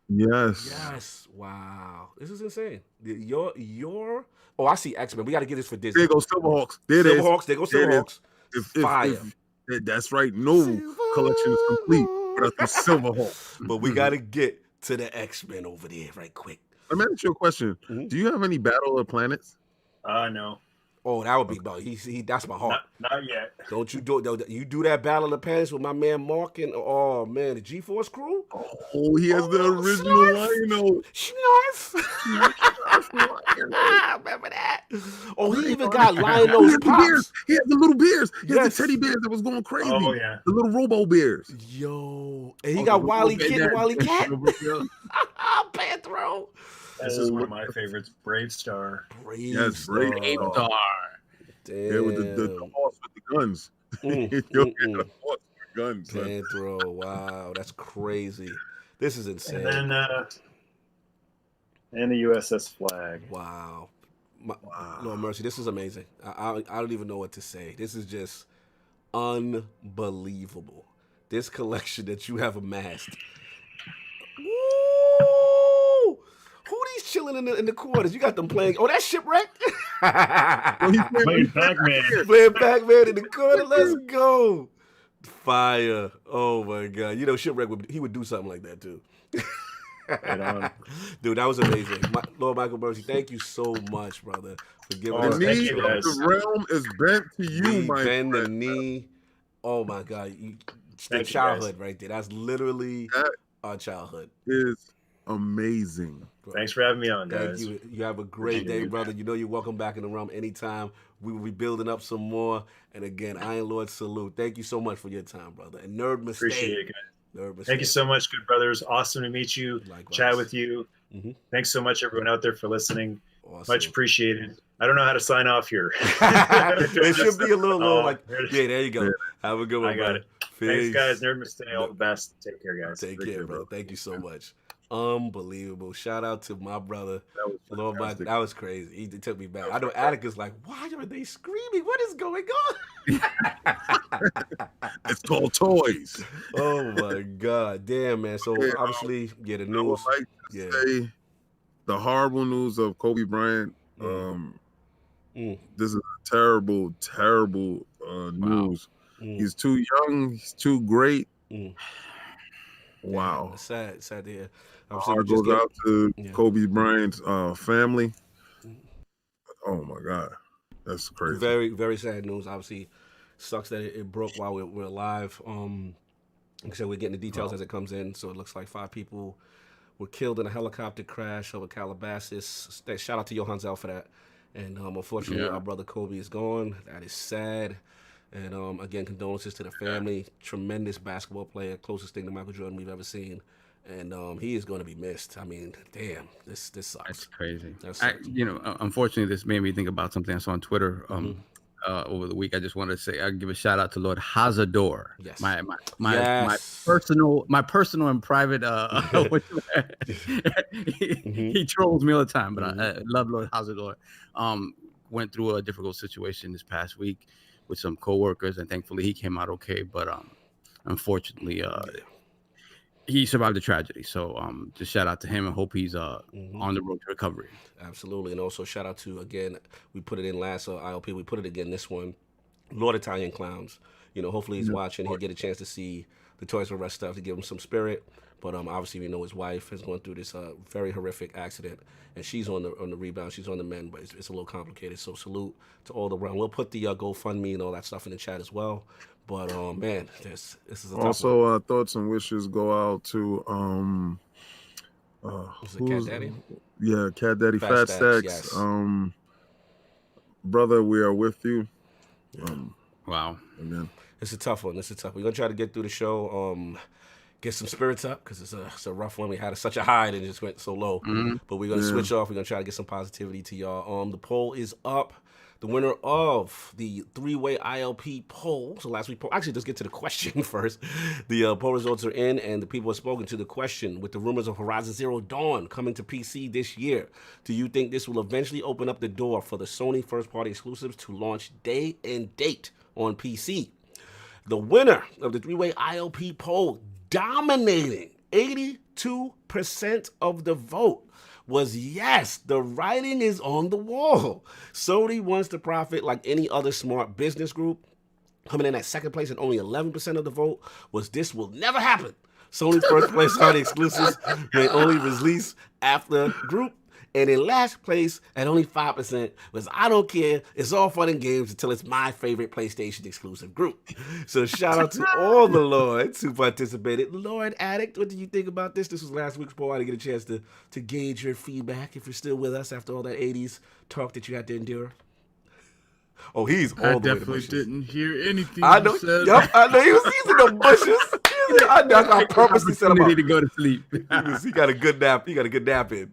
Yes. Wow. This is insane. Oh, I see X-Men. We got to get this for Disney. There go Silverhawks. There go Silverhawks. Fire. That's right. No collection is complete without the Silverhawks. But we got to get to the X-Men over there right quick. Let me ask you a question. Mm-hmm. Do you have any Battle of the Planets? No. Oh, that would be about. He that's my heart. Not yet. Don't you do? You do that Battle of the Planets with my man Mark and the G-Force crew. Oh, he has the original Lionel. Snarf. Remember that? Oh, he even got Lionel's pops. He had the little bears. He had the teddy bears that was going crazy. Oh yeah, the little Robo bears. Yo, and he got Wily Kid and Wily Cat. Panthro. This is one of my favorites, Brave Star. Brave Star. Yeah, with the horse with the guns. The horse with guns. Panthro. Wow, that's crazy. This is insane. And then and the USS Flag. Wow. Lord mercy, this is amazing. I don't even know what to say. This is just unbelievable. This collection that you have amassed. Woo! Who these chilling in the quarters? You got them playing. Oh, that's Shipwrecked? Playing Pac-Man. Playing Pac-Man in the corner. Let's go. Fire. Oh, my God. You know, Shipwrecked, he would do something like that, too. Right on. Dude, that was amazing. Lord Michael Mercy, thank you so much, brother, for giving us the knee of the realm is bent to you, my friend. The knee. Oh, my God. The childhood right there. That's literally our childhood. Is amazing. Thanks for having me on, guys. Thank you. You have a great day, brother. You know you're welcome back in the realm anytime. We will be building up some more. And again, Iron Lord salute. Thank you so much for your time, brother. And Nerd Mistake. Appreciate it, guys. Thank you so much, good brothers. Awesome to meet you. Likewise. Chat with you. Mm-hmm. Thanks so much, everyone out there, for listening. Awesome. Much appreciated. I don't know how to sign off here. It should be a little like, yeah, there you go. Yeah. Have a good one, I got brother. it. Thanks, guys. Nerd Mistake. All the best. Take care, guys. Take care, bro. Thank you so much. Unbelievable. Shout out to my brother. Lord Mike. That was crazy. He took me back. I know Atticus like, why are they screaming? What is going on? It's called toys. Oh my God. Damn, man. So obviously, the news. I would like to say the horrible news of KobeBryant. This is a terrible, terrible news. He's too young. He's too great. Wow. Sad to hear. Heart goes out to KobeBryant's family. Oh my God, that's crazy. Very, very sad news. Obviously, sucks that it broke while we're alive. Like I said, we're getting the details as it comes in. So it looks like 5 people were killed in a helicopter crash over Calabasas. Shout out to Johan Zell for that. And unfortunately, our brother Kobe is gone. That is sad. And again, condolences to the family. Tremendous basketball player, closest thing to Michael Jordan we've ever seen. And he is going to be missed. I mean, damn, this sucks. That's crazy. Unfortunately, this made me think about something I saw on Twitter over the week. I just wanted to say, I'll give a shout out to Lord Hazador. Yes. My personal and private. He trolls me all the time, but I love Lord Hazador. Went through a difficult situation this past week with some coworkers, and thankfully he came out okay. But unfortunately, he survived the tragedy. So just shout out to him and hope he's on the road to recovery. Absolutely. And also shout out to, again, we put it in last ILP, we put it again this one, Lord Italian Clowns. You know, hopefully he's watching. He'll get a chance to see the Toys R Us stuff to give him some spirit. But obviously, we know his wife is going through this very horrific accident, and she's on the rebound. She's on the mend, but it's a little complicated. So salute to all the realm. We'll put the GoFundMe and all that stuff in the chat as well. But man, this is a tough also thoughts and wishes go out to is it Cat Daddy? Yeah, Cat Daddy Fat Stacks. Yes. Brother, we are with you. Yeah. Wow. Amen. It's a tough one. We're gonna try to get through the show. Get some spirits up because it's a rough one. We had such a high and it just went so low. Mm-hmm. But we're gonna switch off. We're gonna try to get some positivity to y'all. The poll is up. The winner of the 3-way ILP poll. So last week poll. Actually, let's get to the question first. The poll results are in, and the people have spoken to the question. With the rumors of Horizon Zero Dawn coming to PC this year, do you think this will eventually open up the door for the Sony first-party exclusives to launch day and date on PC? The winner of the 3-way ILP poll, dominating 82% of the vote, was yes, the writing is on the wall. Sony wants to profit like any other smart business group. Coming in at second place and only 11% of the vote was this will never happen. Sony's first place on the exclusives may only release after group. And in last place at only 5% was I don't care. It's all fun and games until it's my favorite PlayStation exclusive group. So shout out to all the Lords who participated. Lord Addict, what did you think about this? This was last week's poll. I didn't get a chance to gauge your feedback if you're still with us after all that 80s talk that you had to endure. Oh, he's all the way to definitely didn't hear anything. I know. Yep, I know he was in the bushes. I know. I purposely set him up. To go to sleep. He got a good nap. He got a good nap in.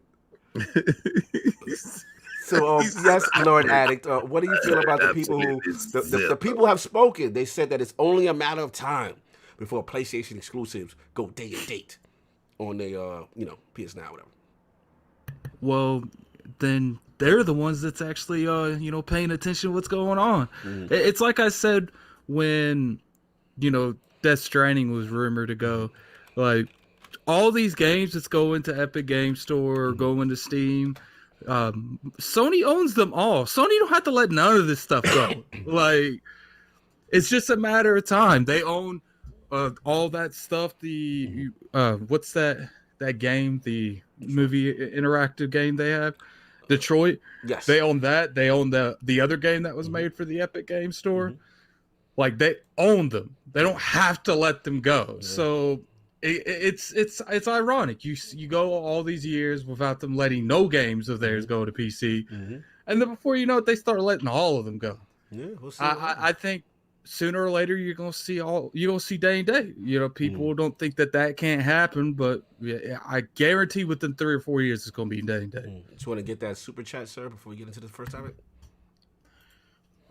So yes, Lord Addict. What do you feel about the people who the people have spoken? They said that it's only a matter of time before PlayStation exclusives go day and date on their PS Now, whatever. Well, then they're the ones that's actually paying attention to what's going on. It's like I said when Death Stranding was rumored to go, like all these games that's going to Epic Game Store or going to Steam, Sony owns them all. Sony don't have to let none of this stuff go. Like, it's just a matter of time. They own all that stuff. The what's that game? The movie interactive game they have, Detroit. Yes, they own that. They own the other game that was made for the Epic Game Store. Like, they own them. They don't have to let them go. Yeah. So it's ironic. You go all these years without them letting no games of theirs go to PC, and then before you know it, they start letting all of them go. Yeah, we'll see. I think sooner or later you're gonna see day and day. People don't think that can't happen, but yeah, I guarantee within 3 or 4 years it's gonna be day and day. Just want to get that super chat, sir, before we get into the first topic.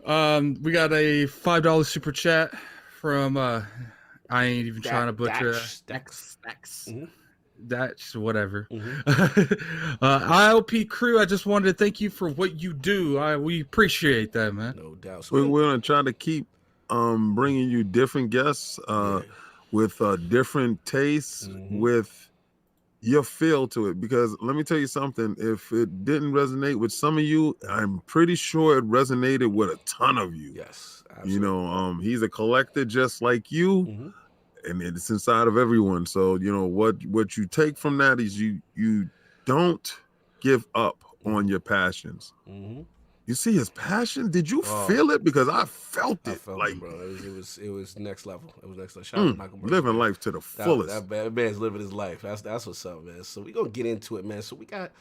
We got a $5 super chat from I ain't even trying to butcher Stacks. That's whatever. ILP crew, I just wanted to thank you for what you do. We appreciate that, man. No doubt. So we're gonna try to keep bringing you different guests with different tastes, with your feel to it. Because let me tell you something, if it didn't resonate with some of you, I'm pretty sure it resonated with a ton of you. Yes. Absolutely. He's a collector just like you, and it's inside of everyone. So what you take from that is you don't give up on your passions. You see his passion? Did you feel it? Because I felt it. It, bro. It was next level. It was next level. Shout out to Michael. Living life to the fullest. That man's living his life. That's what's up, man. So we're gonna get into it, man. So we got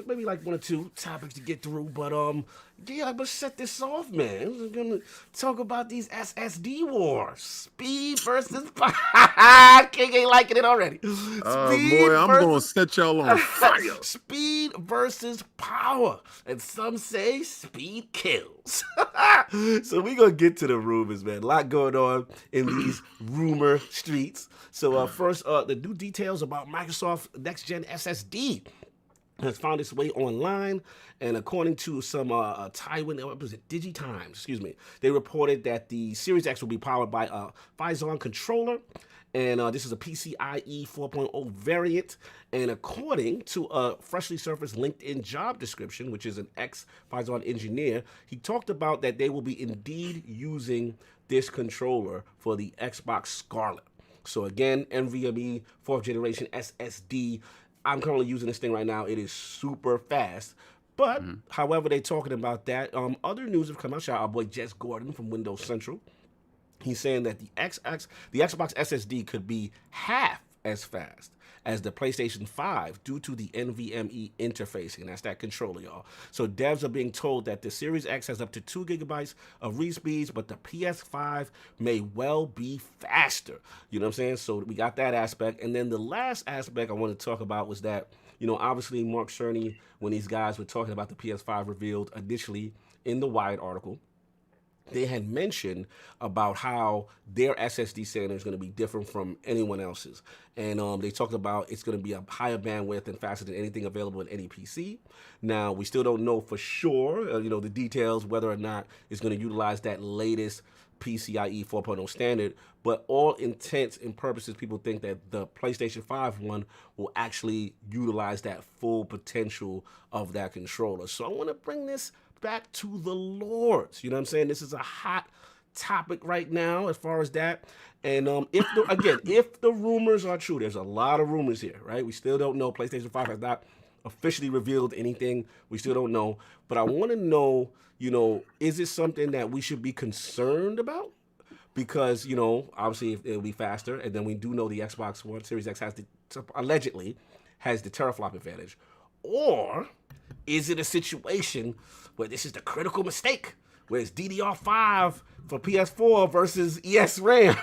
maybe like 1 or 2 topics to get through, but let's set this off, man. We're gonna talk about these SSD wars, speed versus power. King ain't liking it already. Boy, I'm gonna set y'all on fire. Speed versus power, and some say speed kills. So we gonna get to the rumors, man. A lot going on in these rumor streets. So first, the new details about Microsoft NextGen SSD has found its way online, and according to some Taiwan, Digitimes, they reported that the Series X will be powered by a Phison controller, and this is a PCIe 4.0 variant, and according to a freshly surfaced LinkedIn job description, which is an ex-Phison engineer, he talked about that they will be indeed using this controller for the Xbox Scarlet. So again, NVMe 4th generation SSD. I'm currently using this thing right now. It is super fast. But, however, they're talking about that. Other news have come out. Shout out our boy Jess Gordon from Windows Central. He's saying that the Xbox SSD could be half as fast as the PlayStation 5 due to the NVMe interfacing. That's that controller, y'all. So devs are being told that the Series X has up to 2 gigabytes of read speeds, but the PS5 may well be faster. You know what I'm saying? So we got that aspect. And then the last aspect I want to talk about was that, obviously Mark Cerny, when these guys were talking about the PS5 revealed initially in the Wired article, they had mentioned about how their SSD standard is going to be different from anyone else's. And they talked about it's going to be a higher bandwidth and faster than anything available in any PC. Now, we still don't know for sure, the details, whether or not it's going to utilize that latest PCIe 4.0 standard, but all intents and purposes, people think that the PlayStation 5 one will actually utilize that full potential of that controller. So I want to bring this back to the Lords. You know what I'm saying? This is a hot topic right now as far as that. And if the rumors are true, there's a lot of rumors here, right? We still don't know. PlayStation 5 has not officially revealed anything. We still don't know. But I want to know, is it something that we should be concerned about? Because, obviously it'll be faster. And then we do know the Xbox One Series X allegedly has the teraflop advantage. Or is it a situation where this is the critical mistake, where it's DDR5 for PS4 versus ESRAM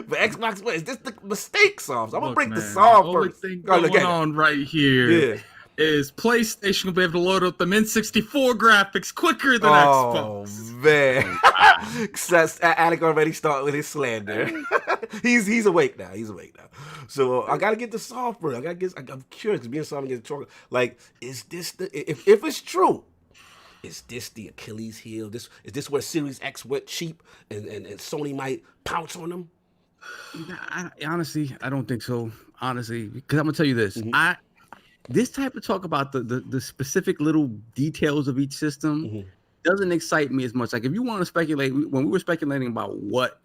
for Xbox One? Is this the mistake solves? I'm going to break the solve first. The only thing going on right here is PlayStation will be able to load up the N64 graphics quicker than Xbox. Oh, man. Alec already started with his slander. He's awake now. So I got to get the solve first. I'm curious, because me and Simon get talking. Like, is this if it's true, is this the Achilles heel? Is this where Series X went cheap and Sony might pounce on them? Honestly, I don't think so. Honestly, because I'm gonna tell you this. This type of talk about the specific little details of each system doesn't excite me as much. Like, if you want to speculate, when we were speculating about what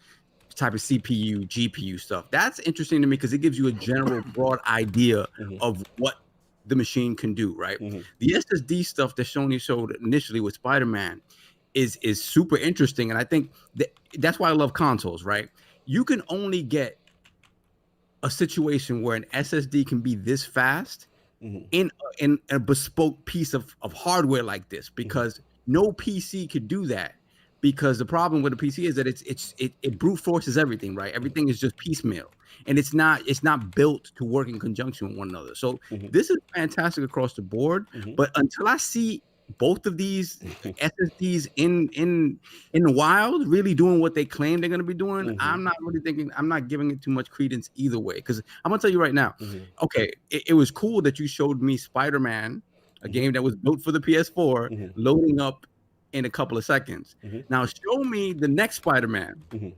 type of CPU, GPU stuff, that's interesting to me because it gives you a general broad idea of what the machine can do, right? The SSD stuff that Sony showed initially with Spider-Man is super interesting, and I think that's why I love consoles, right? You can only get a situation where an SSD can be this fast in a bespoke piece of hardware like this, because no PC could do that. Because the problem with a PC is that it brute forces everything, right? Everything is just piecemeal, and it's not built to work in conjunction with one another. So this is fantastic across the board. But until I see both of these SSDs in the wild, really doing what they claim they're going to be doing, I'm not giving it too much credence either way. Because I'm gonna tell you right now, okay, it was cool that you showed me Spider-Man, a game that was built for the PS4, loading up in a couple of seconds. Now show me the next Spider-Man.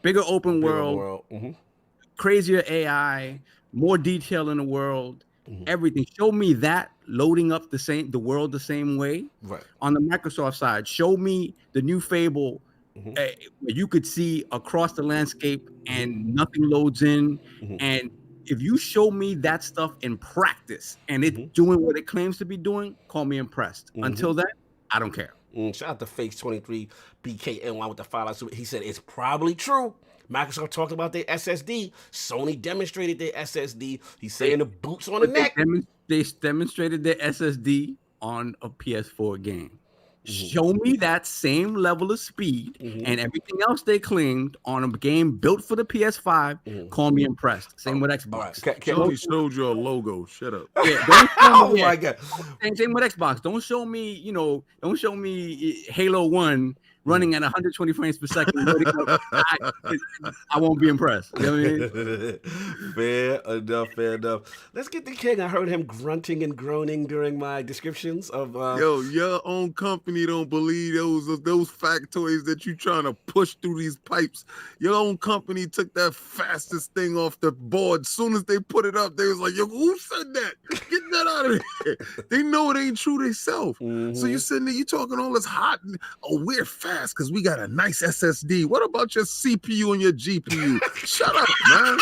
Bigger open world, crazier AI, more detail in the world, everything. Show me that loading up the world the same way. Right. On the Microsoft side, show me the new Fable where you could see across the landscape and nothing loads in. And if you show me that stuff in practice and it's doing what it claims to be doing, call me impressed. Until then, I don't care. Shout out to Face23 BKNY with the $5. He said it's probably true. Microsoft talked about their SSD. Sony demonstrated their SSD. He's saying the boots on the neck. They demonstrated their SSD on a PS4 game. Show me that same level of speed and everything else they claimed on a game built for the PS5. Call me impressed. Same with Xbox. Sony showed you a logo. Shut up. My God. Same with Xbox. Don't show me Halo 1 running at 120 frames per second. I won't be impressed. You know what I mean? Fair enough. Let's get the king. I heard him grunting and groaning during my descriptions of your own company don't believe those factoids that you trying to push through these pipes. Your own company took that fastest thing off the board. As soon as they put it up, they was like, yo, who said that? Get that out of there. They know it ain't true themselves. So you sitting there, you talking all this hot, we're fast. fast because we got a nice SSD. What about your CPU and your GPU? Shut up, man.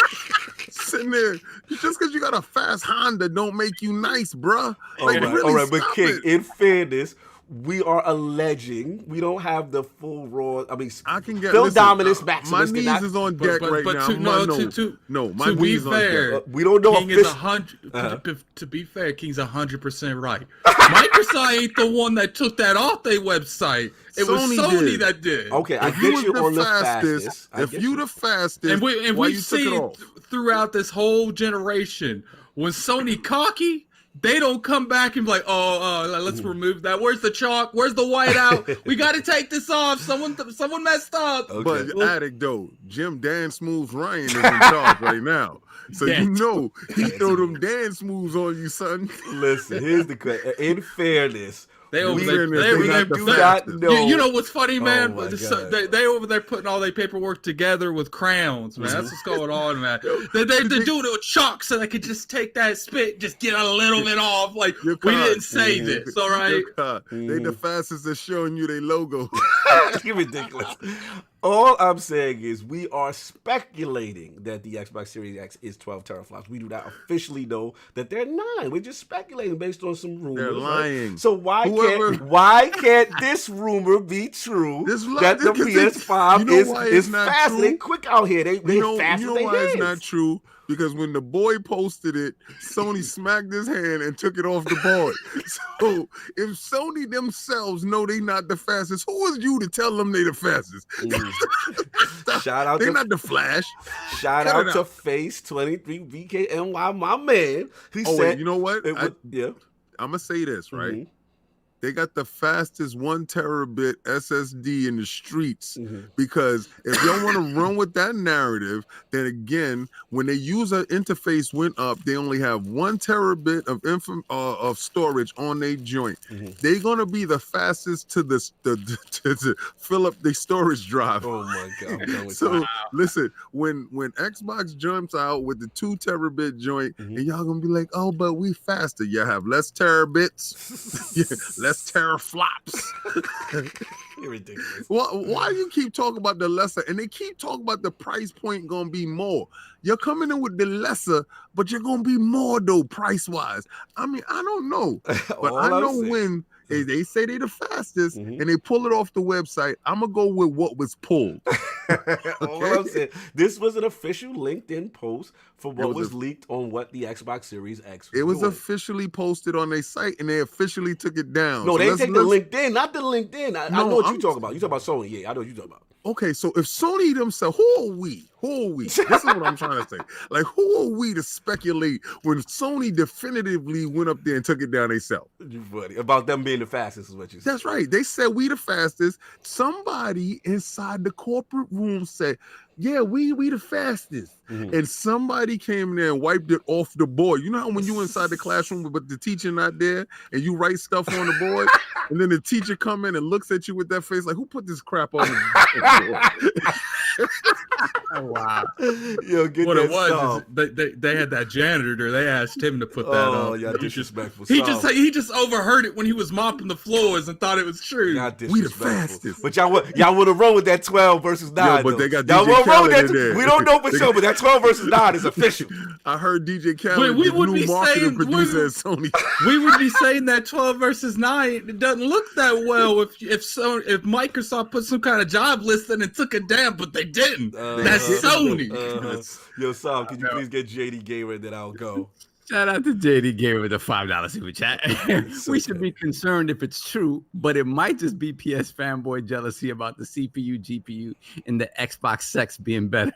Sitting there, just because you got a fast Honda don't make you nice, bruh. Like, all right, but stop King, it. in fairness, we are alleging we don't have the full raw. I mean, I can get Dominous, my Maximus. knees is on deck right now. My to be knees on fair, deck. We don't know. King is 100. To be fair, King's 100% right. Microsoft ain't the one that took that off their website. It was Sony that did. Okay, I If get you you was on the the fastest, fastest. if you the fastest, and why we've you took it seen off? throughout this whole generation, when Sony cocky, they don't come back and be like, let's remove that. Where's the chalk? Where's the whiteout? We got to take this off. Someone messed up. Okay. But addict though, Jim Dance Moves Ryan is in charge right now. So you know he throw them dance moves on you, son. Listen, here's the question. In fairness, They over we there. do not know. You know what's funny, man? Oh my God. They over there putting all their paperwork together with crowns, man. That's what's going on, man. They're doing it with chalk so they could just take that spit, just get a little bit off. Like, we didn't say this, all right? They the fastest at showing you their logo. You're ridiculous. All I'm saying is we are speculating that the Xbox Series X is 12 teraflops. We do not officially know that they're 9. We're just speculating based on some rumors. They're lying. Right? So why can't this rumor be true that the PS5 is fast? They're quick out here. They're fast. You know why it's not true? Because when the boy posted it, Sony smacked his hand and took it off the board. So if Sony themselves know they not the fastest, who is you to tell them they the fastest? Shout out they're not the Flash. Shout out to Face 23 VKNY, my man. He said, wait, you know what? Yeah. I'm gonna say this, right? They got the fastest 1 terabit SSD in the streets because if y'all want to run with that narrative, then again, when their user interface went up, they only have 1 terabit of storage on their joint. They're gonna be the fastest to to fill up their storage drive. Oh my God! So listen, when Xbox jumps out with the 2 terabit joint, and y'all gonna be like, oh, but we faster. You have less terabits. Less teraflops. You're ridiculous. Why do you keep talking about the lesser? And they keep talking about the price point gonna be more. You're coming in with the lesser, but you're gonna be more though, price wise. I mean, I don't know, but I know when they say they're the fastest and they pull it off the website, I'm gonna go with what was pulled. All I'm saying, this was an official LinkedIn post for what was leaked on what the Xbox Series X was. It was doing. officially posted on their site, and they officially took it down. No, so they take the LinkedIn, not the LinkedIn. I know what you're talking about. You talking about Sony? Yeah, I know what you're talking about. Okay, so if Sony themselves, who are we? This is what I'm trying to say. Like, who are we to speculate when Sony definitively went up there and took it down themselves? You funny about them being the fastest is what you said. That's right. They said we the fastest. Somebody inside the corporate room said, yeah, we the fastest. And somebody came in there and wiped it off the board. You know how when you inside the classroom but the teacher not there and you write stuff on the board and then the teacher come in and looks at you with that face like, who put this crap on the board? Wow. Yo, get what that it was is they had that janitor. They asked him to put that up. Oh, yeah, disrespectful. He just overheard it when he was mopping the floors and thought it was true. We the fastest. But y'all want to run with that 12 versus 9. Yeah, but they got DJ y'all Khaled that in there. We don't know for sure, but that 12 versus 9 is official. I heard DJ Khaled, we would new be marketing saying, producer at Sony. We would be saying that 12 versus 9 it doesn't look that well if Microsoft put some kind of job listing and took it down, but they didn't. That's Sony. Yo, Sam, could you please get JD Gamer and then I'll go. Shout out to JD Gamer with the $5 super chat. We should be concerned if it's true, but it might just be PS fanboy jealousy about the CPU, GPU, and the Xbox sex being better.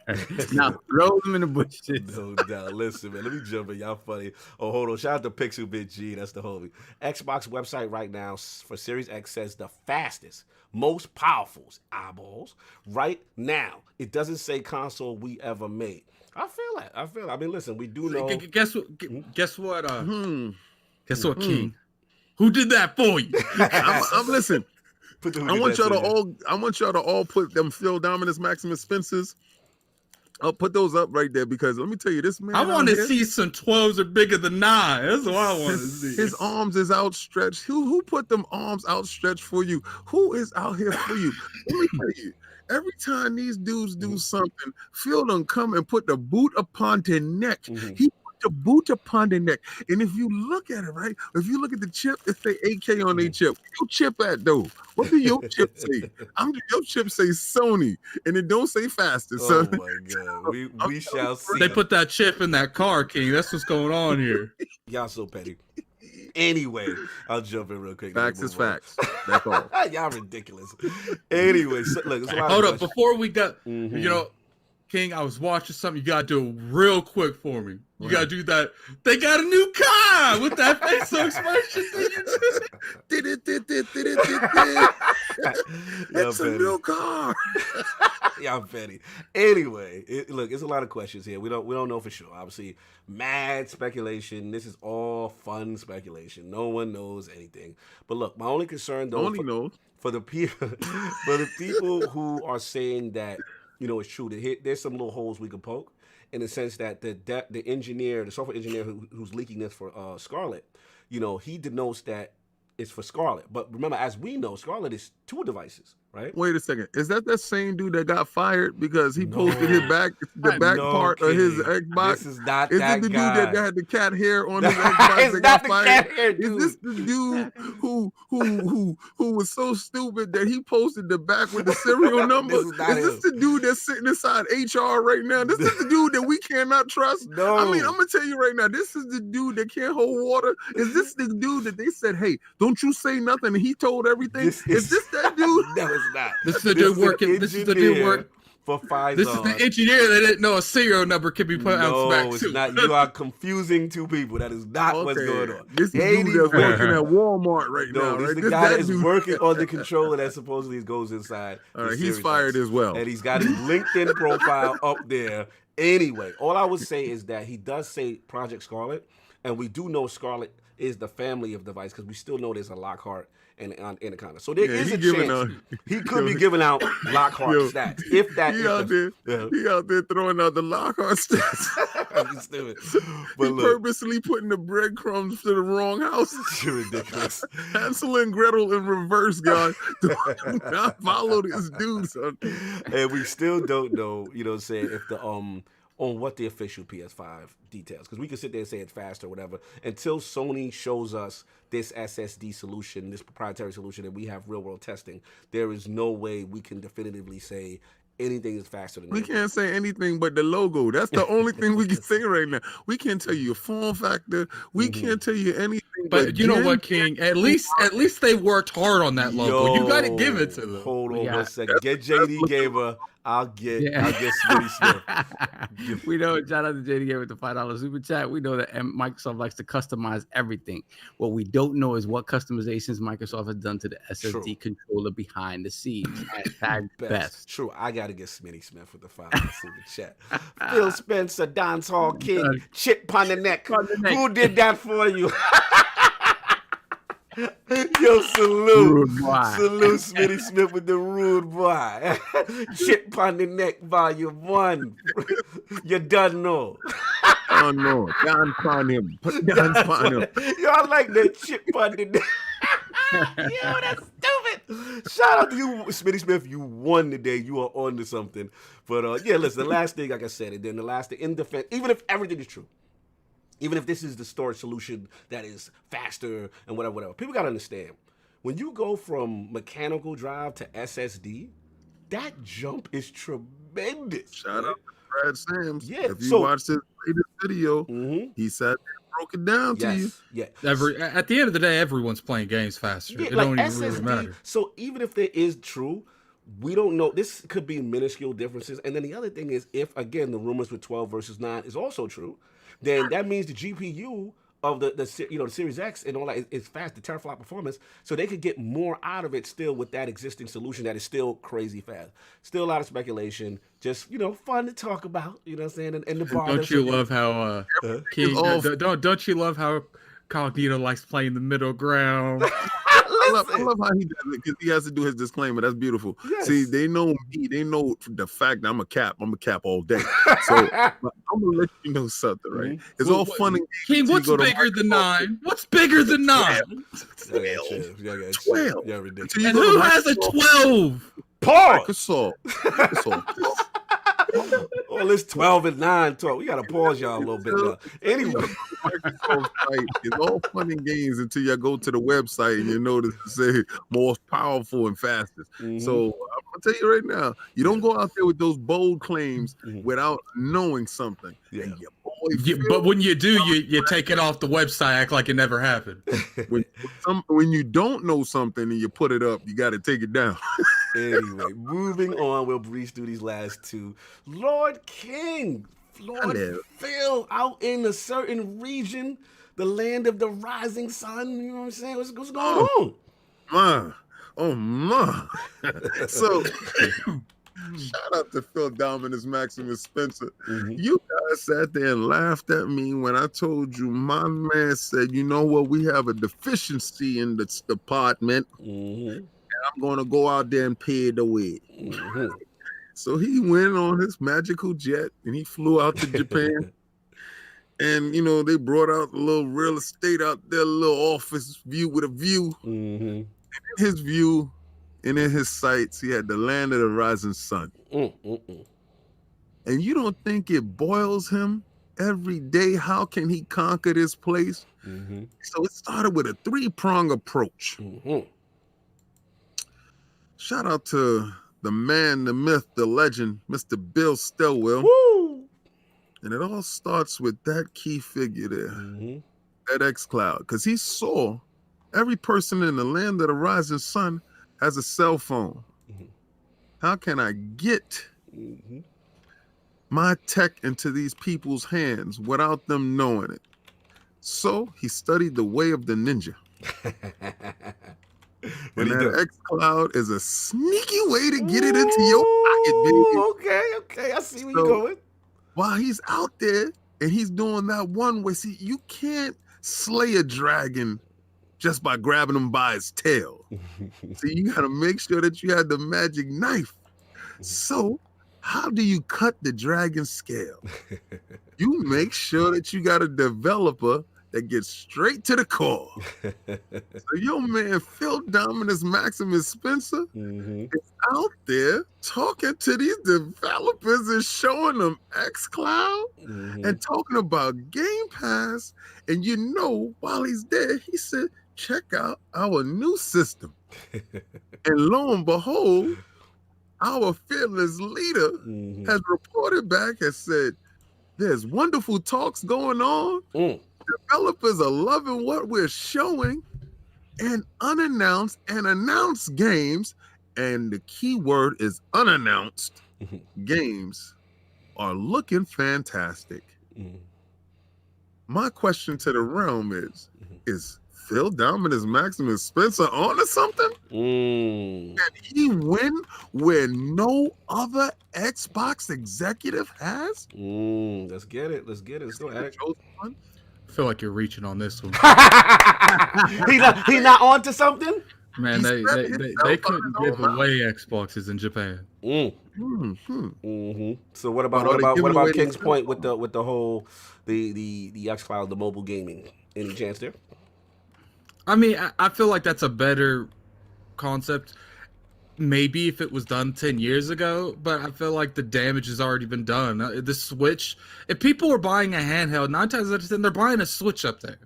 Now throw them in the bushes. No doubt. Listen, man, let me jump in. Y'all funny. Oh, hold on. Shout out to Pixel Bit G. That's the homie. Xbox website right now for Series X says the fastest, most powerful eyeballs right now. It doesn't say console we ever made. I feel that. I mean, listen, we do know. Guess what? Guess what, King? Who did that for you? I'm listen. I want y'all to all put them Phil Dominous Maximus Spencers I'll put those up right there because let me tell you, this man. I want out to here, see some 12s are bigger than 9. That's what I want to see. his arms is outstretched. Who put them arms outstretched for you? Who is out here for you? Let me tell you. Every time these dudes do something, Phil done come and put the boot upon their neck. He put the boot upon their neck. And if you look at it, right? If you look at the chip, it say AK on their chip. Where your chip at though? What do your chip say? Your chip say Sony, and it don't say faster. Oh So my god, we shall see. They put that chip in that car, King. That's what's going on here. Y'all so petty. Anyway, I'll jump in real quick. facts is facts. That's all. Y'all ridiculous. Anyway, so, look, it's a lot Hold of up, questions. before we got, you know, King, I was watching something. You gotta do real quick for me. You gotta do that. They got a new car with that facial expression. It's a new car. Y'all petty. Anyway, look, it's a lot of questions here. We don't know for sure. Obviously, mad speculation. This is all fun speculation. No one knows anything. But look, my only concern though, for the people who are saying that, you know, it's true, there's some little holes we could poke, in the sense that the engineer, the software engineer who's leaking this for Scarlett, you know, he denotes that it's for Scarlett. But remember, as we know, Scarlett is 2 devices, right? Wait a second. Is that same dude that got fired because he posted his back part of his Xbox? This is not Is that it the guy. dude that had the cat hair on his Xbox It's that not got the fired? cat hair, dude. Is this the dude who was so stupid that he posted the back with the serial number? This is not this the dude that's sitting inside HR right now? This is the dude that we cannot trust? No. I mean, I'm gonna tell you right now, this is the dude that can't hold water. Is this the dude that they said, hey, don't you say nothing, and he told everything? Is this that dude? No, it's not. This is the dude working. This is the dude work. For Pfizer. This is the engineer that didn't know a serial number can be put out back No, too. it's not. You are confusing 2 people. That is not what's going on. This is the dude that's working at Walmart right now, This right? is the guy that is working on the controller that supposedly goes inside. All right, the he's Series fired X. as well. And he's got his LinkedIn profile up there. Anyway, all I would say is that he does say Project Scarlet, and we do know Scarlet is the family of device because we still know there's a Lockhart and Anaconda. So there is a chance he could be giving out Lockhart stats. If that he out there throwing out the Lockhart stats. He's stupid. He But look, purposely putting the breadcrumbs to the wrong house. you're ridiculous. Hansel and Gretel in reverse, guys. Do not follow this dude, son. And we still don't know, you know what I'm saying, if the on what the official PS5 details, because we can sit there and say it's fast or whatever until Sony shows us this SSD solution, this proprietary solution, and we have real world testing. There is no way we can definitively say anything is faster than We that. can't say anything but the logo. That's the only thing we can say right now. We can't tell you your form factor. We can't tell you anything. But you know what, King? At least they worked hard on that logo. You got to give it to them. Hold on 1 second. Get JD Gamer. I'll get Smitty Smith. We know, shout out to JD Gamer with the $5 super chat. We know that Microsoft likes to customize everything. What we don't know is what customizations Microsoft has done to the SSD controller behind the scenes. Hashtag best. True, I gotta get Smitty Smith with the $5 super chat. PhilSpencer, Dance Hall King, chip on the neck. Who did that for you? Yo, salute Smitty Smith with the rude boy. Chip on the neck, volume 1. You done know. Oh no, dance on him. Dance on him. Y'all like that chip on the neck. Yo, that's stupid. Shout out to you, Smitty Smith. You won today. You are on to something. But yeah, listen, the last thing, like I said, and then the last thing, in defense, even if everything is true, even if this is the storage solution that is faster and whatever, people got to understand, when you go from mechanical drive to SSD, that jump is tremendous. Shout out to Brad Sams. Yeah, if you watch this latest video, he said broke it down to you. Yeah. At the end of the day, everyone's playing games faster. Yeah, it like don't even SSD, really matter. So even if there is true, we don't know. This could be minuscule differences. And then the other thing is, if again the rumors with 12 versus 9 is also true, then that means the GPU of the Series X and all that is fast, the teraflop performance, so they could get more out of it still with that existing solution that is still crazy fast. Still a lot of speculation, just fun to talk about. You know what I'm saying? And the bar. Don't you love how King? Don't you love how Cognito likes playing the middle ground? love how he does it because he has to do his disclaimer. That's beautiful. Yes. See, they know me. They know the fact that I'm a cap all day. So but I'm gonna let you know something, right? It's all fun and King, games. what's bigger than 9? What's bigger than 9? 12. Yeah, ridiculous. And who has a 12? Pause. Microsoft. Well, it's 12 and 9 talk. We gotta pause y'all a little bit now. Anyway, It's all fun and games until you go to the website and you notice to say most powerful and fastest. So I'm gonna tell you right now, you don't go out there with those bold claims without knowing something. Yeah. And your boy But when you do, you take it off the website, act like it never happened. when you don't know something and you put it up, you got to take it down. Anyway, moving on, we'll breeze through these last two. Lord King, Lord Phil, out in a certain region, the land of the rising sun. You know what I'm saying? What's going on? So, shout out to Phil Dominous, Maximus Spencer. You guys sat there and laughed at me when I told you my man said, you know what, we have a deficiency in this department. I'm going to go out there and pay the way. So he went on his magical jet and he flew out to Japan. And, you know, they brought out a little real estate out there, a little office view with a view. And in his view and in his sights, he had the land of the rising sun. And you don't think it boils him every day? How can he conquer this place? So it started with a 3-prong approach. Shout out to the man, the myth, the legend, Mr. Bill Stilwell. Woo! And it all starts with that key figure there, that xCloud, because he saw every person in the land of the rising sun has a cell phone. How can I get my tech into these people's hands without them knowing it? So he studied the way of the ninja. And that xCloud is a sneaky way to get it into your pocket, baby. Okay, I see where you're going. While he's out there and he's doing that one way, see, you can't slay a dragon just by grabbing him by his tail. So you got to make sure that you have the magic knife. So how do you cut the dragon scale? You make sure that you got a developer that gets straight to the core. So your man Phil Dominus Maximus Spencer is out there talking to these developers and showing them xCloud and talking about Game Pass. And you know, while he's there, he said, check out our new system. And lo and behold, our fearless leader has reported back and said, there's wonderful talks going on. Developers are loving what we're showing, and unannounced and announced games, and the key word is unannounced games are looking fantastic. My question to the realm is Phil Dominus Maximus Spencer onto something? Can he win where no other Xbox executive has? Let's get it. Let's go at it. I feel like you're reaching on this one. He not onto something? Man, they couldn't give away Xboxes in Japan. So what about King's Point with the whole the xCloud, the mobile gaming? Any chance there? I mean, I feel like that's a better concept. Maybe if it was done 10 years ago, but I feel like the damage has already been done. The Switch, if people are buying a handheld, 9 times out of 10, they're buying a Switch up there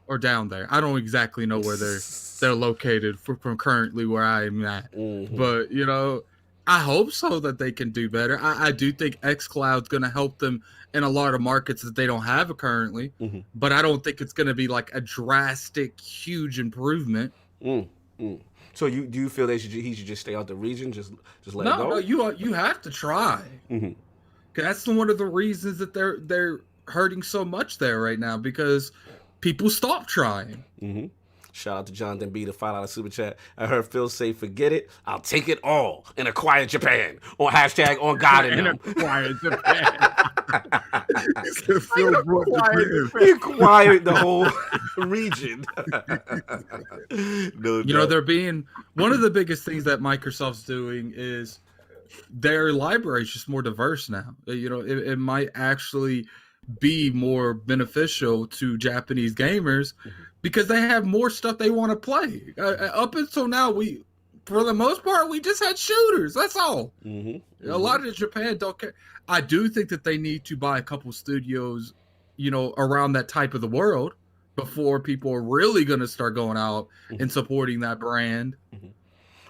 or down there. I don't exactly know where they're located from currently where I am at. But, you know, I hope so that they can do better. I do think xCloud's going to help them in a lot of markets that they don't have currently, but I don't think it's going to be like a drastic, huge improvement. So do you feel he should just stay out the region, just let it go? No, you have to try. That's one of the reasons that they're hurting so much there right now, because people stop trying. Shout out to Jonathan B, the $5 super chat. I heard Phil say, forget it, I'll take it all and acquire Japan. On hashtag on God in them. Acquire Japan. He said Phil brought Japan. He acquired the whole region. No, You know, they're being one of the biggest things that Microsoft's doing is their library is just more diverse now. You know, it might actually be more beneficial to Japanese gamers because they have more stuff they want to play. Up until now, for the most part, we just had shooters. That's all. A lot of Japan don't care. I do think that they need to buy a couple studios, you know, around that type of the world before people are really going to start going out and supporting that brand.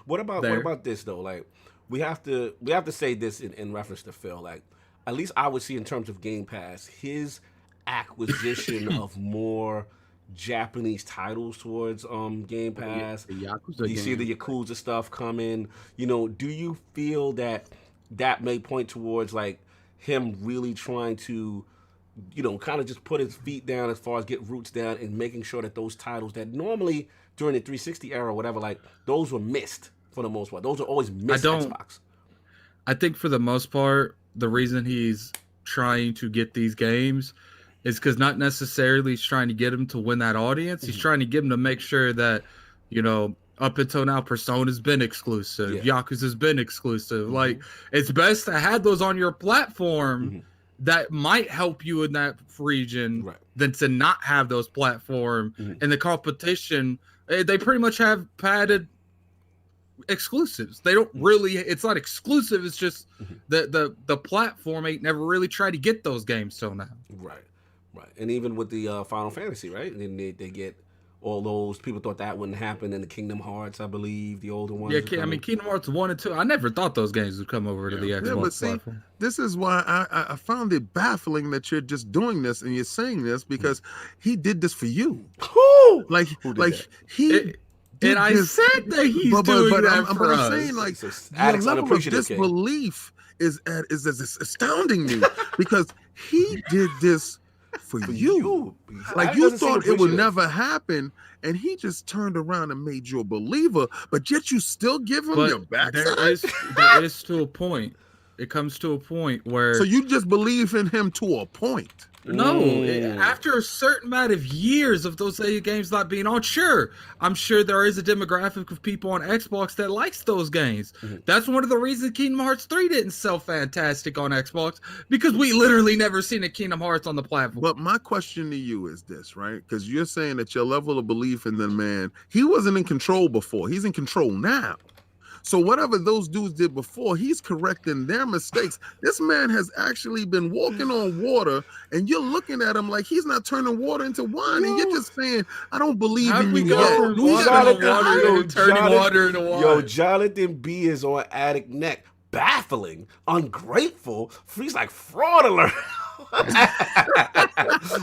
What about this though? Like, we have to say this in reference to Phil. Like, at least I would see in terms of Game Pass, his acquisition of more Japanese titles towards Game Pass. You see the Yakuza stuff coming. You know, do you feel that may point towards like him really trying to, you know, kind of just put his feet down as far as get roots down and making sure that those titles that normally during the 360 era or whatever, like those were missed for the most part. Those are always missed Xbox. I think for the most part, the reason he's trying to get these games is because not necessarily he's trying to get them to win that audience. He's trying to get them to make sure that, you know, up until now, Persona's been exclusive. Yakuza's been exclusive. Like, it's best to have those on your platform that might help you in that region than to not have those platform. And the competition, they pretty much have padded exclusives. They don't really, it's not exclusive. It's just the platform ain't never really tried to get those games till now. Right. And even with the Final Fantasy, right? And then they get all those, people thought that wouldn't happen in the Kingdom Hearts, I believe, the older ones. Yeah, I mean, Kingdom Hearts 1 and 2, I never thought those games would come over to the Xbox platform. This is why I found it baffling that you're just doing this and you're saying this, because he did this for you. Who? Like he... And I said that he's doing that for us. I'm saying, like, your level of disbelief is astounding me because he did this for you. Like, you thought it would never happen, and he just turned around and made you a believer, but yet you still give him your backside? There is to a point. It comes to a point where... So you just believe in him to a point? No, after a certain amount of years of those games not being on, I'm sure there is a demographic of people on Xbox that likes those games. That's one of the reasons Kingdom Hearts 3 didn't sell fantastic on Xbox, because we literally never seen a Kingdom Hearts on the platform. But my question to you is this, right? Because you're saying that your level of belief in the man, he wasn't in control before. He's in control now. So whatever those dudes did before, he's correcting their mistakes. This man has actually been walking on water, and you're looking at him like he's not turning water into wine, and you're just saying, I don't believe in you yet. Turning water into wine. Yo, Jonathan B is on Addict Neck. Baffling, ungrateful, he's like fraud alert.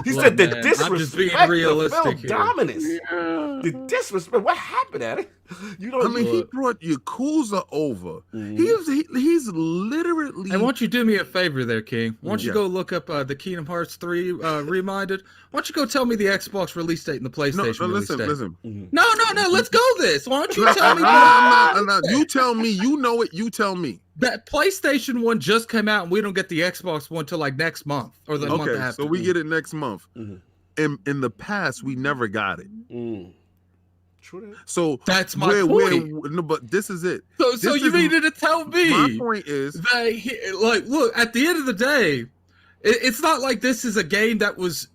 He said the disrespect. I'm just being realistic here. Dominous. The disrespect. What happened at it? He brought Yakuza over. He's literally. And why don't you do me a favor there, King? Why don't you go look up the Kingdom Hearts 3 Reminded? Why don't you go tell me the Xbox release date and the PlayStation release date? Listen. No. Let's go this. Why don't you tell me? You tell me. You know it. You tell me. That PlayStation one just came out, and we don't get the Xbox one till like next month or the month after. So we get it next month. In the past, we never got it. True. So that's my point. No, but this is it. So you needed to tell me. My point is that look, at the end of the day, it's not like this is a game that was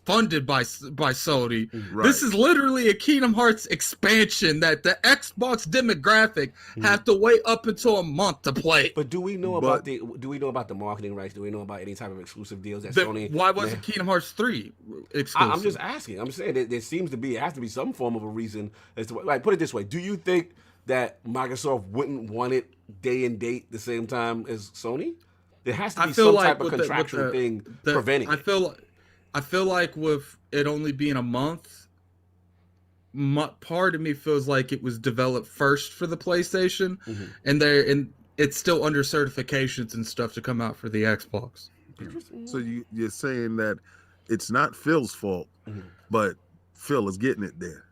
funded by Sony. Right. This is literally a Kingdom Hearts expansion that the Xbox demographic have to wait up until a month to play. But do we know about the marketing rights? Do we know about any type of exclusive deals that Sony? Why wasn't Kingdom Hearts 3 exclusive? I'm just asking. I'm saying that there seems to be has to be some form of a reason as to like put it this way. Do you think that Microsoft wouldn't want it day and date the same time as Sony? There has to be some type of contractual thing preventing it. I feel like with it only being a month, part of me feels like it was developed first for the PlayStation, and it's still under certifications and stuff to come out for the Xbox. So you're saying that it's not Phil's fault, but Phil is getting it there.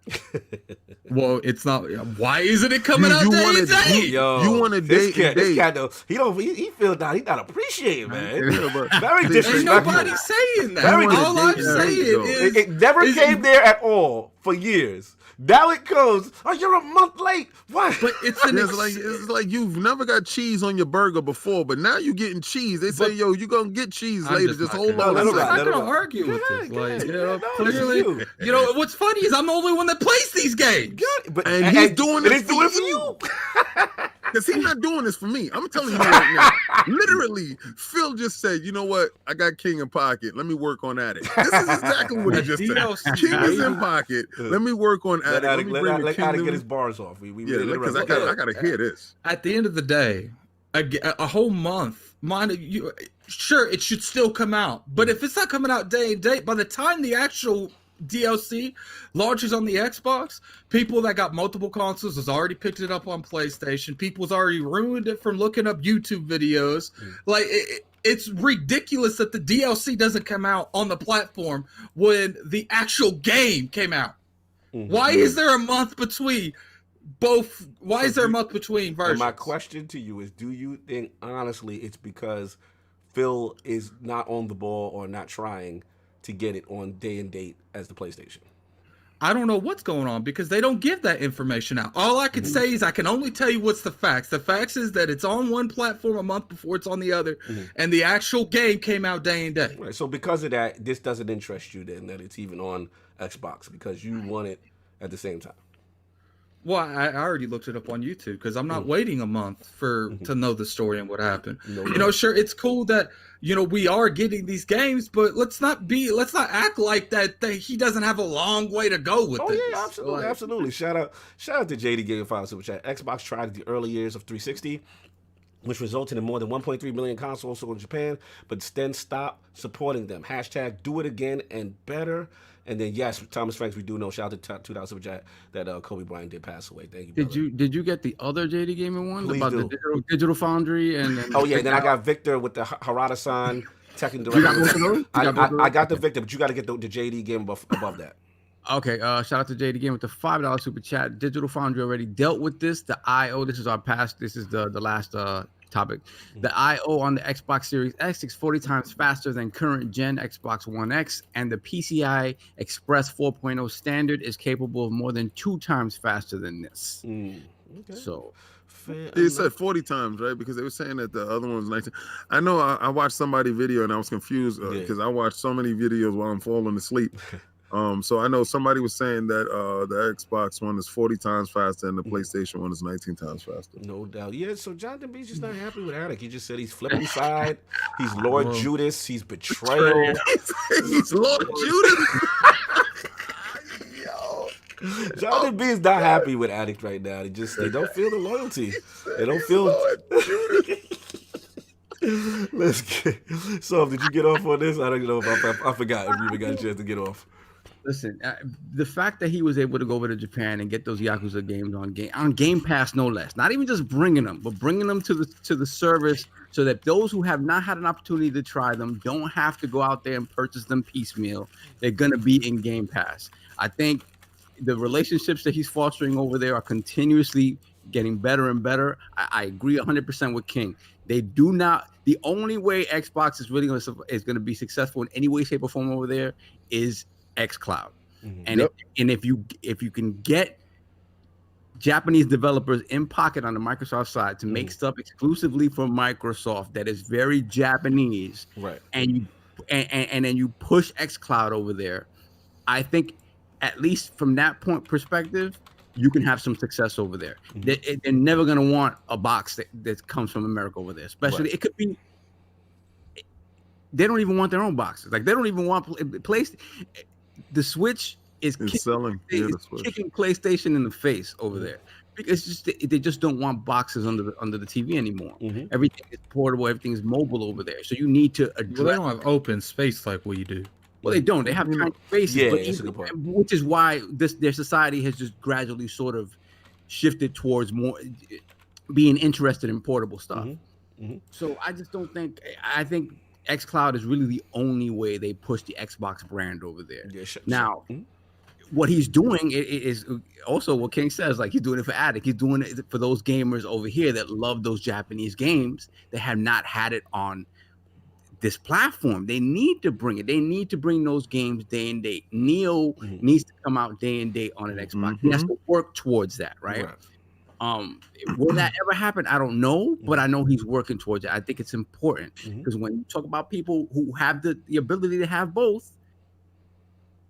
Well, it's not. Why isn't it coming out day and day? Yo, You want to date and this date. cat though, he feel down. He not appreciated, man. Yeah, but Very Ain't disrespectful. nobody saying that. Very All I'm date, saying though. is It never came there at all for years. Now it comes. Oh, you're a month late. Why? but it's an it's like you've never got cheese on your burger before, but now you're getting cheese. They say, But- yo, you gonna get cheese I'm later. just Just not hold gonna- on. let a him second. ride, I'm let not him gonna ride. argue with Go this. ahead, go Like, ahead. you know, No, this is clearly, you. you know what's funny is I'm the only one that plays these games. But And he's doing and this he's doing it for for you. Because he's not doing this for me. I'm telling you right now. Literally, Phil just said, you know what? I got King in pocket. Let me work on at it. This is exactly what he just said. DLC King is in pocket. Let me work on at it. Let me bring the let Attic get kingdom. his bars off. We Yeah, really because I interrupt. gotta hear this. At the end of the day, a whole month, mind you, sure, it should still come out. But if it's not coming out day and date, by the time the actual DLC launches on the Xbox, people that got multiple consoles has already picked it up on PlayStation. People's already ruined it from looking up YouTube videos. Like it's ridiculous that the DLC doesn't come out on the platform when the actual game came out. Why is there a month between both? Why is there a month between versions? And my question to you is, do you think honestly it's because Phil is not on the ball or not trying to get it on day and date as the PlayStation? I don't know what's going on because they don't give that information out. All I can say is I can only tell you what's the facts. The facts is that it's on one platform a month before it's on the other, and the actual game came out day and day. Right. So because of that, this doesn't interest you then that it's even on Xbox because you want it at the same time. Well, I already looked it up on YouTube because I'm not waiting a month to know the story and what happened. Sure, it's cool that we are getting these games, but let's not act like that he doesn't have a long way to go with this. Oh yeah, absolutely, absolutely. Shout out to JD Game File Super Chat. Xbox tried the early years of 360, which resulted in more than 1.3 million consoles sold in Japan, but then stopped supporting them. # do it again and better. And then yes, Thomas Franks, we do know. Shout out to $2 Super Chat that KobeBryant did pass away. Thank you. Brother. Did you get the other JD Gaming one Please about do. the digital foundry and Oh yeah, then I got Victor with the Harada-san Tekken You got both Direct. of those? I got the Victor, but you got to get the JD game above that. Okay, shout out to JD Game with the $5 super chat. Digital Foundry already dealt with this. The IO, this is our past. This is the last topic. The IO on the Xbox Series X is 40 times faster than current gen Xbox One X, and the PCI Express 4.0 standard is capable of more than 2 times faster than this. Okay. So They said 40 times, right? Because they were saying that the other one was 19. I know I watched somebody's video and I was confused because I watched so many videos while I'm falling asleep. So I know somebody was saying that the Xbox One is 40 times faster and the PlayStation One is 19 times faster. No doubt. Yeah, so Jonathan B's just not happy with Attic. He just said he's flipping side. He's Lord Judas. He's betrayal. He's Lord Judas. Jonathan B is not happy with Addict right now. They don't feel the loyalty. They don't feel. Let's get. So, did you get off on this? I don't know if I forgot if you even got a chance to get off. listen, the fact that he was able to go over to Japan and get those Yakuza games on Game Pass, no less, not even just bringing them, but bringing them to the service so that those who have not had an opportunity to try them don't have to go out there and purchase them piecemeal. They're going to be in Game Pass. I think the relationships that he's fostering over there are continuously getting better and better. I agree 100% with King. They do not. The only way Xbox is really going to be successful in any way, shape, or form over there is xCloud. Mm-hmm. And if you can get Japanese developers in pocket on the Microsoft side to make stuff exclusively for Microsoft that is very Japanese, right? And then you push xCloud over there, I think at least from that point perspective, you can have some success over there. Mm-hmm. They're never going to want a box that comes from America over there. Especially, It could be, they don't even want their own boxes. Like, they don't even want place. The Switch is kicking PlayStation in the face over there. Because they just don't want boxes under the TV anymore. Mm-hmm. Everything is portable. Everything is mobile over there. So you need to address. Well, they don't have open space like we do. Well, they don't. They have tiny spaces, which is why their society has just gradually sort of shifted towards more being interested in portable stuff. Mm-hmm. Mm-hmm. So I just don't think. I think xCloud is really the only way they push the Xbox brand over there. Yeah, now, what he's doing is also what King says. Like, he's doing it for Addict. He's doing it for those gamers over here that love those Japanese games that have not had it on this platform. They need to bring it. They need to bring those games day and date. Neo needs to come out day and date on an Xbox. He has to work towards that, right? Will that ever happen? I don't know, but I know he's working towards it. I think it's important because when you talk about people who have the ability to have both,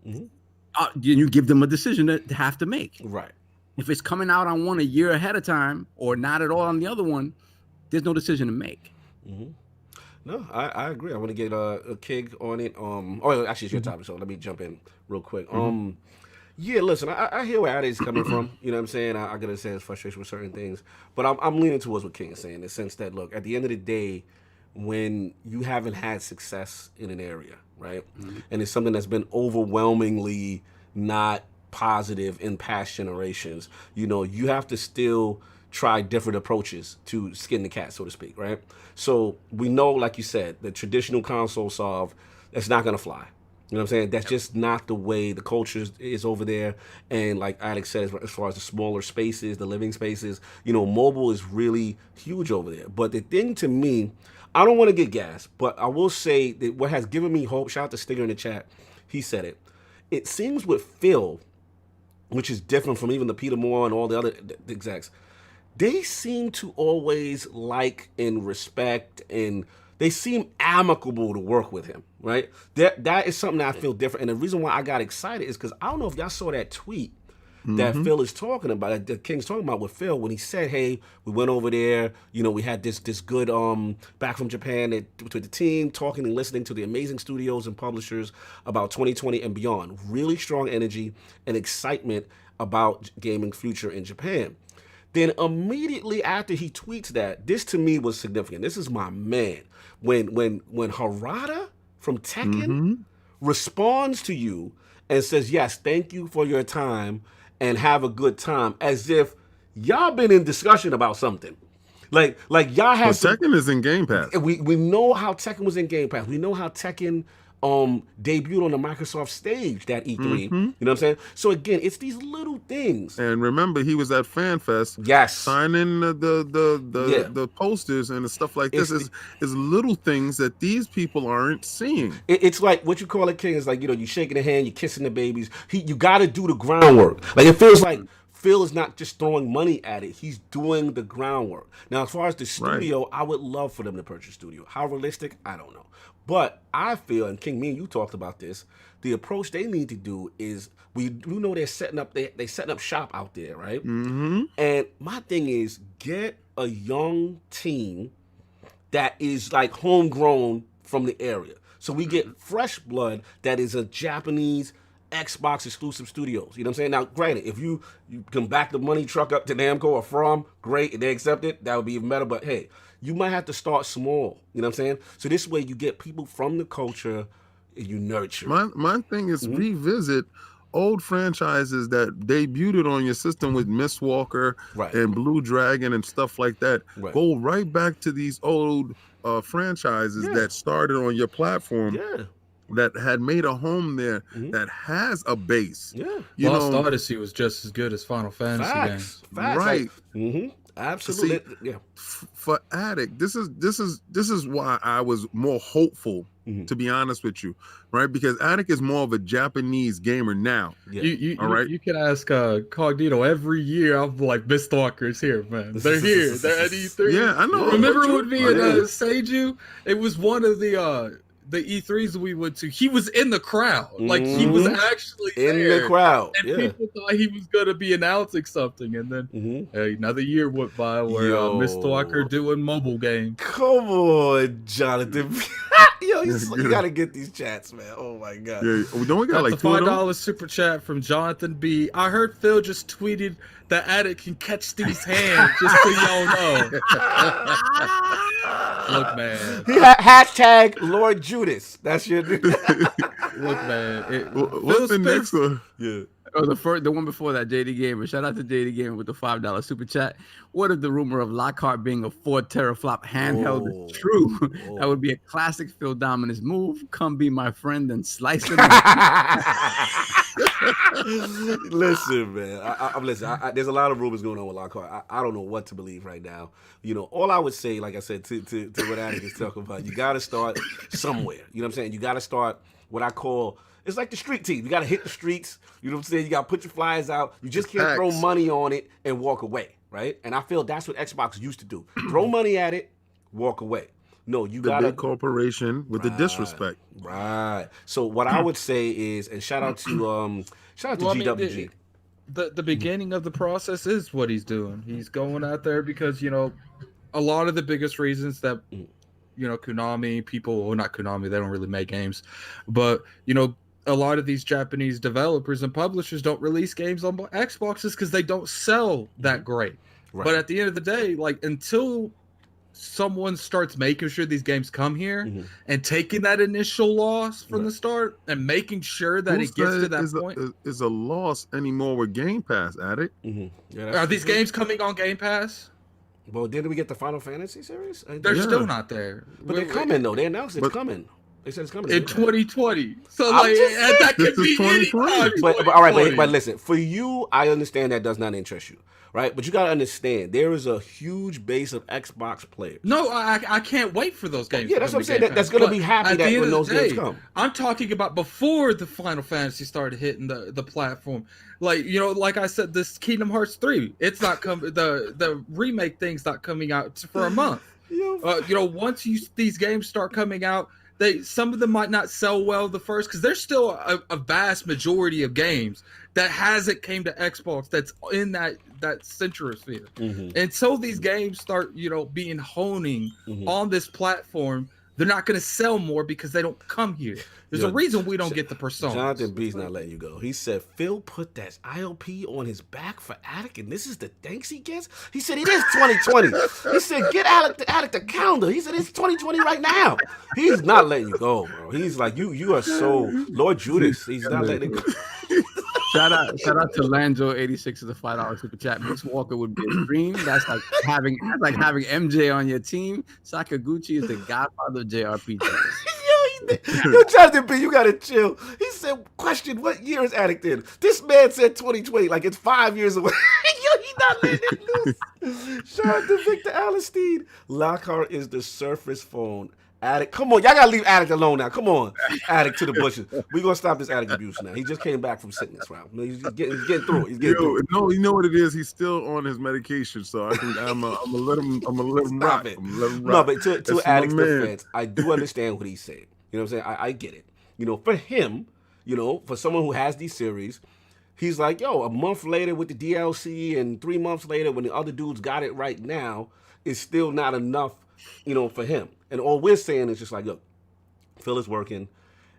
you give them a decision to have to make. Right. If it's coming out on one a year ahead of time or not at all on the other one, there's no decision to make. No, I agree. I want to get a King on it. Oh, actually, it's your topic, so let me jump in real quick. Yeah, listen, I hear where Addy's coming from. You know what I'm saying? I gotta say his frustration with certain things, but I'm leaning towards what King is saying in the sense that, look, at the end of the day, when you haven't had success in an area, right, and it's something that's been overwhelmingly not positive in past generations, you have to still try different approaches to skin the cat, so to speak, right? So we know, like you said, the traditional console solve, that's not gonna fly. You know what I'm saying? That's just not the way the culture is over there. And like Alex said, as far as the smaller spaces, the living spaces, mobile is really huge over there. But the thing to me, I don't want to get gas, but I will say that what has given me hope, shout out to Stinger in the chat, he said it. It seems with Phil, which is different from even the Peter Moore and all the other execs, they seem to always like and respect, and they seem amicable to work with him, right? That is something that I feel different. And the reason why I got excited is because I don't know if y'all saw that tweet that Phil is talking about, that King's talking about with Phil, when he said, hey, we went over there, we had this good back from Japan with the team, talking and listening to the amazing studios and publishers about 2020 and beyond. Really strong energy and excitement about gaming future in Japan. Then immediately after he tweets that, this to me was significant. This is my man. When Harada from Tekken responds to you and says, yes, thank you for your time and have a good time, as if y'all been in discussion about something. Like y'all had Tekken is in Game Pass. We know how Tekken was in Game Pass. We know how Tekken debuted on the Microsoft stage that E3. You know what I'm saying? So again, it's these little things. And remember, he was at FanFest. Yes. Signing the posters and the stuff like this. Is little things that these people aren't seeing. It's like what you call it, King, is like, you shaking the hand, you're kissing the babies. You got to do the groundwork. Like, it feels like Phil is not just throwing money at it. He's doing the groundwork. Now, as far as the studio, I would love for them to purchase studio. How realistic? I don't know. But I feel, and King, me and you talked about this, the approach they need to do is, we know they're setting up shop out there, right? And my thing is, get a young team that is like homegrown from the area. So we get fresh blood that is a Japanese Xbox exclusive studios. You know what I'm saying? Now, granted, if you can back the money truck up to Namco or From, great, and they accept it, that would be even better. But hey, you might have to start small. You know what I'm saying? So this way you get people from the culture and you nurture. My thing is revisit old franchises that debuted on your system with Mistwalker and Blue Dragon and stuff like that. Go right back to these old franchises that started on your platform. That had made a home there, that has a base. Lost Odyssey was just as good as Final Fantasy games. Right. Absolutely. See, for Addict, this is why I was more hopeful, to be honest with you, right? Because Addict is more of a Japanese gamer now. You can ask Cognito every year. I'm like, Mistwalker's here, man. They're here. They're at E3. Yeah, I know. Remember when me and Seiju? It was one of the E3s we went to. He was in the crowd. Like, he was actually in the crowd. And people thought he was going to be announcing something. And then another year went by where Mistwalker doing mobile games. Come on, Jonathan. Yo, you got to get these chats, man. Oh, my God. Yeah, we got like the $5 super chat from Jonathan B. I heard Phil just tweeted that Addict can catch these hands, just so y'all know. Look, man. Hashtag Lord Judas. That's your Look, man. What's the next one? Yeah. Oh, the one before that, JD Gamer. Shout out to JD Gamer with the $5 super chat. What if the rumor of Lockhart being a 4 teraflop handheld is true? That would be a classic Phil Dominous move. Come be my friend and slice it up. Listen, man. There's a lot of rumors going on with Lockhart. I don't know what to believe right now. All I would say, like I said, to what Attic is talking about, you got to start somewhere. You know what I'm saying? You got to start what I call, it's like the street team. You got to hit the streets. You know what I'm saying? You got to put your flyers out. You just can't throw money on it and walk away, right? And I feel that's what Xbox used to do. Throw money at it, walk away. No, you got the big corporation with the disrespect. Right. So what I would say is, and shout out to GWG. The beginning of the process is what he's doing. He's going out there because, a lot of the biggest reasons that, Konami, not Konami, they don't really make games, but, a lot of these Japanese developers and publishers don't release games on Xboxes because they don't sell that great. Right. But at the end of the day, until someone starts making sure these games come here and taking that initial loss from the start and making sure that it gets to that point. Is a loss anymore with Game Pass, Addict? Are these games coming on Game Pass? Well, didn't we get the Final Fantasy series? They're still not there. But they're coming, though. They announced it's coming. They said it's coming. In 2020. So, that could be any time. But all right, but listen. For you, I understand that does not interest you. Right, but you gotta understand there is a huge base of Xbox players. No, I can't wait for those games. Yeah, that's what I'm saying. That's gonna be happy that when those games come. I'm talking about before the Final Fantasy started hitting the platform. Like I said, this Kingdom Hearts 3, it's not coming. The remake thing's not coming out for a month. Once these games start coming out, some of them might not sell well the first because there's still a vast majority of games that hasn't came to Xbox that's in that centrosphere. And so these games start, being honing on this platform, they're not going to sell more because they don't come here. There's a reason we don't get the personas. Jonathan B's not letting you go. He said Phil put that IOP on his back for Attic, and this is the thanks he gets. He said it is 2020. He said get Attic the calendar. He said it's 2020 right now. He's not letting you go, bro. He's like you are so Lord Judas. He's not letting it go. Shout out to Lanjo86 of the $5 super chat. Miss Walker would be a dream. That's like having MJ on your team. Sakaguchi is the godfather of JRPGs. Yo, Jonathan B, you gotta chill. He said, question, what year is Addict in? This man said 2020, like it's 5 years away. Yo, he not letting it loose. Shout out to Victor Allenstein. Lockhart is the Surface phone. Addict, come on, y'all gotta leave Addict alone now. Come on, Addict to the bushes. We're gonna stop this Addict abuse now. He just came back from sickness round. He's getting through it. He's getting through it. No, you know what it is. He's still on his medication, so I'm gonna let him rock. It. No, but to Addict's defense, I do understand what he's saying. You know what I'm saying? I get it. For him, for someone who has these series, he's like, yo, a month later with the DLC and 3 months later when the other dudes got it right now, is still not enough, for him. And all we're saying is just like, look, Phil is working.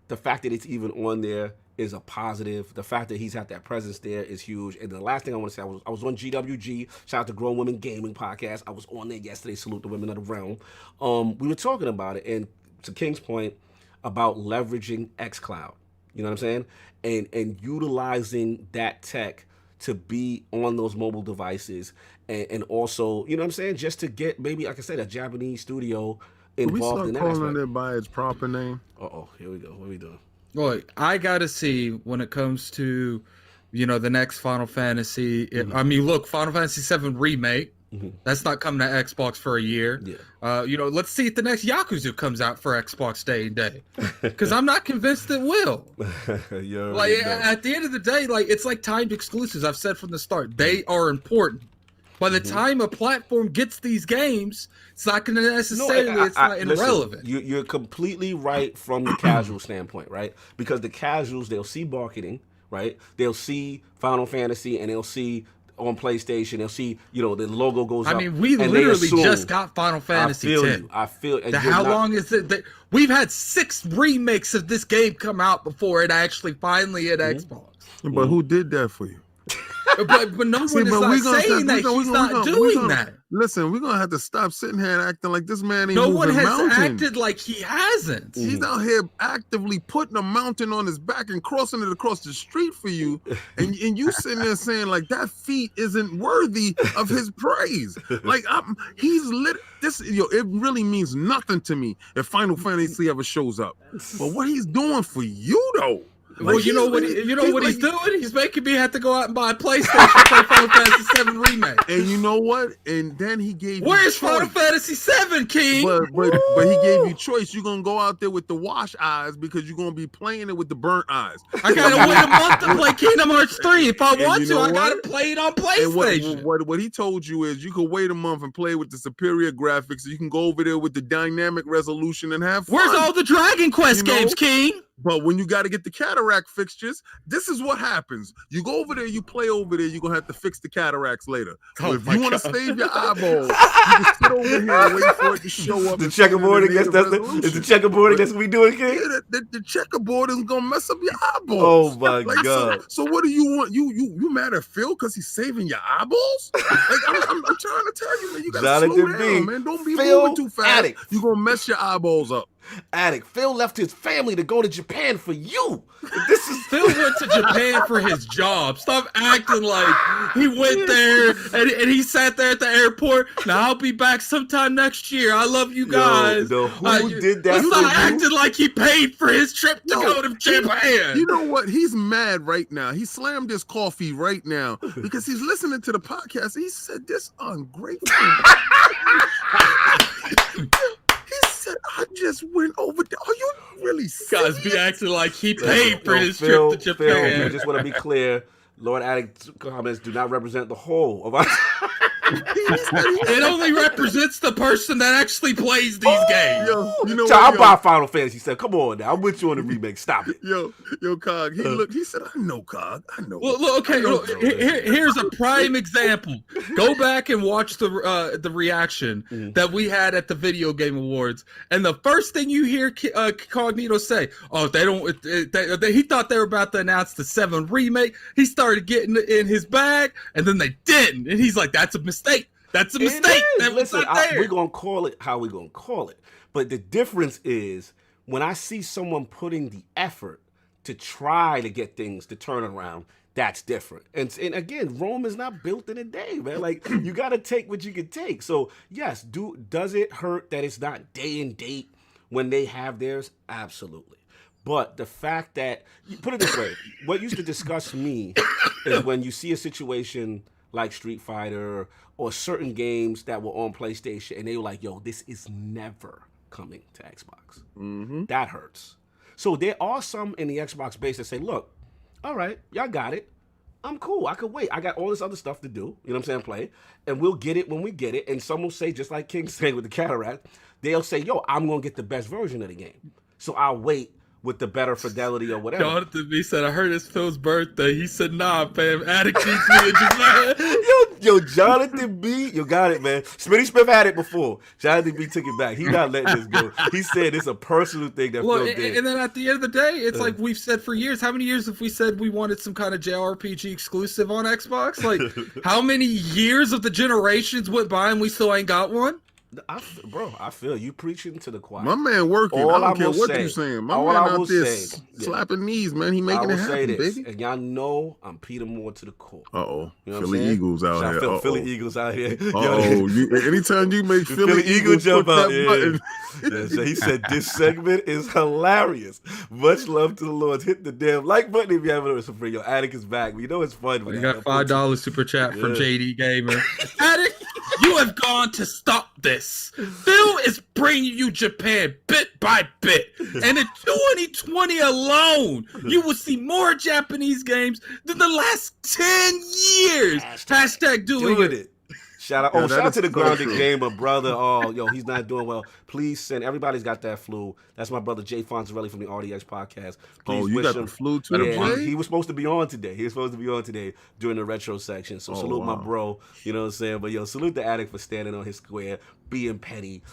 The fact that it's even on there is a positive. The fact that he's had that presence there is huge. And the last thing I want to say, I was on GWG, shout out to Grown Women Gaming Podcast. I was on there yesterday, salute the women of the realm. We were talking about it, and to King's point, about leveraging xCloud. You know what I'm saying? And utilizing that tech to be on those mobile devices and also, you know what I'm saying, just to get maybe, like I said, a Japanese studio involved in that. We start calling it by its proper name. Here we go. What are we doing? Look, I gotta see when it comes to, the next Final Fantasy. Look, Final Fantasy VII Remake. That's not coming to Xbox for a year. Yeah. Let's see if the next Yakuza comes out for Xbox Day and Day, because I'm not convinced it will. At the end of the day, it's like timed exclusives. I've said from the start, they are important. By the time a platform gets these games, it's not going to necessarily. It's not irrelevant. Listen, you're completely right from the casual standpoint, right? Because the casuals, they'll see marketing, right? They'll see Final Fantasy, and they'll see on PlayStation, they'll see, the logo goes up. We literally just got Final Fantasy X. I feel you. How long is it? We've had 6 remakes of this game come out before it actually finally hit Xbox. But who did that for you? But no one is not saying that. He's not doing that. Listen, we're going to have to stop sitting here and acting like this man ain't moving mountains. No one has acted like he hasn't. He's out here actively putting a mountain on his back and crossing it across the street for you. And you sitting there saying, like, that feat isn't worthy of his praise. Like, it really means nothing to me if Final Fantasy ever shows up. But what he's doing for you, though, Well, you know what he's doing? He's making me have to go out and buy a PlayStation to play Final Fantasy VII Remake. And you know what? And then he gave Where's you Final Fantasy VII, King? But he gave you choice. You're gonna go out there with the wash eyes because you're gonna be playing it with the burnt eyes. I gotta wait a month to play Kingdom Hearts 3. If I want to, I gotta play it on PlayStation. And what he told you is you could wait a month and play with the superior graphics. So you can go over there with the dynamic resolution and have fun. Where's all the Dragon Quest games, King? But when you got to get the cataract fixtures, this is what happens. You go over there, you play over there, you're going to have to fix the cataracts later. So if you want to save your eyeballs, you can sit over here and wait for it to show up. The checkerboarding, is the checkerboarding that's what we doing, King? Yeah, the checkerboard is going to mess up your Oh, eyeballs. my God. So what do you want? You mad at Phil because he's saving your eyeballs? I'm trying to tell you, man, you got to slow down, man. Don't be moving too fast. You're going to mess your eyeballs up. Addict. Phil left his family to go to Japan for you. Phil went to Japan for his job. Stop acting like he went there and he sat there at the airport. Now I'll be back sometime next year. I love you guys. Who did that? Stop acting like he paid for his trip to go to Japan. You know what? He's mad right now. He slammed his coffee right now because he's listening to the podcast. He said, "This ungrateful." He said, "I just went over there." Are you really serious? Guys be acting like he paid for his trip to Japan. Phil, I just want to be clear. Lord Addict comments do not represent the whole of us. It only represents the person that actually plays these games. Yo, you know I'll buy Final Fantasy 7. Come on now. I'm with you on the remake. Stop it. Yo, Cog. He said, "I know, Cog. I know." Well, look, okay. Here's a prime example. Go back and watch the reaction that we had at the Video Game Awards, and the first thing you hear Cognito say, "Oh, they don't." He thought they were about to announce the 7 remake. He started getting in his bag, and then they didn't, and he's like, "That's a mistake. That's a mistake." Listen, we're going to call it how we're going to call it. But the difference is when I see someone putting the effort to try to get things to turn around, that's different. And again, Rome is not built in a day, man. Like, you got to take what you can take. So, yes, does it hurt that it's not day and date when they have theirs? Absolutely. But the fact that, put it this way, what used to disgust me is when you see a situation like Street Fighter or certain games that were on PlayStation and they were like, "Yo, this is never coming to Xbox." Mm-hmm. That hurts. So there are some in the Xbox base that say, "Look, all right, y'all got it. I'm cool. I could wait. I got all this other stuff to do." You know what I'm saying? Play. And we'll get it when we get it. And some will say, just like King said with the cataract, they'll say, "Yo, I'm going to get the best version of the game. So I'll wait with the better fidelity or whatever." Jonathan B said, "I heard it's Phil's birthday." He said, "Nah, fam, Addict needs me in Japan." Yo, Jonathan B, you got it, man. Smitty Smith had it before. Jonathan B took it back. He not letting this go. He said it's a personal thing that Phil did. And then at the end of the day, it's like we've said for years. How many years have we said we wanted some kind of JRPG exclusive on Xbox? Like, how many years of the generations went by and we still ain't got one? I feel you preaching to the choir. My man working. I don't care what you're saying. My man out there slapping knees, man. He making it happen, baby. And y'all know I'm Peter Moore to the core. You know Philly Eagles out here. Philly Eagles out here. Anytime you make Philly Eagle jump out, so he said this segment is hilarious. Much love to the Lord. Hit the damn like button if you haven't heard something. Yo, Attic is back. We know it's fun. You got $5 super chat from JD Gamer. Attic, you have gone to stop this. Phil is bringing you Japan bit by bit. And in 2020 alone, you will see more Japanese games than the last 10 years. Hashtag doing it. Shout out to the Grounded Gamer, brother. Oh, yo, he's not doing well. Please send. Everybody's got that flu. That's my brother Jay Fonzarelli from the RDX podcast. Please you got the flu too? Yeah, he was supposed to be on today. During the retro section. So salute my bro. You know what I'm saying? But yo, salute the Addict for standing on his square, being petty.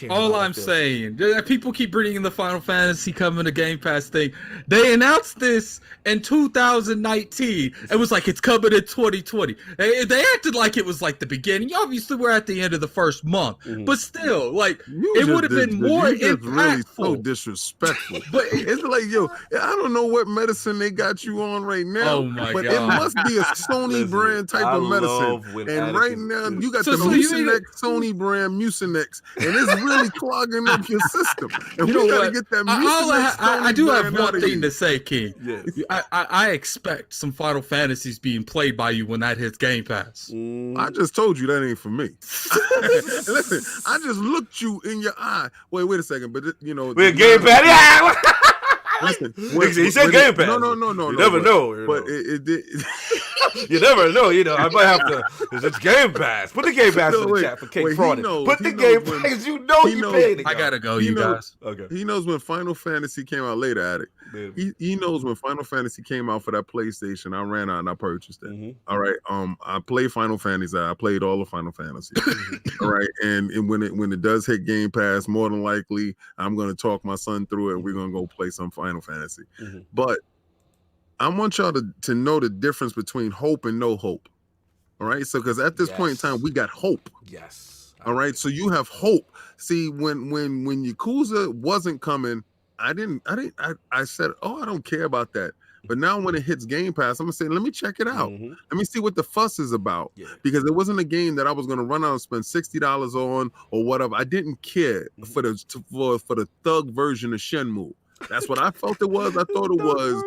All I'm saying, people keep bringing the Final Fantasy coming to Game Pass thing. They announced this in 2019. It was like it's coming in 2020. They acted like it was like the beginning and obviously we're at the end of the first month, but still, like You it just would have been more you just really so impactful. disrespectful. But It's like, yo, I don't know what medicine they got you on right now, Oh my but it God. must be a Sony Listen, brand type I of medicine. love when And Attic right is- now, you got So- the so you mean Mucinex, Sony brand Mucinex, and it's really clogging up your system. And You we know gotta what? get that I Mucinex. do Sony have brand one outta thing here. to say, King. Yes. I expect some Final Fantasies being played by you when that hits Game Pass. I just told you that ain't for me. Listen, I just looked you in your eye. Wait a second, but you know, We're Game Pass. Yeah. Listen, He said Game Pass. No. You never know. But it did. You never know. I might have to. It's Game Pass. Put the Game Pass in the chat for King Fraud. Put the Game Pass. You know you paid it. I gotta go, He you knows- guys. Okay. He knows when Final Fantasy came out later at it. He knows when Final Fantasy came out for that PlayStation. I ran out and I purchased it. Mm-hmm. All right. I played Final Fantasy. I played all of Final Fantasy. All right. And when it does hit Game Pass, more than likely I'm gonna talk my son through it and we're gonna go play some Final Fantasy. Mm-hmm. But I want y'all to know the difference between hope and no hope. All right. So because at this point in time, we got hope. Yes. All right. So you have hope. See, when Yakuza wasn't coming, I said, oh, I don't care about that. But now when it hits Game Pass, I'm gonna say, let me check it out. Mm-hmm. Let me see what the fuss is about. Yeah. Because it wasn't a game that I was gonna run out and spend $60 on or whatever. I didn't care for the thug version of Shenmue. That's what I felt it was. I thought it was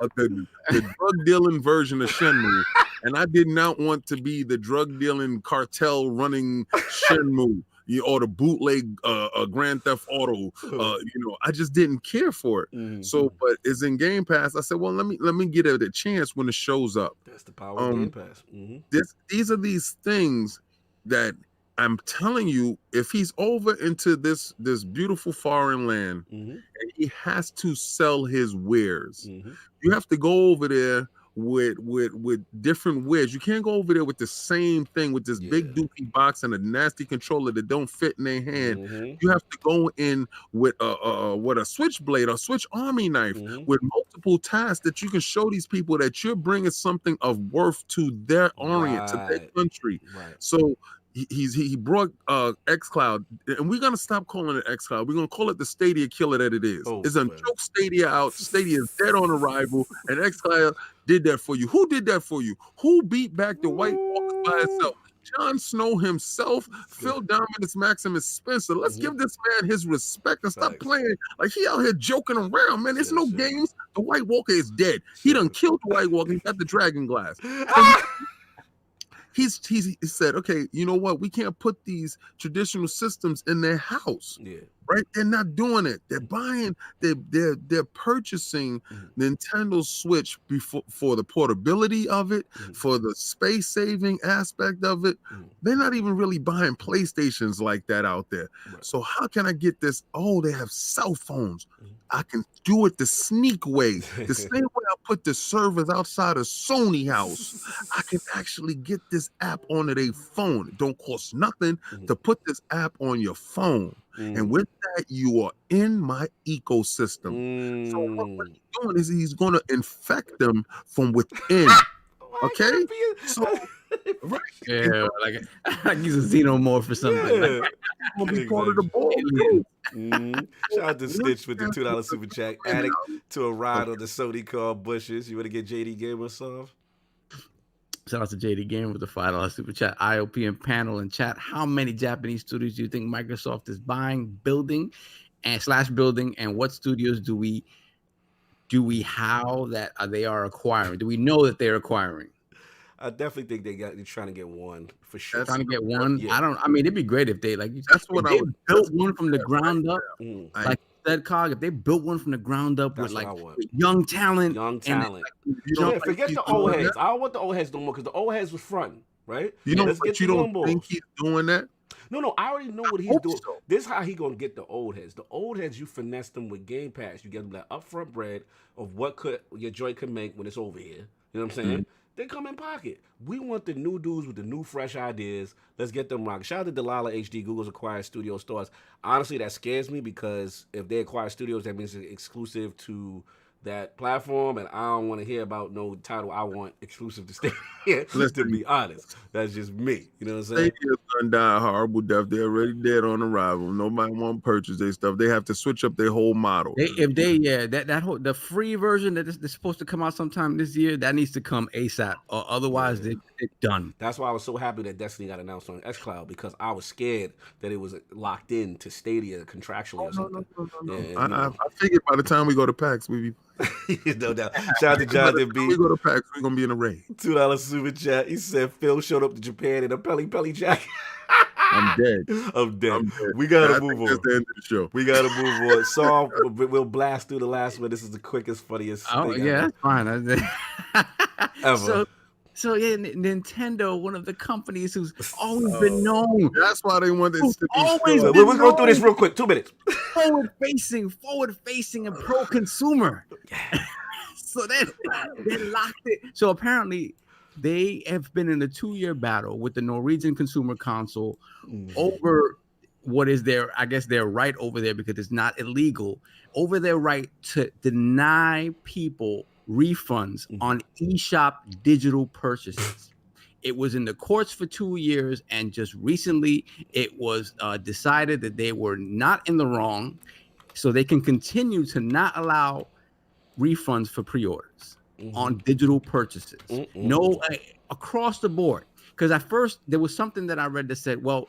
the drug dealing version of Shenmue, and I did not want to be the drug dealing cartel running Shenmue, or the bootleg Grand Theft Auto. I just didn't care for it. Mm-hmm. So, but it's in Game Pass. I said, well, let me get it a chance when it shows up. That's the power of Game Pass. Mm-hmm. These are these things that I'm telling you, if he's over into this beautiful foreign land, and he has to sell his wares, you have to go over there with different wares. You can't go over there with the same thing with this big doofy box and a nasty controller that don't fit in their hand. You have to go in with a switchblade or switch army knife with multiple tasks that you can show these people that you're bringing something of worth to their orient, to their country. Right. So he brought xCloud, and we're gonna stop calling it xCloud. We're gonna call it the Stadia killer that it is. It's a joke. Stadia out. Stadia is dead on arrival, and xCloud did that for you. Who did that for you? Who beat back the White Walkers by itself? Jon Snow himself, Phil Dominous, Maximus Spencer. Let's give this man his respect and stop playing like he out here joking around, man. There's no games. The White Walker is dead. He done killed the White Walker. He got the dragon glass. He said, okay, you know what? We can't put these traditional systems in their house. Yeah. Right? They're not doing it. They're buying, they're purchasing Nintendo Switch for the portability of it, for the space saving aspect of it. They're not even really buying PlayStations like that out there. Right. So how can I get this? Oh, they have cell phones. I can do it the sneak way. The same way I put the servers outside of Sony house. I can actually get this app onto their phone. It don't cost nothing to put this app on your phone. And with that, you are in my ecosystem. So what he's doing is he's going to infect them from within. Okay? So, right. Yeah, like he's a xenomorph or something. Yeah. Gonna be part of the ball. Shout out to Stitch with the $2 super chat. Addict to a ride on the Sony car bushes. You want to get JD Gamer solved? Shout out to JD Gamer with the $5 super chat. IOP and panel and chat. How many Japanese studios do you think Microsoft is buying, building, and what studios do we how that they are acquiring? Do we know that they're acquiring? I definitely think they're trying to get one for sure. Trying to get one. Yeah. I mean, it'd be great if they That's what I would built one from the ground up. Like said, Cog, if they built one from the ground up with young talent. Forget the old heads. I don't want the old heads no more because the old heads was fronting, right? You don't think he's doing that? No, I already know what he's doing. So. This is how he gonna get the old heads. The old heads, you finesse them with Game Pass. You get them that upfront bread of what your joint could make when it's over here. You know what I'm saying? They come in pocket. We want the new dudes with the new fresh ideas. Let's get them rocking. Shout out to Delilah HD. Google's acquired studio stores. Honestly, that scares me because if they acquire studios, that means it's exclusive to that platform, and I don't want to hear about no title. I want exclusive to Stadia. To be honest, that's just me. You know what I'm saying? Stadia's gonna die a horrible death. They're already dead on arrival. Nobody want to purchase their stuff. They have to switch up their whole model. That whole the free version that is supposed to come out sometime this year, that needs to come ASAP, or otherwise they're done. That's why I was so happy that Destiny got announced on xCloud, because I was scared that it was locked in to Stadia contractually or something. No. I figured by the time we go to PAX, we be no doubt. Shout out to Jonathan B. We go to PAX, we're gonna be in a raid. $2 super chat. He said Phil showed up to Japan in a Pelly jacket. I'm dead. I'm dead. We gotta move on. That's the end of the show. We gotta move on. Saul, we'll blast through the last one. This is the quickest, funniest thing yeah, that's fine. ever. So yeah, Nintendo, one of the companies who's always been known. That's why they want this to be always so. We'll go through this real quick. 2 minutes. Forward facing, and pro consumer. So they locked it. So apparently, they have been in a 2-year battle with the Norwegian Consumer Council over what is their right over there, because it's not illegal, over their right to deny people refunds on eShop digital purchases. It was in the courts for 2 years, and just recently it was decided that they were not in the wrong, so they can continue to not allow refunds for pre-orders on digital purchases. No, across the board. Because at first there was something that I read that said, well,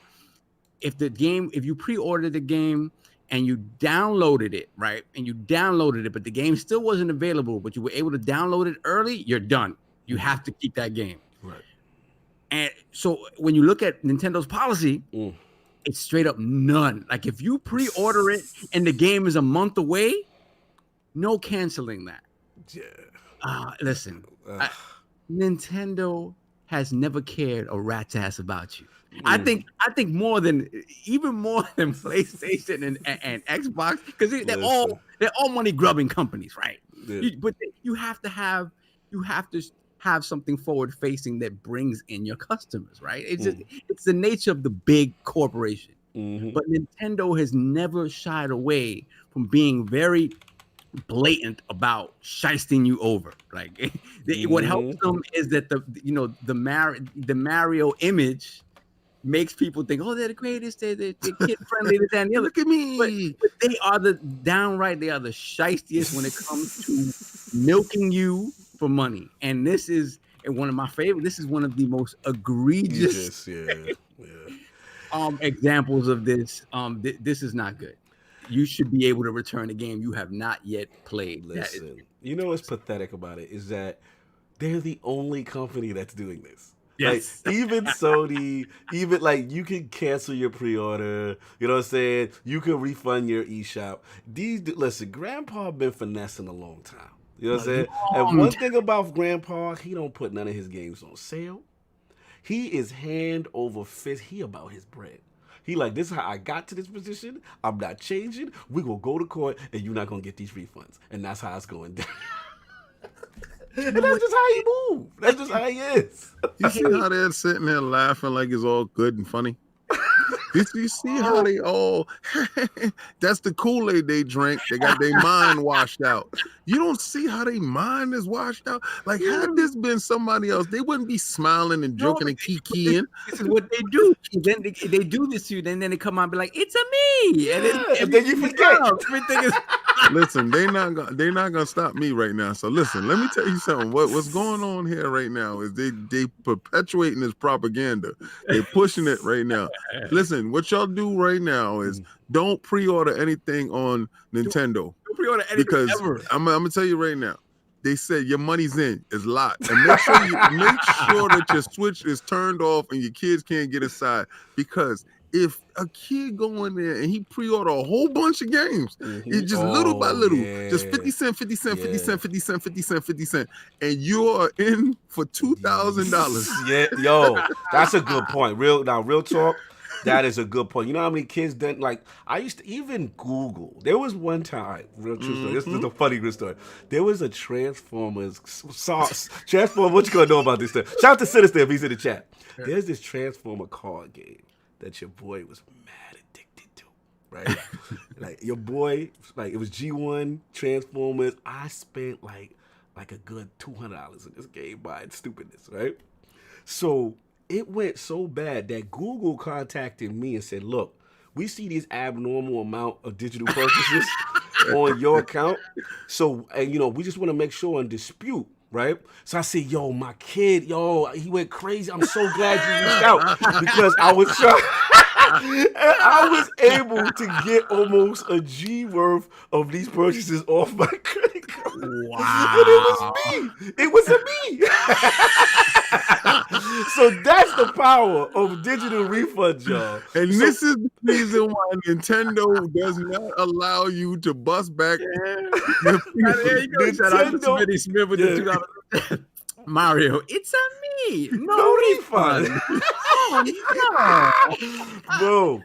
if you pre-ordered the game and you downloaded it, right? And you downloaded it, but the game still wasn't available, but you were able to download it early, you're done. You have to keep that game. Right. And so when you look at Nintendo's policy, it's straight up none. Like if you pre-order it and the game is a month away, no canceling that. Yeah. Listen, Nintendo has never cared a rat's ass about you. I think even more than PlayStation and Xbox, because they're all money grubbing companies, right? Yeah. But you have to have something forward facing that brings in your customers, right? It's the nature of the big corporation. But Nintendo has never shied away from being very blatant about shysting you over. Like what helps them is that the Mario image makes people think, oh, they're the greatest, they're kid friendly, this and the other. Look at me. But they are the shystiest when it comes to milking you for money. And this is one of my favorite. This is one of the most egregious examples of this. This is not good. You should be able to return a game you have not yet played. Listen, you know what's pathetic about it is that they're the only company that's doing this. Yes. Like, even Sony, even like you can cancel your pre-order, you know what I'm saying? You can refund your eShop. Listen, Grandpa been finessing a long time. You know what I'm saying? And one thing about Grandpa, he don't put none of his games on sale. He is hand over fist. He about his bread. He like, this is how I got to this position. I'm not changing. We gonna go to court and you're not gonna get these refunds. And that's how it's going down. And that's just how he moves. That's just how he is. You see how they're sitting there laughing like it's all good and funny? You see how they all, that's the Kool-Aid they drink. They got their mind washed out. You don't see how their mind is washed out? Like, had this been somebody else, they wouldn't be smiling and joking and kikiing. This is what they do. Then they do this to you, then they come out and be like, it's a me. And then you forget. Everything is... Listen, they're not gonna stop me right now. So listen, let me tell you something. What's going on here right now is they perpetuating this propaganda. They're pushing it right now. Listen, what y'all do right now is don't pre-order anything on Nintendo. Don't pre-order anything because ever. I'm gonna tell you right now. They said your money's in. It's locked. And make sure that your Switch is turned off and your kids can't get inside, because if a kid go in there and he pre-order a whole bunch of games, it's just little by little, just 50 cent, 50 cent, 50 cent, 50 cent, 50 cent, 50 cent, and you are in for $2,000. Yeah, yo, that's a good point. Real talk. That is a good point. You know how many kids didn't, like, I used to even Google. There was one time, real true story. This is a funny good story. There was a Transformers Transformer. What you gonna know about this stuff? Shout out to Sinister if he's in the chat. There's this Transformer card game that your boy was mad addicted to, right? Like your boy, like it was G1 Transformers. I spent like a good $200 in this game buying stupidness, right? So it went so bad that Google contacted me and said, "Look, we see these abnormal amount of digital purchases on your account. So, and we just want to make sure and dispute." Right? So I said, "Yo, my kid, he went crazy. I'm so glad you reached out because I was trying." And I was able to get almost a G worth of these purchases off my credit card. Wow. And it was me. It was me. So that's the power of digital refunds, y'all. And this is the reason why Nintendo does not allow you to bust back. There you go. Shout out to Nintendo- Smitty Smith with the 2000. Mario, it's a me. No refund. Oh, no. Bro.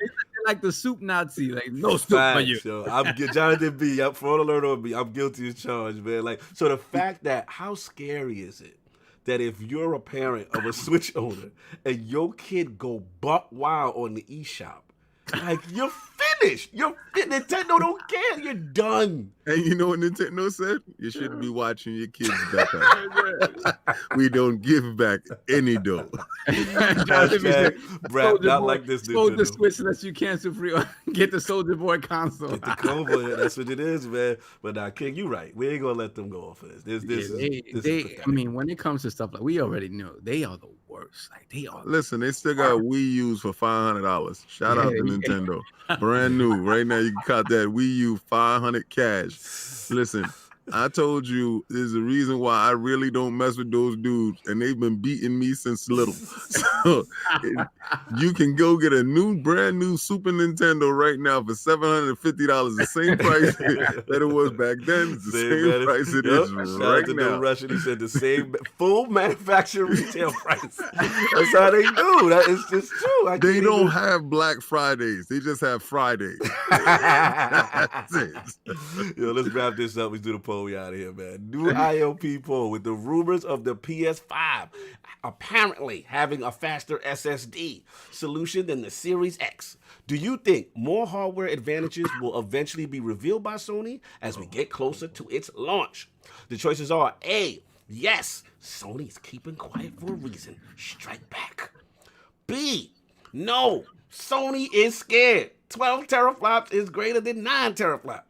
Like the soup Nazi, like no soup for you. So I'm Jonathan B. I'm fraud alert on me. I'm guilty as charged, man. Like, so the fact that how scary is it that if you're a parent of a Switch owner and your kid go buck wild on the eShop, like you're finished. Nintendo don't care. You're done. And you know what Nintendo said? You shouldn't be watching your kids back up. We don't give back any dough. Brad, not like this Sold the Nintendo. Switch so that you cancel free. Get the Soldier Boy console. Get the Cobra, that's what it is, man. But now, King, you right. We ain't gonna let them go off of this. This is pathetic. I mean, when it comes to stuff like we already know, they are the worst. Like they are. Listen, they still got Wii U's for $500. Shout out to Nintendo. Brand new. Right now, you can cut that Wii U 500 cash. Listen, I told you there's a reason why I really don't mess with those dudes, and they've been beating me since little. So you can go get a brand new Super Nintendo right now for $750, the same price that it was back then. It's the same price it is right now. Russian, he said the same full manufacturer retail price. That's how they do. That is just true. They don't have Black Fridays. They just have Fridays. That's it. Yo, let's wrap this up. We do the poll. We out of here, man. New IOP poll with the rumors of the PS5 apparently having a faster SSD solution than the Series X. Do you think more hardware advantages will eventually be revealed by Sony as we get closer to its launch? The choices are A, yes, Sony's keeping quiet for a reason. Strike back. B, no, Sony is scared. 12 teraflops is greater than 9 teraflops.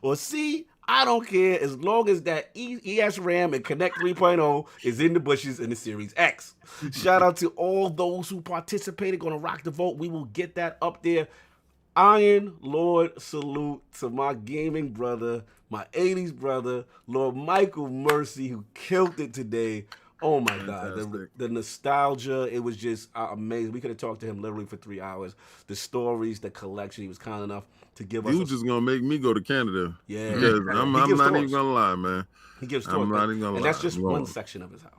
Or C, I don't care as long as that ES RAM and Connect 3.0 is in the bushes in the Series X. Shout out to all those who participated. Gonna rock the vote. We will get that up there. Iron Lord salute to my gaming brother, my 80s brother, Lord Michael Mercy, who killed it today. Oh my God, the nostalgia, it was just amazing. We could have talked to him literally for 3 hours. The stories, the collection, he was kind enough to give us. You just gonna make me go to Canada. Yeah. Because I'm not even gonna lie, man. He gives tours, I'm not even gonna and lie. that's just one section of his house.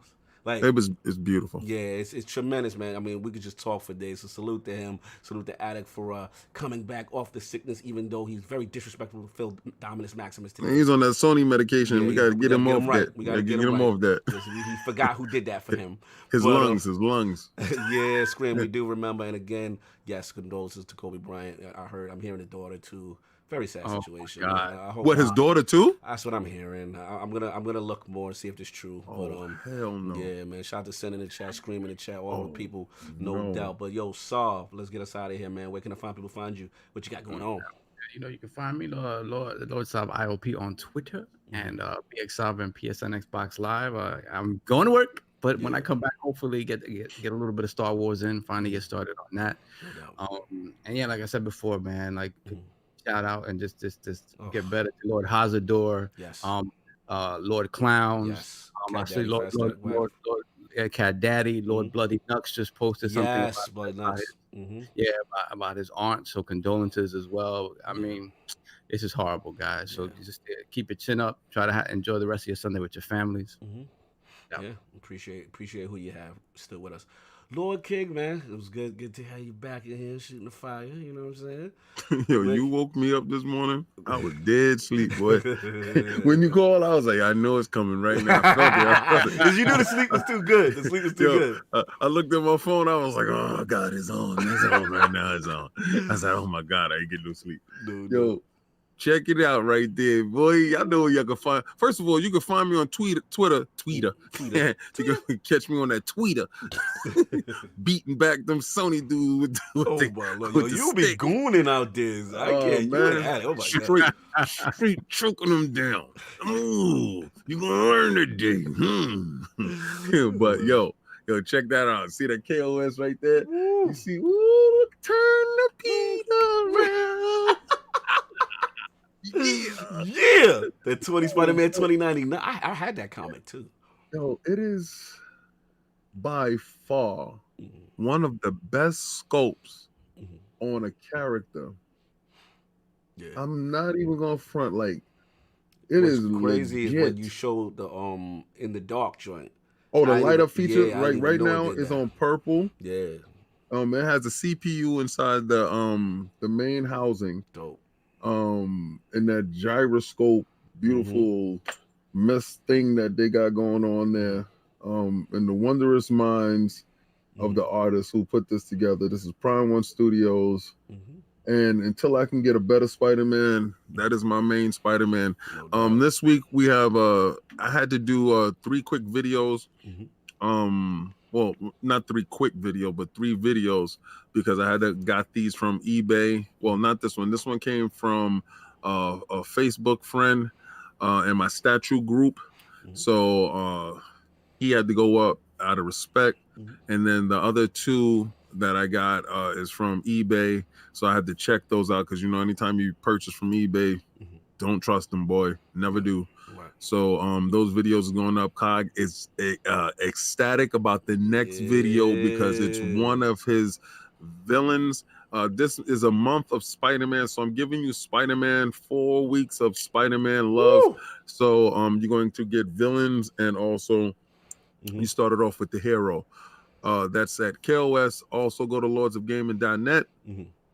Like it's beautiful. Yeah, it's tremendous, man. I mean, we could just talk for days. So salute to him. Salute to Attic for coming back off the sickness, even though he's very disrespectful to Phil Dominous Maximus today. Man, he's on that Sony medication. Yeah, we gotta get him off that. We gotta get him right. Off that. He forgot who did that for him. His lungs. Yeah, Scream, we do remember. And again, yes, condolences to KobeBryant. I'm hearing the daughter too. Very sad situation. God. What, his daughter too? That's what I'm hearing. I'm gonna look more and see if this is true. Oh, hell no. Yeah, man. Shout out to Send in the chat, Scream in the chat, all the people, no doubt. But yo, Saw, let's get us out of here, man. Where can I find people find you? What you got going on? You know, you can find me, Lord Sav IOP on Twitter and BX Sovereign PSN Xbox Live. I'm going to work, but when I come back, hopefully get a little bit of Star Wars in. Finally get started on that. And yeah, like I said before, man, like. Shout out and just get better to Lord Hazardor, yes, Lord Clowns, yes, actually Lord Cat Daddy, Lord Bloody Nux just posted something. Yes, Bloody Nux. About his aunt. So condolences as well. I mean, this is horrible, guys. So just keep your chin up. Try to enjoy the rest of your Sunday with your families. Yeah, appreciate who you have still with us. Lord King, man, it was good to have you back in here shooting the fire. You know what I'm saying? Yo, you woke me up this morning. I was dead sleep, boy. When you called, I was like, I know it's coming right now. I felt it. Because you knew the sleep was too good. The sleep was too good. I looked at my phone. I was like, oh, God, it's on. It's on right now. It's on. I said, oh, my God, I ain't get no sleep. Yo, check it out right there, boy. Y'all know where y'all can find. First of all, you can find me on Twitter. You can catch me on that Twitter, beating back them Sony dudes with my Lord. Yo, you be gooning out there. I can't, man. Oh my straight choking them down. Ooh, you gonna learn today. But yo, check that out. See that KOS right there? Woo. You see, turn the beat around. Yeah. That 20 Spider-Man 2099. I had that comic too. Yo, it is by far one of the best scopes on a character. Yeah. I'm not even gonna front, like What's crazy legit. Is when you show the in the dark joint. Oh, the light up feature right now is on purple. Yeah. It has a CPU inside the main housing. Dope. And that gyroscope, beautiful mess thing that they got going on there. And the wondrous minds of the artists who put this together. This is Prime One Studios. And until I can get a better Spider-Man, that is my main Spider-Man. This week we have I had to do 3 quick videos. Well, not 3 quick video, but 3 videos, because I had got these from eBay. Well, not this one. This one came from a Facebook friend in my statue group. So he had to go up out of respect. And then the other 2 that I got is from eBay. So I had to check those out, because, anytime you purchase from eBay, don't trust them, boy. Never do. So those videos are going up. Cog is ecstatic about the next video, because it's one of his villains. This is a month of Spider-Man, so I'm giving you Spider-Man, 4 weeks of Spider-Man love. Woo! So you're going to get villains, and also you started off with the hero. That's at KOS. Also go to lordsofgaming.net,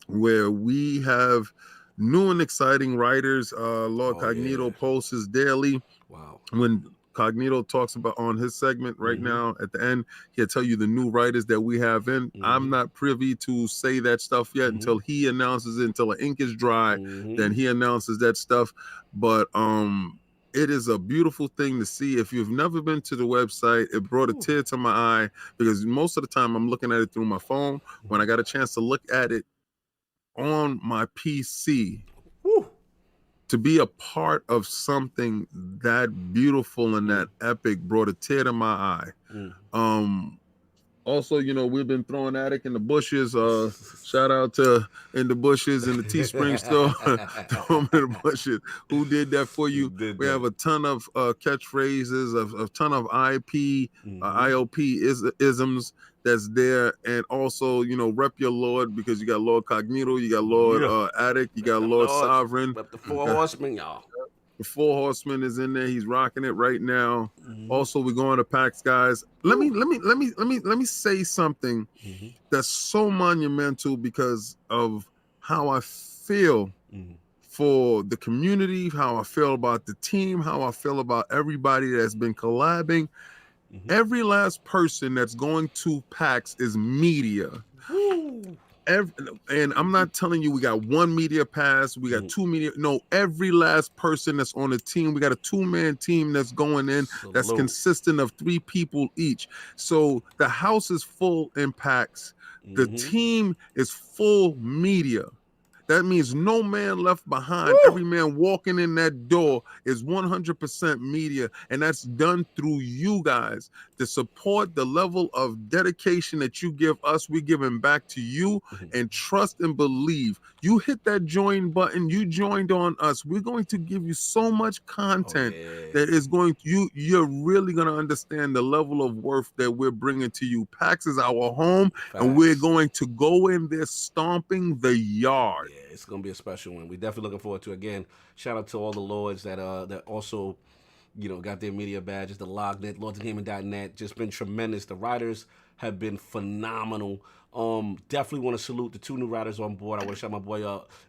where we have new and exciting writers. LordCognito posts his daily. Wow. When Cognito talks about on his segment right now at the end, he'll tell you the new writers that we have in. I'm not privy to say that stuff yet until he announces it, until the ink is dry. Then he announces that stuff. But it is a beautiful thing to see. If you've never been to the website, it brought a tear to my eye, because most of the time I'm looking at it through my phone. When I got a chance to look at it on my PC, to be a part of something that beautiful and that epic brought a tear to my eye. Also, we've been throwing Attic in the bushes. Shout out to In the Bushes in the Teespring store. Throw them in the bushes. Who did that for you? We have a ton of catchphrases, a ton of IOP isms that's there. And also, rep your Lord, because you got LordCognito, you got Lord Attic, you got Lord Sovereign. Rep the 4 horsemen, y'all. The 4 horsemen is in there. He's rocking it right now. Also, we're going to PAX, guys. Let me say something that's so monumental, because of how I feel for the community, how I feel about the team, how I feel about everybody that's been collabing. Every last person that's going to PAX is media. And I'm not telling you we got 1 media pass, we got 2 media. No, every last person that's on the team, we got a 2-man team that's going in. That's consistent of 3 people each. So the house is full in PAX. The team is full media. That means no man left behind. Woo! Every man walking in that door is 100% media. And that's done through you guys. To support the level of dedication that you give us, we're giving back to you. And trust and believe. You hit that join button, you joined on us. We're going to give you so much content that is going to, you're really going to understand the level of worth that we're bringing to you. PAX is our home. And we're going to go in there stomping the yard. Yeah, it's gonna be a special one. We're definitely looking forward to it. Again, shout out to all the lords that also got their media badges, the LogNet, LordsofGaming.net, just been tremendous. The writers have been phenomenal. Definitely want to salute the 2 new writers on board. I want to shout my boy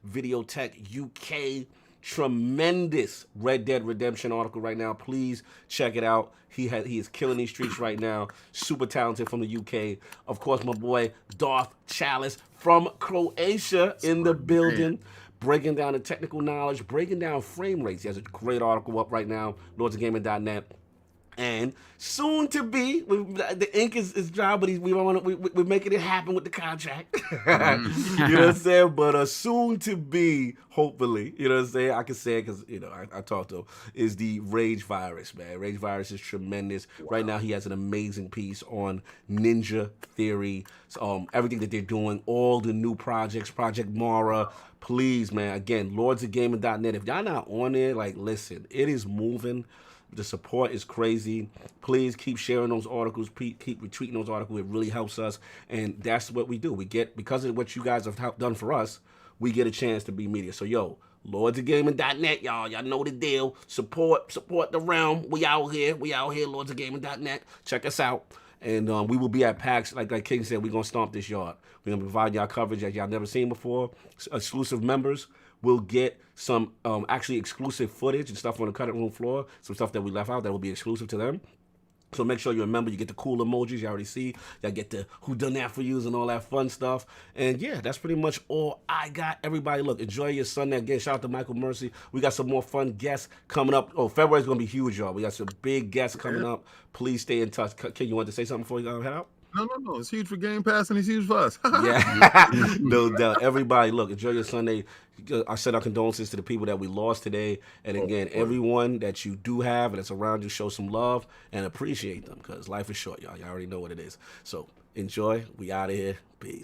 Videotech UK. Tremendous Red Dead Redemption article right now. Please check it out. He is killing these streets right now. Super talented from the UK. Of course, my boy Darth Chalice from Croatia in the building. Breaking down the technical knowledge, breaking down frame rates. He has a great article up right now, lordsofgaming.net. And soon to be, the ink is dry, but we're making it happen with the contract. You know what I'm saying? But soon to be, hopefully, you know what I'm saying? I can say it because, I talked to him, is the Rage Virus, man. Rage Virus is tremendous. Wow. Right now, he has an amazing piece on Ninja Theory, everything that they're doing, all the new projects, Project Mara. Please, man, again, lordsofgaming.net. If y'all not on there, listen, it is moving. The support is crazy. Please keep sharing those articles. Keep retweeting those articles. It really helps us. And that's what we do. We get, because of what you guys have done for us, we get a chance to be media. So, lordsofgaming.net, y'all. Y'all know the deal. Support the realm. We out here, lordsofgaming.net. Check us out. And we will be at PAX. Like King said, we're going to stomp this yard. We're going to provide y'all coverage that y'all never seen before. Exclusive members will get some actually exclusive footage and stuff on the cutting room floor. Some stuff that we left out that will be exclusive to them. So make sure you remember, you get the cool emojis you already see. Y'all get the who done that for yous and all that fun stuff. And yeah, that's pretty much all I got. Everybody, look, enjoy your Sunday. Again, shout out to Michael Mercy. We got some more fun guests coming up. Oh, February's going to be huge, y'all. We got some big guests coming up. Please stay in touch. Ken, you want to say something before you head out? No. It's huge for Game Pass and it's huge for us. Yeah, no doubt. Everybody, look, enjoy your Sunday. I send our condolences to the people that we lost today. And again, everyone that you do have and that's around you, show some love and appreciate them because life is short, y'all. Y'all already know what it is. So enjoy. We out of here. Peace.